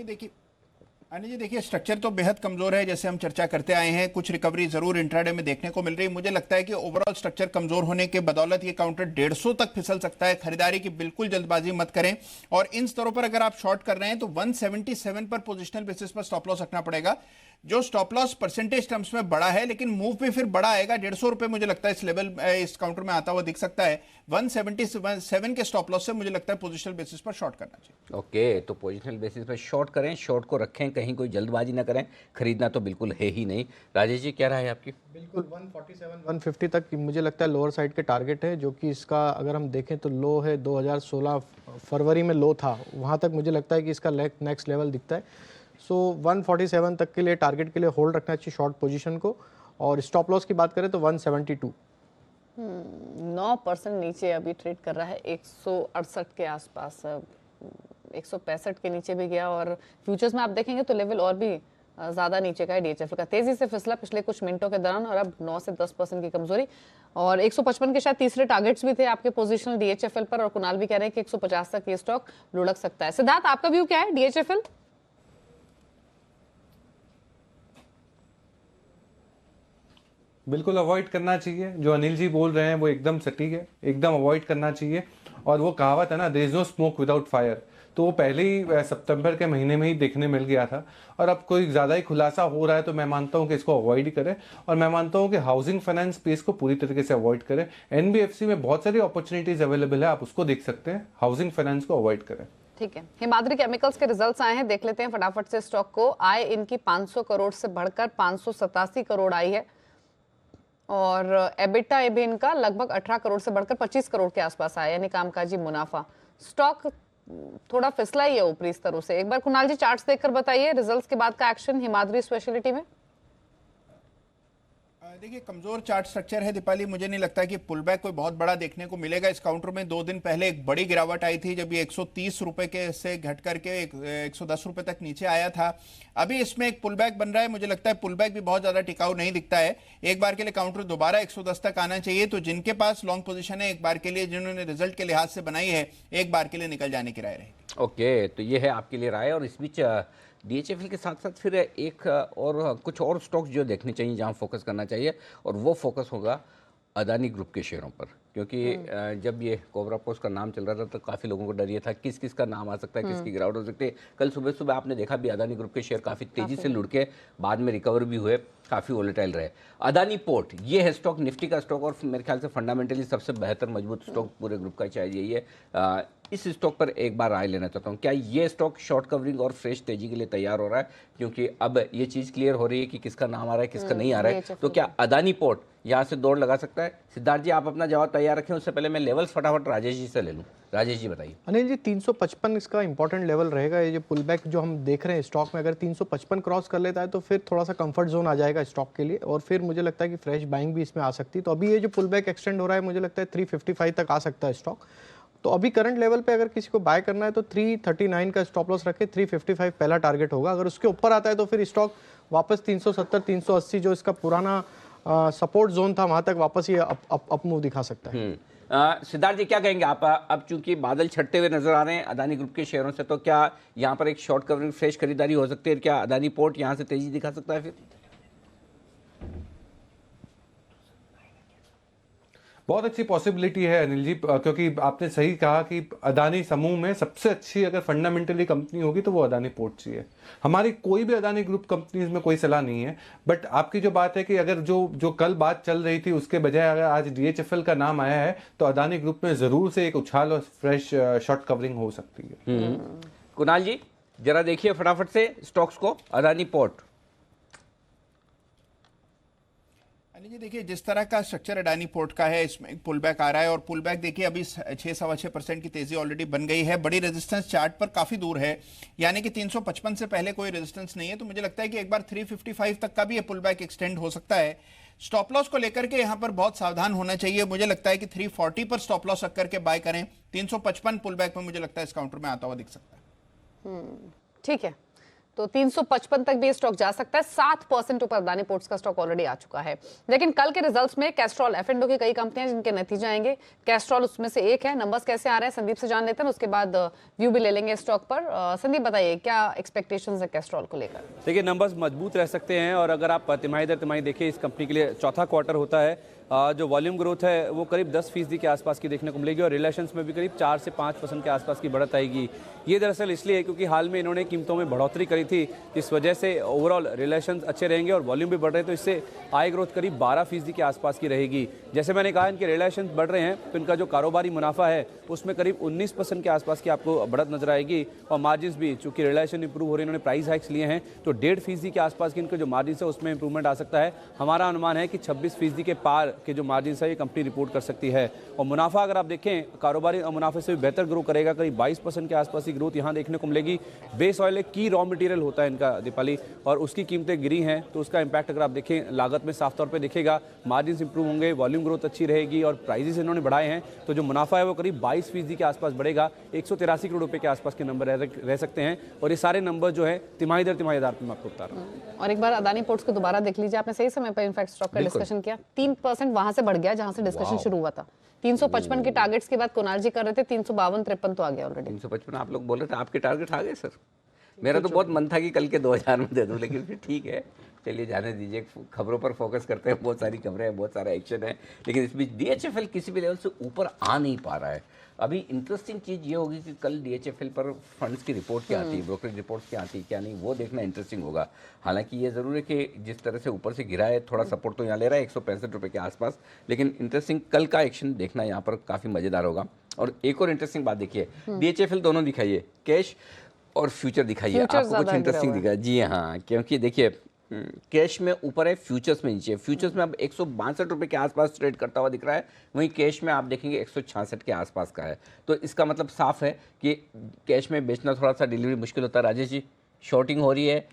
जी देखिए स्ट्रक्चर तो बेहद कमजोर है, जैसे हम चर्चा करते आए हैं। कुछ रिकवरी जरूर इंट्राडे में देखने को मिल रही है। मुझे लगता है कि ओवरऑल स्ट्रक्चर कमजोर होने के बदौलत ये काउंटर 150 तक फिसल सकता है। खरीदारी की बिल्कुल जल्दबाजी मत करें और इन स्तरों पर अगर आप शॉर्ट कर रहे हैं तो 177 पर पोजिशनल बेसिस पर स्टॉप लॉस रखना पड़ेगा। जो स्टॉप लॉस परसेंटेज टर्म्स में बड़ा है, लेकिन मूव भी फिर बड़ा आएगा। 150 रुपए मुझे लगता है इस लेवल इस काउंटर में आता हुआ दिख सकता है। 177 के स्टॉप लॉस से मुझे लगता है पोजिशनल बेसिस पर शॉर्ट करना चाहिए। ओके, तो पोजिशनल बेसिस पर शॉर्ट करें, शॉर्ट को रखें, कहीं कोई जल्दबाजी ना करें, खरीदना तो बिल्कुल है ही नहीं। राजेश जी क्या राय है आपकी? बिल्कुल 147 150 तक मुझे लगता है लोअर साइड के टारगेट है, जो कि इसका अगर हम देखें तो लो है 2016 फरवरी में लो था, वहाँ तक मुझे लगता है कि इसका नेक्स्ट लेवल दिखता है। सो 147 तक के लिए टारगेट के लिए होल्ड रखना चाहिए शॉर्ट पोजीशन को। और स्टॉप लॉस की बात करें तो 172। 9% नीचे अभी ट्रेड कर रहा है, 168 के आसपास, 165 के नीचे भी गया। और फ्यूचर्स में आप देखेंगे तो लेवल और भी ज़्यादा नीचे का है डीएचएफएल का, तेजी से फिसला पिछले कुछ मिनटों के दौरान और अब 9 से 10% की कमजोरी। और 155 के शायद तीसरे टारगेट्स भी थे आपके पोजीशनल डीएचएफएल पर, और कुणाल भी कह रहे हैं कि 150 तक ये स्टॉक लुढ़क सकता है। सिद्धार्थ, आपका व्यू क्या है डीएचएफएल? बिल्कुल अवॉइड करना चाहिए। जो अनिल जी बोल रहे हैं वो एकदम सटीक है, एकदम अवॉइड करना चाहिए। और वो कहावत है ना, there is no smoke without fire, तो वो पहले ही सितंबर के महीने में ही देखने मिल गया था। और अब कोई ज़्यादा ही खुलासा हो रहा है तो मैं मानता हूँ कि इसको अवॉइड करें। और मैं मानता हूँ कि हाउसिंग फाइनेंस स्पेस को पूरी तरीके से अवॉइड करें। एनबीएफसी में बहुत सारी अपॉर्चुनिटीज अवेलेबल है, आप उसको देख सकते हैं। हाउसिंग फाइनेंस को अवॉइड करें। ठीक है, हिमाद्री केमिकल्स के रिजल्ट्स आए हैं, देख लेते हैं फटाफट से स्टॉक को। आय इनकी 500 करोड़ से बढ़कर 587 करोड़ आई है, और एबिटा भी इनका लगभग 18 करोड़ से बढ़कर 25 करोड़ के आसपास आया, यानी कामकाजी मुनाफा। स्टॉक थोड़ा फिसला ही है ऊपरी स्तरों से। एक बार कुणाल जी चार्ट्स देखकर बताइए रिजल्ट्स के बाद का एक्शन हिमाद्री स्पेशलिटी में। देखिए, कमजोर चार्ट स्ट्रक्चर है दीपाली, मुझे नहीं लगता कि पुल बैक कोई बहुत बड़ा देखने को मिलेगा इस काउंटर में। 2 दिन पहले एक बड़ी गिरावट आई थी जब ये 130 रुपए के से घट करके 110 रुपए तक नीचे आया था। अभी इसमें एक पुल बैक बन रहा है, मुझे लगता है पुल बैक भी बहुत ज्यादा टिकाऊ नहीं दिखता है। एक बार के लिए काउंटर दोबारा 110 तक आना चाहिए। तो जिनके पास लॉन्ग पोजीशन है, एक बार के लिए जिन्होंने रिजल्ट के लिहाज से बनाई है, एक बार के लिए निकल जाने की राय रहेगी। ओके, तो ये है आपके लिए राय। और इस बीच डीएचएफएल के साथ साथ फिर एक और कुछ और स्टॉक्स जो देखने चाहिए, जहां फोकस करना चाहिए, और वो फोकस होगा अदानी ग्रुप के शेयरों पर। क्योंकि जब ये कोबरा पोस्ट का नाम चल रहा था तो काफ़ी लोगों को डर ये था किस किस का नाम आ सकता है, किसकी गिरावट हो सकती है। कल सुबह सुबह आपने देखा भी अदानी ग्रुप के शेयर काफ़ी तेज़ी से लुढ़के बाद में रिकवर भी हुए, काफ़ी वोलेटाइल रहे। अदानी पोर्ट ये है स्टॉक, निफ्टी का स्टॉक, और मेरे ख्याल से फंडामेंटली सबसे बेहतर मजबूत स्टॉक पूरे ग्रुप का चाहिए यही है। इस स्टॉक पर एक बार राय लेना चाहता हूँ, क्या ये स्टॉक शॉर्ट कवरिंग और फ्रेश तेजी के लिए तैयार हो रहा है? क्योंकि अब ये चीज़ क्लियर हो रही है कि किसका नाम आ रहा है, किसका नहीं आ रहा है। तो क्या अदानी पोर्ट यहाँ से दौड़ लगा सकता है? सिद्धार्थ जी, आप अपना जवाब तैयार रखें, उससे पहले मैं लेवल्स फटाफट राजेश जी से ले लूँ। राजेश जी बताइए। अनिल जी, 355 इसका इंपॉर्टेंट लेवल रहेगा। ये जो पुल बैक जो हम देख रहे हैं स्टॉक में, अगर 355 क्रॉस कर लेता है तो फिर थोड़ा सा कंफर्ट जोन आ जाएगा स्टॉक के लिए, और फिर मुझे लगता है कि फ्रेश बाइंग भी इसमें आ सकती है। तो अभी ये जो पुल बैक एक्सटेंड हो रहा है, मुझे लगता है 355 तक आ सकता है स्टॉक। तो अभी करंट लेवल पे अगर किसी को बाय करना है तो 339 का स्टॉप लॉस रखे, 355 पहला टारगेट होगा। अगर उसके ऊपर आता है तो फिर स्टॉक वापस 370 380 जो इसका पुराना सपोर्ट जोन था, वहां तक वापस ये अप मूव दिखा सकता है। सिद्धार्थ जी क्या कहेंगे आप? अब चूंकि बादल छटते हुए नजर आ रहे हैं अदानी ग्रुप के शेयरों से, तो क्या यहाँ पर एक शॉर्ट कवरिंग फ्रेश खरीदारी हो सकती है? क्या अदानी पोर्ट यहाँ से तेजी दिखा सकता है फिर? बहुत अच्छी पॉसिबिलिटी है अनिल जी, क्योंकि आपने सही कहा कि अदानी समूह में सबसे अच्छी अगर फंडामेंटली कंपनी होगी तो वो अदानी पोर्ट चाहिए। हमारी कोई भी अदानी ग्रुप कंपनीज में कोई सलाह नहीं है, बट आपकी जो बात है कि अगर जो कल बात चल रही थी उसके बजाय अगर आज डीएचएफएल का नाम आया है तो अदानी ग्रुप में जरूर से एक उछाल और फ्रेश शॉर्ट कवरिंग हो सकती है। कुणाल जी जरा देखिए फटाफट से स्टॉक्स को, अदानी पोर्ट। जी देखिए, जिस तरह का स्ट्रक्चर अडानी पोर्ट का है, इसमें पुल बैक आ रहा है, और पुल बैक देखिए अभी 6-6.25% की तेजी ऑलरेडी बन गई है। बड़ी रेजिस्टेंस चार्ट पर काफी दूर है, यानी कि 355 से पहले कोई रेजिस्टेंस नहीं है। तो मुझे लगता है कि एक बार 355 तक का भी ये पुल बैक एक्सटेंड हो सकता है। स्टॉप लॉस को लेकर के यहाँ पर बहुत सावधान होना चाहिए। मुझे लगता है कि 340 पर स्टॉप लॉस रख करके बाय करें। 355 पुल बैक में मुझे लगता है इस काउंटर में आता हुआ दिख सकता है। ठीक है, तो 355 तक भी स्टॉक जा सकता है। 7% ऊपर अदानी पोर्ट्स का स्टॉक ऑलरेडी आ चुका है। लेकिन कल के रिजल्ट्स में कैस्ट्रॉल, एफ&ओ की कई कंपनियां जिनके नतीजे आएंगे, कैस्ट्रॉल उसमें से एक है। नंबर्स कैसे आ रहे हैं संदीप से जान लेते हैं, उसके बाद व्यू भी ले लेंगे स्टॉक पर। संदीप बताइए क्या एक्सपेक्टेशंस है कैस्ट्रॉल को लेकर? देखिए, नंबर्स मजबूत रह सकते हैं, और अगर आप तिमाही दर तिमाही देखिए, इस कंपनी के लिए चौथा क्वार्टर होता है जो वॉल्यूम ग्रोथ है वो करीब 10% के आसपास की देखने को मिलेगी और रिलेशंस में भी करीब 4 से 5% के आसपास की बढ़त आएगी। ये दरअसल इसलिए है क्योंकि हाल में इन्होंने कीमतों में बढ़ोतरी करी थी, इस वजह से ओवरऑल रिलेशंस अच्छे रहेंगे और वॉल्यूम भी बढ़ रहे हैं, तो इससे आय ग्रोथ करीब 12% के आसपास की रहेगी। जैसे मैंने कहा इनके रिलेशंस बढ़ रहे हैं तो इनका जो कारोबारी मुनाफा है उसमें करीब 19% के आसपास की आपको बढ़त नजर आएगी और मार्जिन भी, चूंकि रिलेशन इंप्रूव हो रहे हैं, इन्होंने प्राइस हाइक्स लिए हैं तो 1.5% के आसपास की इनके जो मार्जिन है उसमें इंप्रूवमेंट आ सकता है। हमारा अनुमान है कि 26% के पार के जो मार्जिन है ये कंपनी रिपोर्ट कर सकती है और मुनाफा अगर आप देखें कारोबारी मुनाफे से भी बेहतर ग्रो करेगा, करीब 22% के आसपास की ग्रोथ यहाँ देखने को मिलेगी। बेस ऑयल एक की रॉ मटेरियल होता है इनका दीपाली, और उसकी कीमतें गिरी हैं तो उसका इंपैक्ट अगर आप देखें लागत में साफ तौर पे दिखेगा। मार्जिन इंप्रूव होंगे, वॉल्यूम ग्रोथ अच्छी रहेगी और प्राइजेस इन्होंने बढ़ाए हैं तो जो मुनाफा है वो करीब 22% के आसपास बढ़ेगा। 183 करोड़ रुपए के आसपास के नंबर रह सकते हैं और ये सारे नंबर जो है तिमाही दर तिमाही आधार पर मैं आपको बता रहा हूँ। और एक बार अदानी पोर्ट्स को दोबारा देख लीजिए, आपने सही समय पर इनफैक्ट स्टॉक का डिस्कशन किया, 3% वहां से बढ़ गया जहां से डिस्कशन शुरू हुआ था। 355 के टारगेट्स की बात कुणाल जी कर रहे थे, 352-53 तो आ गया ऑलरेडी। 355 आप लोग बोल रहे थे, आपके टारगेट आ गए सर? मेरा तो बहुत मन था कि कल के 2000 में दे दूं, लेकिन फिर ठीक है, चलिए जाने दीजिए। खबरों पर फोकस करते हैं, बहुत सारी खबरें हैं, बहुत सारा एक्शन है, लेकिन इस बीच DHFL किसी भी लेवल से ऊपर आ नहीं पा रहा है। अभी इंटरेस्टिंग चीज़ ये होगी कि कल DHFL पर फंड्स की रिपोर्ट क्या आती है, ब्रोकरेज रिपोर्ट्स क्या आती है, क्या नहीं, वो देखना इंटरेस्टिंग होगा। हालांकि ये ज़रूर है कि जिस तरह से ऊपर से गिरा है, थोड़ा सपोर्ट तो यहाँ ले रहा है 165 रुपये के आसपास, लेकिन इंटरेस्टिंग कल का एक्शन देखना यहाँ पर काफ़ी मज़ेदार होगा। और एक और इंटरेस्टिंग बात देखिए, DHFL दोनों दिखाइए, कैश और फ्यूचर दिखाइए, आपको कुछ इंटरेस्टिंग दिखा। जी हाँ, क्योंकि देखिए कैश में ऊपर है, फ्यूचर्स में नीचे है। फ्यूचर्स में अब 162 रुपये के आसपास ट्रेड करता हुआ दिख रहा है, वहीं कैश में आप देखेंगे 166 के आसपास का है। तो इसका मतलब साफ है कि कैश में बेचना थोड़ा सा डिलीवरी मुश्किल होता है। राजेश जी, शॉर्टिंग हो रही है,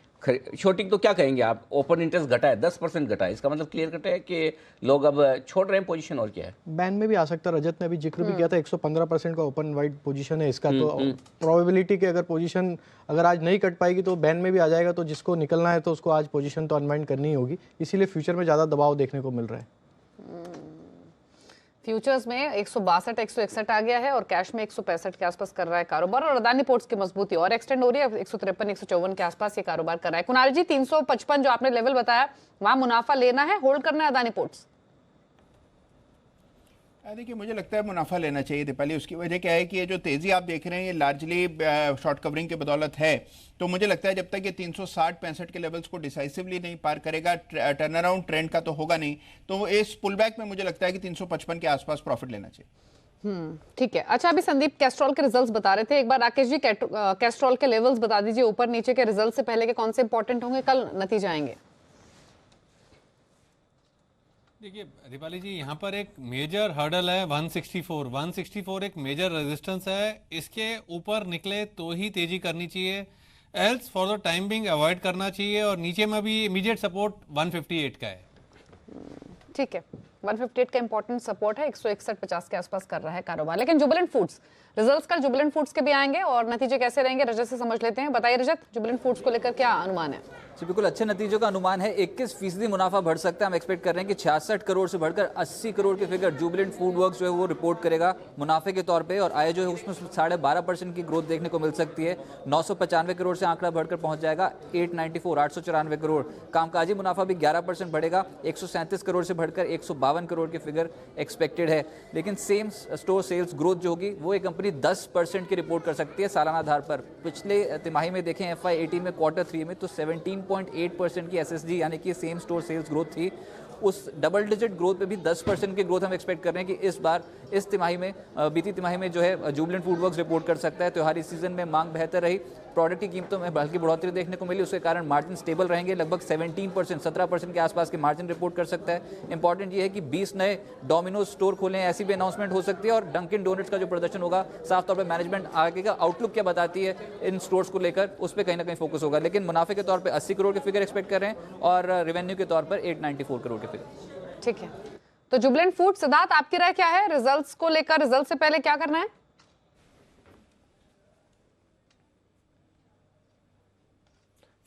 शॉर्टिंग तो क्या कहेंगे आप? ओपन इंटरेस्ट घटा है, 10% घटा है, इसका मतलब क्लियर कट है कि लोग अब छोड़ रहे हैं पोजीशन, और क्या है? बैन में भी आ सकता है। रजत ने अभी जिक्र भी किया था 115% का ओपन वाइड पोजीशन है इसका, तो प्रोबेबिलिटी कि अगर पोजीशन अगर आज नहीं कट पाएगी तो बैन में भी आ जाएगा, तो जिसको निकलना है तो उसको आज पोजीशन तो अनवाइंड करनी ही होगी, इसीलिए फ्यूचर में ज़्यादा दबाव देखने को मिल रहा है। फ्यूचर्स में 162 161 आ गया है और कैश में 165 के आसपास कर रहा है कारोबार, और अदानी पोर्ट्स की मजबूती और एक्सटेंड हो रही है, 153 154 के आसपास ये कारोबार कर रहा है। कुणाल जी, 355 जो आपने लेवल बताया, वहां मुनाफा लेना है, होल्ड करना है अदानी पोर्ट्स? देखिए, मुझे लगता है मुनाफा लेना चाहिए दीपाली। उसकी वजह क्या है कि ये जो तेजी आप देख रहे हैं ये लार्जली शॉर्ट कवरिंग की बदौलत है। तो मुझे लगता है जब तक ये 360-65 के लेवल्स को डिसाइसिवली नहीं पार करेगा, टर्न अराउंड ट्रेंड का तो होगा नहीं, तो इस पुल बैक में मुझे लगता है कि 355 के आसपास प्रॉफिट लेना चाहिए। ठीक है। अच्छा, अभी संदीप कैस्ट्रॉल के रिजल्ट्स बता रहे थे, एक बार राकेश जी कैस्ट्रॉल के लेवल्स बता दीजिए, ऊपर नीचे के रिजल्ट से पहले के कौन से इंपॉर्टेंट होंगे, कल नतीजे आएंगे। देखिए दीपाली जी, यहाँ पर एक मेजर हर्डल है 164 एक मेजर रेजिस्टेंस है, इसके ऊपर निकले तो ही तेजी करनी चाहिए, else for the time being avoid करना चाहिए, और नीचे में भी इमीडिएट सपोर्ट 158 का है। ठीक है, 158 का इंपॉर्टेंट सपोर्ट है, 161-50 के आसपास कर रहा है कारोबार। लेकिन जुबिलेंट फूड्स रिजल्ट्स कल जुबिलेंट फूड्स के भी आएंगे और नतीजे कैसे रहेंगे रजत से समझ लेते हैं। बताइए रजत, जुबिलेंट फूड्स को लेकर क्या अनुमान है? जी बिल्कुल, अच्छे नतीजों का अनुमान है। 21% मुनाफा बढ़ सकता है। हम एक्सपेक्ट कर रहे हैं कि 66 करोड़ से बढ़कर 80 करोड़ के फिगर जुबिलेंट फूड वर्क्स जो है वो रिपोर्ट करेगा मुनाफे के तौर पे, और आय जो है उसमें 12.5% की ग्रोथ देखने को मिल सकती है। 995 करोड़ से आंकड़ा बढ़कर पहुंच जाएगा 894 करोड़। कामकाजी मुनाफा भी 11% बढ़ेगा, 137 करोड़ से बढ़कर 152 करोड़ के फिगर एक्सपेक्टेड है। लेकिन सेम स्टोर सेल्स ग्रोथ जो होगी वो एक कंपनी 10% की रिपोर्ट कर सकती है सालाना आधार पर। पिछले तिमाही में देखें FY18 में Q3 में तो 17.8% की SSG यानी कि सेम स्टोर सेल्स ग्रोथ थी। उस डबल डिजिट ग्रोथ पे भी 10% की ग्रोथ हम एक्सपेक्ट कर रहे हैं कि इस बार इस तिमाही में बीती तिमाही में जो है जुबिलेंट फूड वर्क्स रिपोर्ट कर सकता है। त्योहारी सीजन में मांग बेहतर रही, प्रोडक्ट की कीमतों में हल्की बढ़ोतरी देखने को मिली, उसके कारण मार्जिन स्टेबल रहेंगे। लगभग 17% के आसपास के मार्जिन रिपोर्ट कर सकता है। इंपॉर्टेंट ये है कि 20 नए डोमिनोज स्टोर खोले हैं, ऐसी भी अनाउंसमेंट हो सकती है। और डंकिन डोनट्स का जो प्रदर्शन होगा, साफ तौर पर मैनेजमेंट आगे का आउटलुक क्या बताती है इन स्टोर्स को लेकर, उस पर कहीं ना कहीं फोकस होगा। लेकिन मुनाफे के तौर पर 80 करोड़ के फिगर एक्सपेक्ट कर रहे हैं और रेवेन्यू के तौर पर 894 करोड़ के फिगर। ठीक है, तो जुबिलेंट फूड, सिद्धार्थ आपकी राय क्या है रिजल्ट्स को लेकर? रिजल्ट से पहले क्या करना है?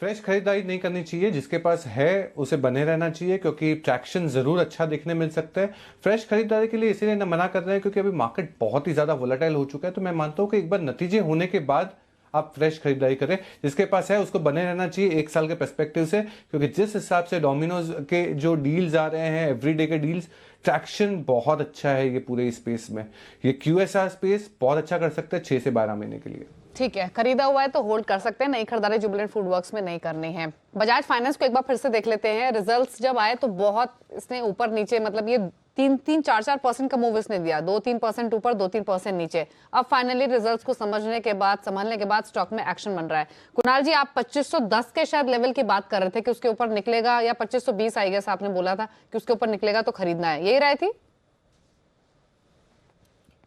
फ्रेश खरीदारी नहीं करनी चाहिए, जिसके पास है उसे बने रहना चाहिए, क्योंकि ट्रैक्शन जरूर अच्छा देखने मिल सकता है। फ्रेश खरीदारी के लिए इसीलिए न मना कर रहे हैं क्योंकि अभी मार्केट बहुत ही ज्यादा वोलेटाइल हो चुका है। तो मैं मानता हूं कि एक बार नतीजे होने के बाद आप फ्रेश खरीदारी करें, जिसके पास है उसको बने रहना चाहिए 1 साल के पर्सपेक्टिव से, क्योंकि जिस हिसाब से डोमिनोज के जो डील्स आ रहे हैं, एवरीडे के डील्स ट्रैक्शन बहुत अच्छा है ये पूरे स्पेस में। ये QSR स्पेस बहुत अच्छा कर सकता है 6 से 12 महीने के लिए। ठीक है, खरीदा हुआ है तो होल्ड कर सकते हैं, नई खरीदारी जुबिलेंट फूड वर्क्स में नहीं करनी है। बजाज फाइनेंस को एक बार फिर से देख लेते हैं। रिजल्ट्स जब आए तो बहुत इसने ऊपर नीचे, मतलब ये 3-4% का मूव इसने दिया, 2-3% ऊपर 2-3% नीचे। अब फाइनली रिजल्ट्स को समझने के बाद, संभालने के बाद स्टॉक में एक्शन बन रहा है। कुणाल जी, आप 2510 के शायद लेवल की बात कर रहे थे कि उसके ऊपर निकलेगा, या 2520 आई गेस आपने बोला था कि उसके ऊपर निकलेगा तो खरीदना है, यही राय थी?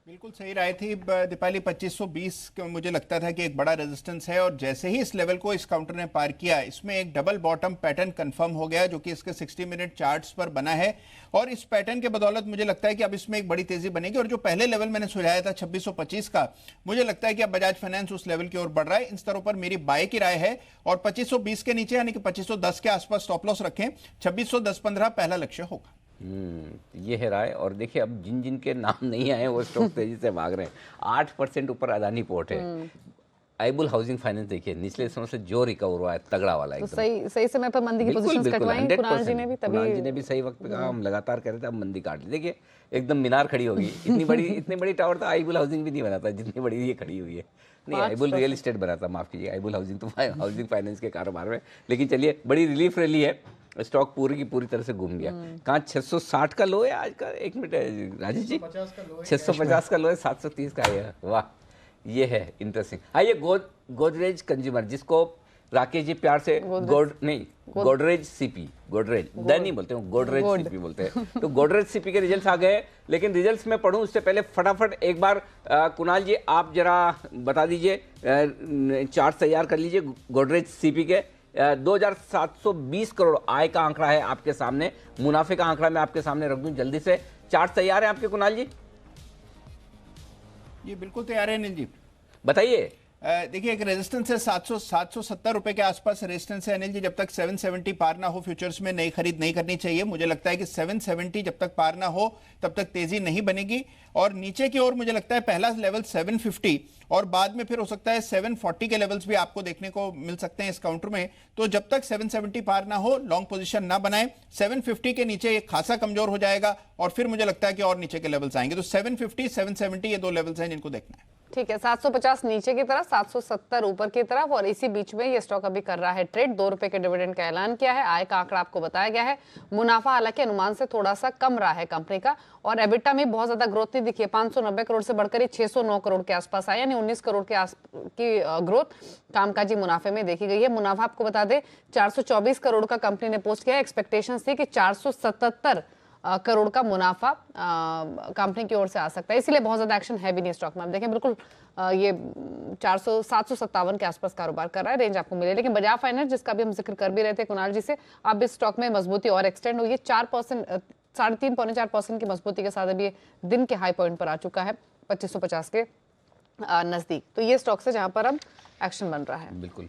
बिल्कुल सही राय थी दीपाली। 2520 मुझे लगता था कि एक बड़ा रेजिस्टेंस है, और जैसे ही इस लेवल को इस काउंटर ने पार किया, इसमें एक डबल बॉटम पैटर्न कंफर्म हो गया जो कि इसके 60 मिनट चार्ट्स पर बना है। और इस पैटर्न के बदौलत मुझे लगता है कि अब इसमें एक बड़ी तेजी बनेगी। और जो पहले लेवल मैंने सुझाया था 2625 का, मुझे लगता है कि अब बजाज फाइनेंस उस लेवल की ओर बढ़ रहा है। इन स्तरों पर मेरी बाय की राय है, और 2520 के नीचे यानी कि 2510 के आसपास स्टॉप लॉस रखें। 2610-15 पहला लक्ष्य होगा। ये है राय। और देखिए, अब जिन जिन के नाम नहीं आए वो स्टॉक तेजी से भाग रहे हैं। 8% ऊपर अदानी पोर्ट है। आइबुल हाउसिंग फाइनेंस देखिए निचले समय से जो रिकवर हुआ है, तगड़ा वाला तो एकदम। सही समय पर मंदी की पोजीशंस कटवाई कुणाल जी ने भी, तभी कुणाल जी ने भी सही वक्त पे कहा। हम लगातार कह रहे थे अब मंदी काट ली। देखिए एकदम मीनार खड़ी होगी। इतनी बड़ी टावर तो आइबुल हाउसिंग भी नहीं बनाता जितनी बड़ी ये खड़ी हुई है। नहीं, आइबुल रियल एस्टेट बनाता, माफ कीजिए, आइबुल हाउसिंग तो हाउसिंग फाइनेंस के कारोबार में। लेकिन चलिए, बड़ी रिलीफ रैली है, स्टॉक पूरी की पूरी तरह से घूम गया। कहाँ 660 का लो है आज का? एक मिनट राजेश जी, 650 का लो है, 730 का है। वाह, ये है इंटरेस्टिंग। आइए, गोदरेज कंज्यूमर, जिसको राकेश जी प्यार से गोदरेज सीपी, गोदरेज द नहीं बोलते हैं, गोदरेज सीपी बोलते हैं। तो गोदरेज सीपी के रिजल्ट्स आ गए, लेकिन रिजल्ट्स में पढ़ूं उससे पहले फटाफट एक बार कुणाल जी आप जरा बता दीजिए, चार्ट तैयार कर लीजिए गोदरेज सीपी के। 2720 करोड़ आय का आंकड़ा है आपके सामने, मुनाफे का आंकड़ा मैं आपके सामने रख दूं जल्दी से। चार्ट तैयार है आपके कुणाल जी? ये बिल्कुल तैयार है अनिल जी, बताइए। देखिए, एक रेजिस्टेंस है 770 रुपए के आसपास रेजिस्टेंस है अनिल जी। जब तक 770 पार ना हो फ्यूचर्स में नई खरीद नहीं करनी चाहिए। मुझे लगता है कि 770 जब तक पार ना हो तब तक तेजी नहीं बनेगी। और नीचे की ओर मुझे लगता है पहला लेवल 750, और बाद में फिर हो सकता है 740 के लेवल्स भी आपको देखने को मिल सकते हैं इस काउंटर में। तो जब तक 770 पार ना हो, लॉन्ग पोजीशन ना बनाए। 750 के नीचे ये खासा कमजोर हो जाएगा, और फिर मुझे लगता है कि और नीचे के लेवल्स आएंगे। तो 750, 770 ये दो लेवल्स हैं जिनको देखना है। ठीक है, 750 नीचे की तरफ, 770 ऊपर की तरफ, और इसी बीच में ये स्टॉक अभी कर रहा है ट्रेड। 2 रुपए के डिविडेंड का ऐलान किया है। आय का आंकड़ा आपको बताया गया है। मुनाफा हालांकि अनुमान से थोड़ा सा कम रहा है कंपनी का, और एबिटा में बहुत ज्यादा ग्रोथ नहीं दिखी है। 590 करोड़ से बढ़कर 609 करोड़ के आसपास आया, यानी 19 करोड़ की ग्रोथ कामकाजी मुनाफे में देखी गई है। मुनाफा आपको बता दें 424 करोड़ का कंपनी ने पोस्ट किया है। एक्सपेक्टेशन थी कि 477 करोड़ का मुनाफा कंपनी की ओर से आ सकता है, इसीलिए बहुत ज्यादा एक्शन है भी नहीं स्टॉक में। आप देखें बिल्कुल ये 757 के आसपास कारोबार कर रहा है, रेंज आपको मिले। लेकिन बजाज फाइनेंस, जिसका भी हम जिक्र कर भी रहे थे कुणाल जी से, अब इस स्टॉक में मजबूती और एक्सटेंड हुई है। 4%, 3.5-4% की मजबूती के साथ अभी दिन के हाई पॉइंट पर आ चुका है 2550 के नजदीक। तो ये स्टॉक से जहां पर अब एक्शन बन रहा है। बिल्कुल,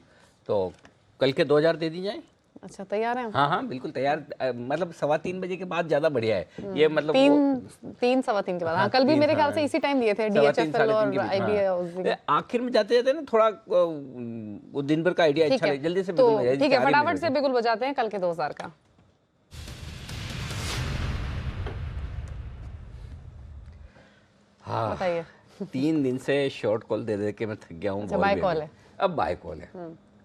तो कल के 2000 दे दी जाए। अच्छा, तैयार है? हाँ, बिल्कुल तैयार। मतलब 3:15 बजे के बाद ज्यादा बढ़िया है ये, मतलब 3-3:15 के बाद। हाँ, कल भी मेरे ख्याल से इसी टाइम दिए थे DHFL और IBA। आखिर में जाते जाते ना थोड़ा वो दिन भर का आइडिया अच्छा लगे, जल्दी से तो ठीक है, फटाफट से बिल्कुल बजाते हैं कल के 2000 का। हाँ, बताइए। 3 दिन से शॉर्ट कॉल दे के मैं थक गया हूँ। बाय कॉल है, अब बाय कॉल है,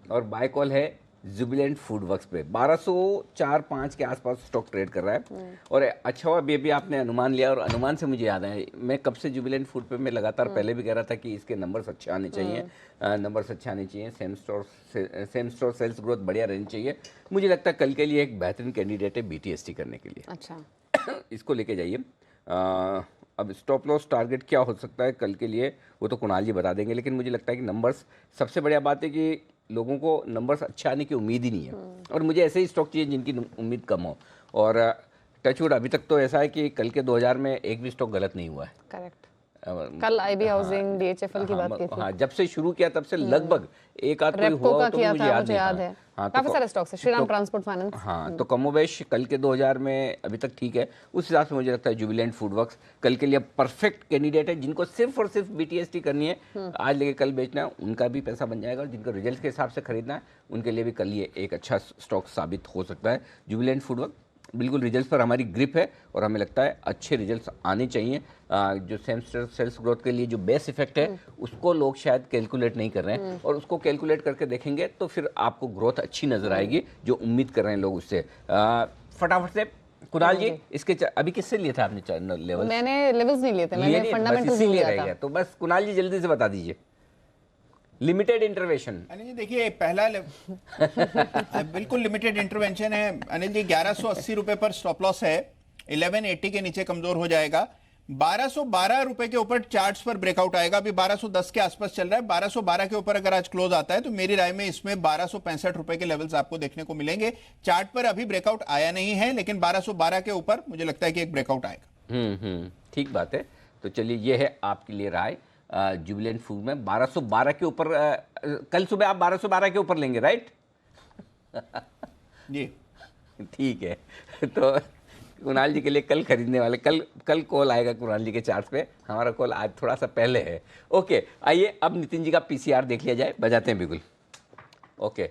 और बाय कॉल है जुबिलेंट फूड वर्क्स पे। 1204-5 के आसपास स्टॉक ट्रेड कर रहा है। और अच्छा हुआ भी आपने अनुमान लिया, और अनुमान से मुझे याद है, मैं कब से जुबिलेंट फूड पे मैं लगातार पहले भी कह रहा था कि इसके नंबर्स अच्छे आने चाहिए, नंबर्स अच्छे आने चाहिए, सेम स्टोर सेल्स ग्रोथ बढ़िया रहनी चाहिए। मुझे लगता है कल के लिए एक बेहतरीन कैंडिडेट है BTST करने के लिए। अच्छा, इसको लेके जाइए। अब स्टॉप लॉस टारगेट क्या हो सकता है कल के लिए, वो तो कुणाल जी बता देंगे। लेकिन मुझे लगता है कि नंबर्स, सबसे बढ़िया बात है कि लोगों को नंबर्स अच्छे आने की उम्मीद ही नहीं है, और मुझे ऐसे ही स्टॉक चाहिए जिनकी उम्मीद कम हो। और टचवुड अभी तक तो ऐसा है कि कल के 2000 में एक भी स्टॉक गलत नहीं हुआ है। करेक्ट। कल IB हाउसिंग DHFL की बात की थी। हाँ, जब से शुरू किया तब से लगभग एक आध कोई हुआ हो तो मुझे याद है। हाँ, काफी सारे स्टॉक्स है, श्रीराम ट्रांसपोर्ट फाइनेंस। हाँ, तो कमोबेश कल के 2000 में अभी तक ठीक है। उस हिसाब से मुझे लगता है जुबिलेंट फूड वर्क्स कल के लिए परफेक्ट कैंडिडेट है। जिनको सिर्फ और सिर्फ BTST करनी है, आज लेके कल बेचना है, उनका भी पैसा बन जाएगा। और जिनको रिजल्ट के हिसाब से खरीदना है, उनके लिए भी कल ये एक अच्छा स्टॉक साबित हो सकता है जुबिलेंट फूड वर्क। बिल्कुल रिजल्ट्स पर हमारी ग्रिप है और हमें लगता है अच्छे रिजल्ट्स आने चाहिए। जो सेम सेल्स ग्रोथ के लिए जो बेस इफेक्ट है उसको लोग शायद कैलकुलेट नहीं कर रहे हैं, और उसको कैलकुलेट करके देखेंगे तो फिर आपको ग्रोथ अच्छी नजर आएगी जो उम्मीद कर रहे हैं लोग उससे। फटाफट से कुणाल जी, इसके अभी किससे लिए थे आपने लेवल? मैंने लेवल्स नहीं लिए थे, मैंने फंडामेंटल्स लिया था। तो बस कुणाल जी जल्दी से बता दीजिए लिमिटेड इंटरवेंशन। अनिल जी देखिए पहला बिल्कुल लिमिटेड इंटरवेंशन है अनिल जी। 1180 रुपए पर स्टॉप लॉस है, 1180 के नीचे कमजोर हो जाएगा। 1212 रुपए के ऊपर चार्ट्स पर ब्रेकआउट आएगा, अभी 1210 के आसपास चल रहा है। 1212 के ऊपर अगर आज क्लोज आता है तो मेरी राय में इसमें 1265 रुपए के लेवल्स आपको देखने को मिलेंगे। चार्ट पर अभी ब्रेकआउट आया नहीं है, लेकिन 1212 के ऊपर मुझे लगता है कि एक ब्रेकआउट आएगा। ठीक बात है। तो चलिए ये है आपके लिए राय जुबिलेंट फूड में 1212 के ऊपर। कल सुबह आप 1212 के ऊपर लेंगे, राइट? जी ठीक है। तो कुणाल जी के लिए कल खरीदने वाले, कल कॉल आएगा कुणाल जी के चार्ट पे। हमारा कॉल आज थोड़ा सा पहले है। ओके, आइए अब नितिन जी का पीसीआर देख लिया जाए, बजाते हैं बिल्कुल। ओके,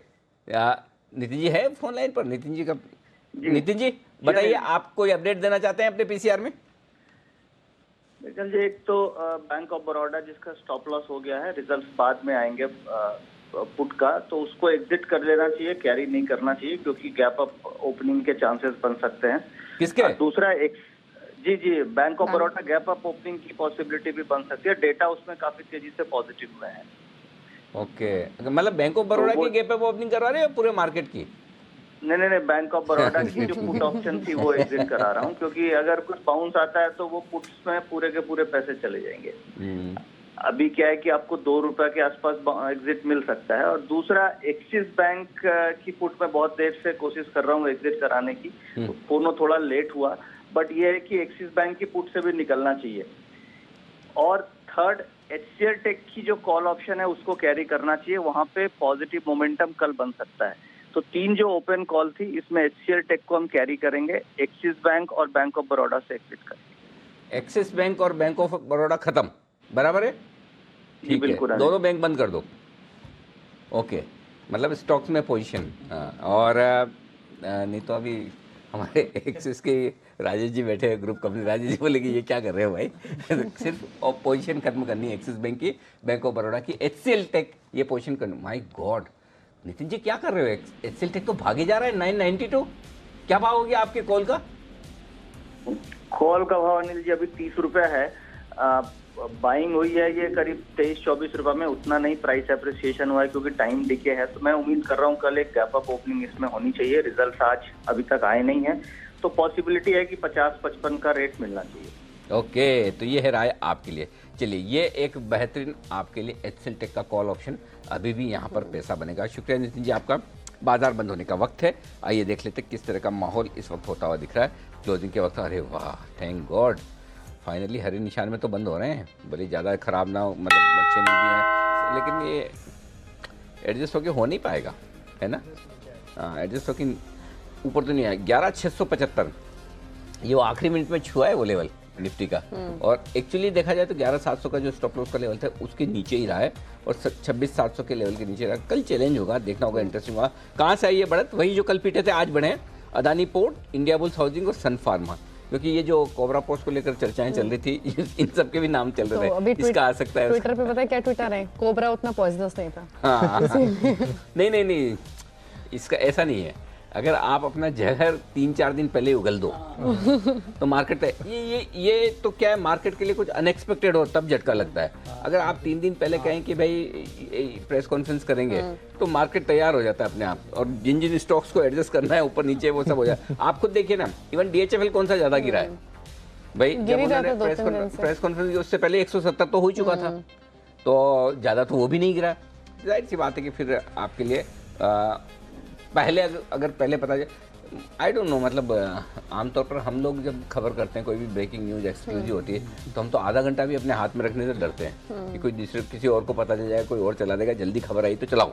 नितिन जी है फोन लाइन पर? नितिन जी का नितिन जी बताइए, आप कोई अपडेट देना चाहते हैं अपने पीसीआर में? निखिल जी, एक तो बैंक ऑफ बड़ौदा जिसका स्टॉप लॉस हो गया है, रिजल्ट्स बाद में आएंगे पुट का, तो उसको एग्जिट कर लेना चाहिए, कैरी नहीं करना चाहिए, क्योंकि गैप अप ओपनिंग के चांसेस बन सकते हैं। किसके? दूसरा एक जी bank of Baroda gap up opening की पॉसिबिलिटी भी बन सकती है। डेटा उसमें काफी तेजी से पॉजिटिव हुए हैं। ओके, मतलब बैंक ऑफ बड़ौदा की गैप अप ओपनिंग करवा रहे हैं पूरे मार्केट की? नहीं, बैंक ऑफ बड़ौदा की जो पुट ऑप्शन थी वो एग्जिट करा रहा हूँ, क्योंकि अगर कुछ बाउंस आता है तो वो पुट्स में पूरे के पूरे पैसे चले जाएंगे। अभी क्या है कि आपको 2 रुपए के आसपास एग्जिट मिल सकता है। और दूसरा, एक्सिस बैंक की पुट में बहुत देर से कोशिश कर रहा हूँ एग्जिट कराने की, तो थोड़ा लेट हुआ, बट ये है कि एक्सिस बैंक की पुट से भी निकलना चाहिए। और थर्ड, HCL टेक की जो कॉल ऑप्शन है उसको कैरी करना चाहिए, वहां पे पॉजिटिव मोमेंटम कल बन सकता है। तो 3 जो ओपन कॉल थी, इसमें HCL टेक को हम कैरी करेंगे, एक्सिस बैंक और बैंक ऑफ बड़ौदा से एग्जिट करेंगे। एक्सिस बैंक और बैंक ऑफ बड़ौदा खत्म, बराबर है? ठीक है, दोनों बैंक बंद कर दो। ओके, मतलब स्टॉक्स में पोजीशन। और नहीं तो अभी हमारे एक्सिस के राजेश जी बैठे हैं ग्रुप कंपनी, राजेश जी बोले कि ये क्या कर रहे हो भाई? सिर्फ पोजीशन खत्म करनी है एक्सिस बैंक की, बैंक ऑफ बड़ौदा की। HCL टेक ये पोजीशन करनी। माय गॉड नितिन जी क्या कर रहे हो? HCL टेक तो भागे जा रहा है 992। क्या भाव हो गया आपके कॉल का? कॉल का भाव अनिल जी अभी 30 रुपए है। बाइंग हुई है ये करीब 23-24 रुपए में, उतना नहीं प्राइस एप्रिसिएशन हुआ है क्योंकि टाइम डिके है। तो मैं उम्मीद कर रहा हूँ कल एक गैप अप ओपनिंग इसमें होनी चाहिए। रिजल्ट आज अभी तक आए नहीं है, तो पॉसिबिलिटी है कि 50-55 का रेट मिलना चाहिए। ओके, तो ये है राय आपके लिए। चलिए, ये एक बेहतरीन आपके लिए HCL टेक का कॉल ऑप्शन, अभी भी यहाँ पर पैसा बनेगा। शुक्रिया नितिन जी आपका। बाजार बंद होने का वक्त है, आइए देख लेते किस तरह का माहौल इस वक्त होता हुआ दिख रहा है क्लोजिंग के वक्त। अरे वाह, थैंक गॉड, फाइनली हरे निशान में तो बंद हो रहे हैं। भले ज़्यादा खराब ना हो, मतलब अच्छे नहीं भी हैं, लेकिन ये एडजस्ट होके हो नहीं पाएगा, है ना? हाँ, एडजस्ट होके ऊपर तो नहीं आया। 11,675 ये वो आखिरी मिनट में छुआ है वो लेवल निफ्टी का। और एक्चुअली देखा जाए तो 11,700 का जो स्टॉप लॉस का लेवल था उसके नीचे ही रहा है, और 26,700 के लेवल के नीचे रहा। कल चैलेंज होगा, देखना होगा, इंटरेस्टिंग होगा। कहाँ से आई ये बढ़त? वही जो कल पीटे थे आज बढ़े हैं, Adani port, India bulls housing और सन फार्मा। क्योंकि ये जो कोबरा पोस्ट को लेकर चर्चाएं चल रही थी, इन सब के भी नाम चल रहे थे। इसका आ सकता है ट्विटर पे, पता है क्या ट्विटर है? कोबरा उतना पॉइजनस नहीं था। हाँ नहीं, इसका ऐसा नहीं है। अगर आप अपना जहर 3-4 दिन पहले उगल दो तो मार्केट ये तो क्या है, मार्केट के लिए कुछ अनएक्सपेक्टेड हो तब झटका लगता है। अगर आप 3 दिन पहले कहें कि भाई प्रेस कॉन्फ्रेंस करेंगे तो मार्केट तैयार हो जाता है अपने आप, और जिन स्टॉक्स को एडजस्ट करना है ऊपर नीचे वो सब हो जाता है। आप खुद देखिए ना, इवन DHFL कौन सा ज्यादा गिरा है भाई? जब उन्होंने प्रेस कॉन्फ्रेंस उससे पहले 170 तो हो ही चुका था, तो ज्यादा तो वो भी नहीं गिरा। जाहिर सी बात है कि फिर आपके लिए पहले अगर पहले पता चले, आई डोंट नो, मतलब आमतौर पर हम लोग जब खबर करते हैं, कोई भी ब्रेकिंग न्यूज एक्सक्लूसिव होती है, तो हम तो आधा घंटा भी अपने हाथ में रखने से डरते हैं कि कोई दूसरे किसी और को पता चल जाए, कोई और चला देगा। जल्दी खबर आई तो चलाओ।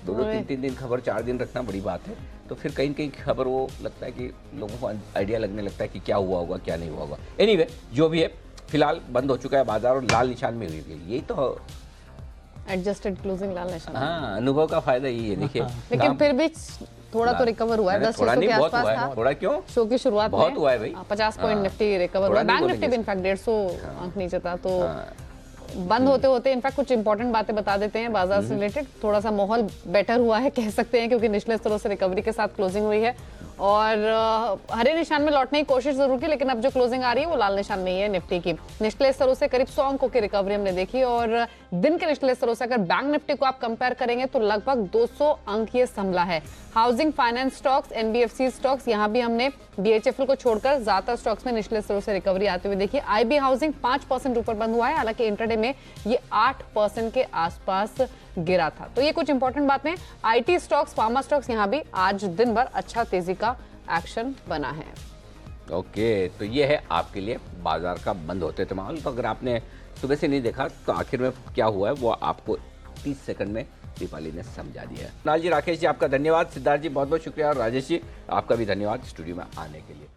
2-3 दिन खबर, 4 दिन रखना बड़ी बात है। तो फिर कहीं कहीं खबर वो लगता है कि लोगों को आइडिया लगने लगता है कि क्या हुआ होगा क्या नहीं हुआ होगा। एनीवे, जो भी है, फिलहाल बंद हो चुका है बाजार और लाल निशान में हुई है। यही तो एडजस्टेड क्लोजिंग लाल निशान। हाँ, अनुभव का फायदा यही है। देखिए लेकिन फिर भी थोड़ा तो रिकवर हुआ है, 10-600 के आसपास था। थोड़ा क्यों? शो की शुरुआत में बहुत हुआ है भाई। 50 पॉइंट निफ्टी रिकवर हुआ, बैंक निफ्टी भी इनफैक्ट 150 अंक नीचे था। तो बंद होते होते इनफैक्ट कुछ इंपॉर्टेंट बातें बता देते हैं बाजार से रिलेटेड। थोड़ा सा माहौल बेटर हुआ है कह सकते हैं, क्योंकि निचले स्तरों से रिकवरी के साथ क्लोजिंग हुई है और हरे निशान में लौटने की कोशिश जरूर की, लेकिन अब जो क्लोजिंग आ रही है वो लाल निशान में ही है निफ्टी की। निचले स्तरों से करीब 100 अंकों की रिकवरी हमने देखी और दिन के निचले स्तरों से अगर बैंक निफ्टी को आप कंपेयर करेंगे तो लगभग 200 अंक ये संभला है। Housing finance stocks, NBFC stocks, यहाँ भी हमने डीएचएफएल को छोड़कर ज्यादातर स्टॉक्स में निचले स्तरों से रिकवरी आते हुए देखी। आईबी हाउसिंग 5% ऊपर बंद हुआ है, हालांकि इंट्राडे में ये 8% के आसपास गिरा था। तो ये कुछ इंपॉर्टेंट बातें। आईटी स्टॉक्स, फार्मा स्टॉक्स, यहाँ भी आज दिन भर अच्छा तेजी का एक्शन बना है। ओके, तो ये है आपके लिए बाजार का बंद होते थे माहौल। तो अगर आपने सुबह से नहीं देखा तो आखिर में क्या हुआ है वो आपको 30 सेकंड में दीपाली ने समझा दिया है। कुणाल जी, राकेश जी, आपका धन्यवाद। सिद्धार्थ जी बहुत बहुत शुक्रिया और राजेश जी आपका भी धन्यवाद स्टूडियो में आने के लिए।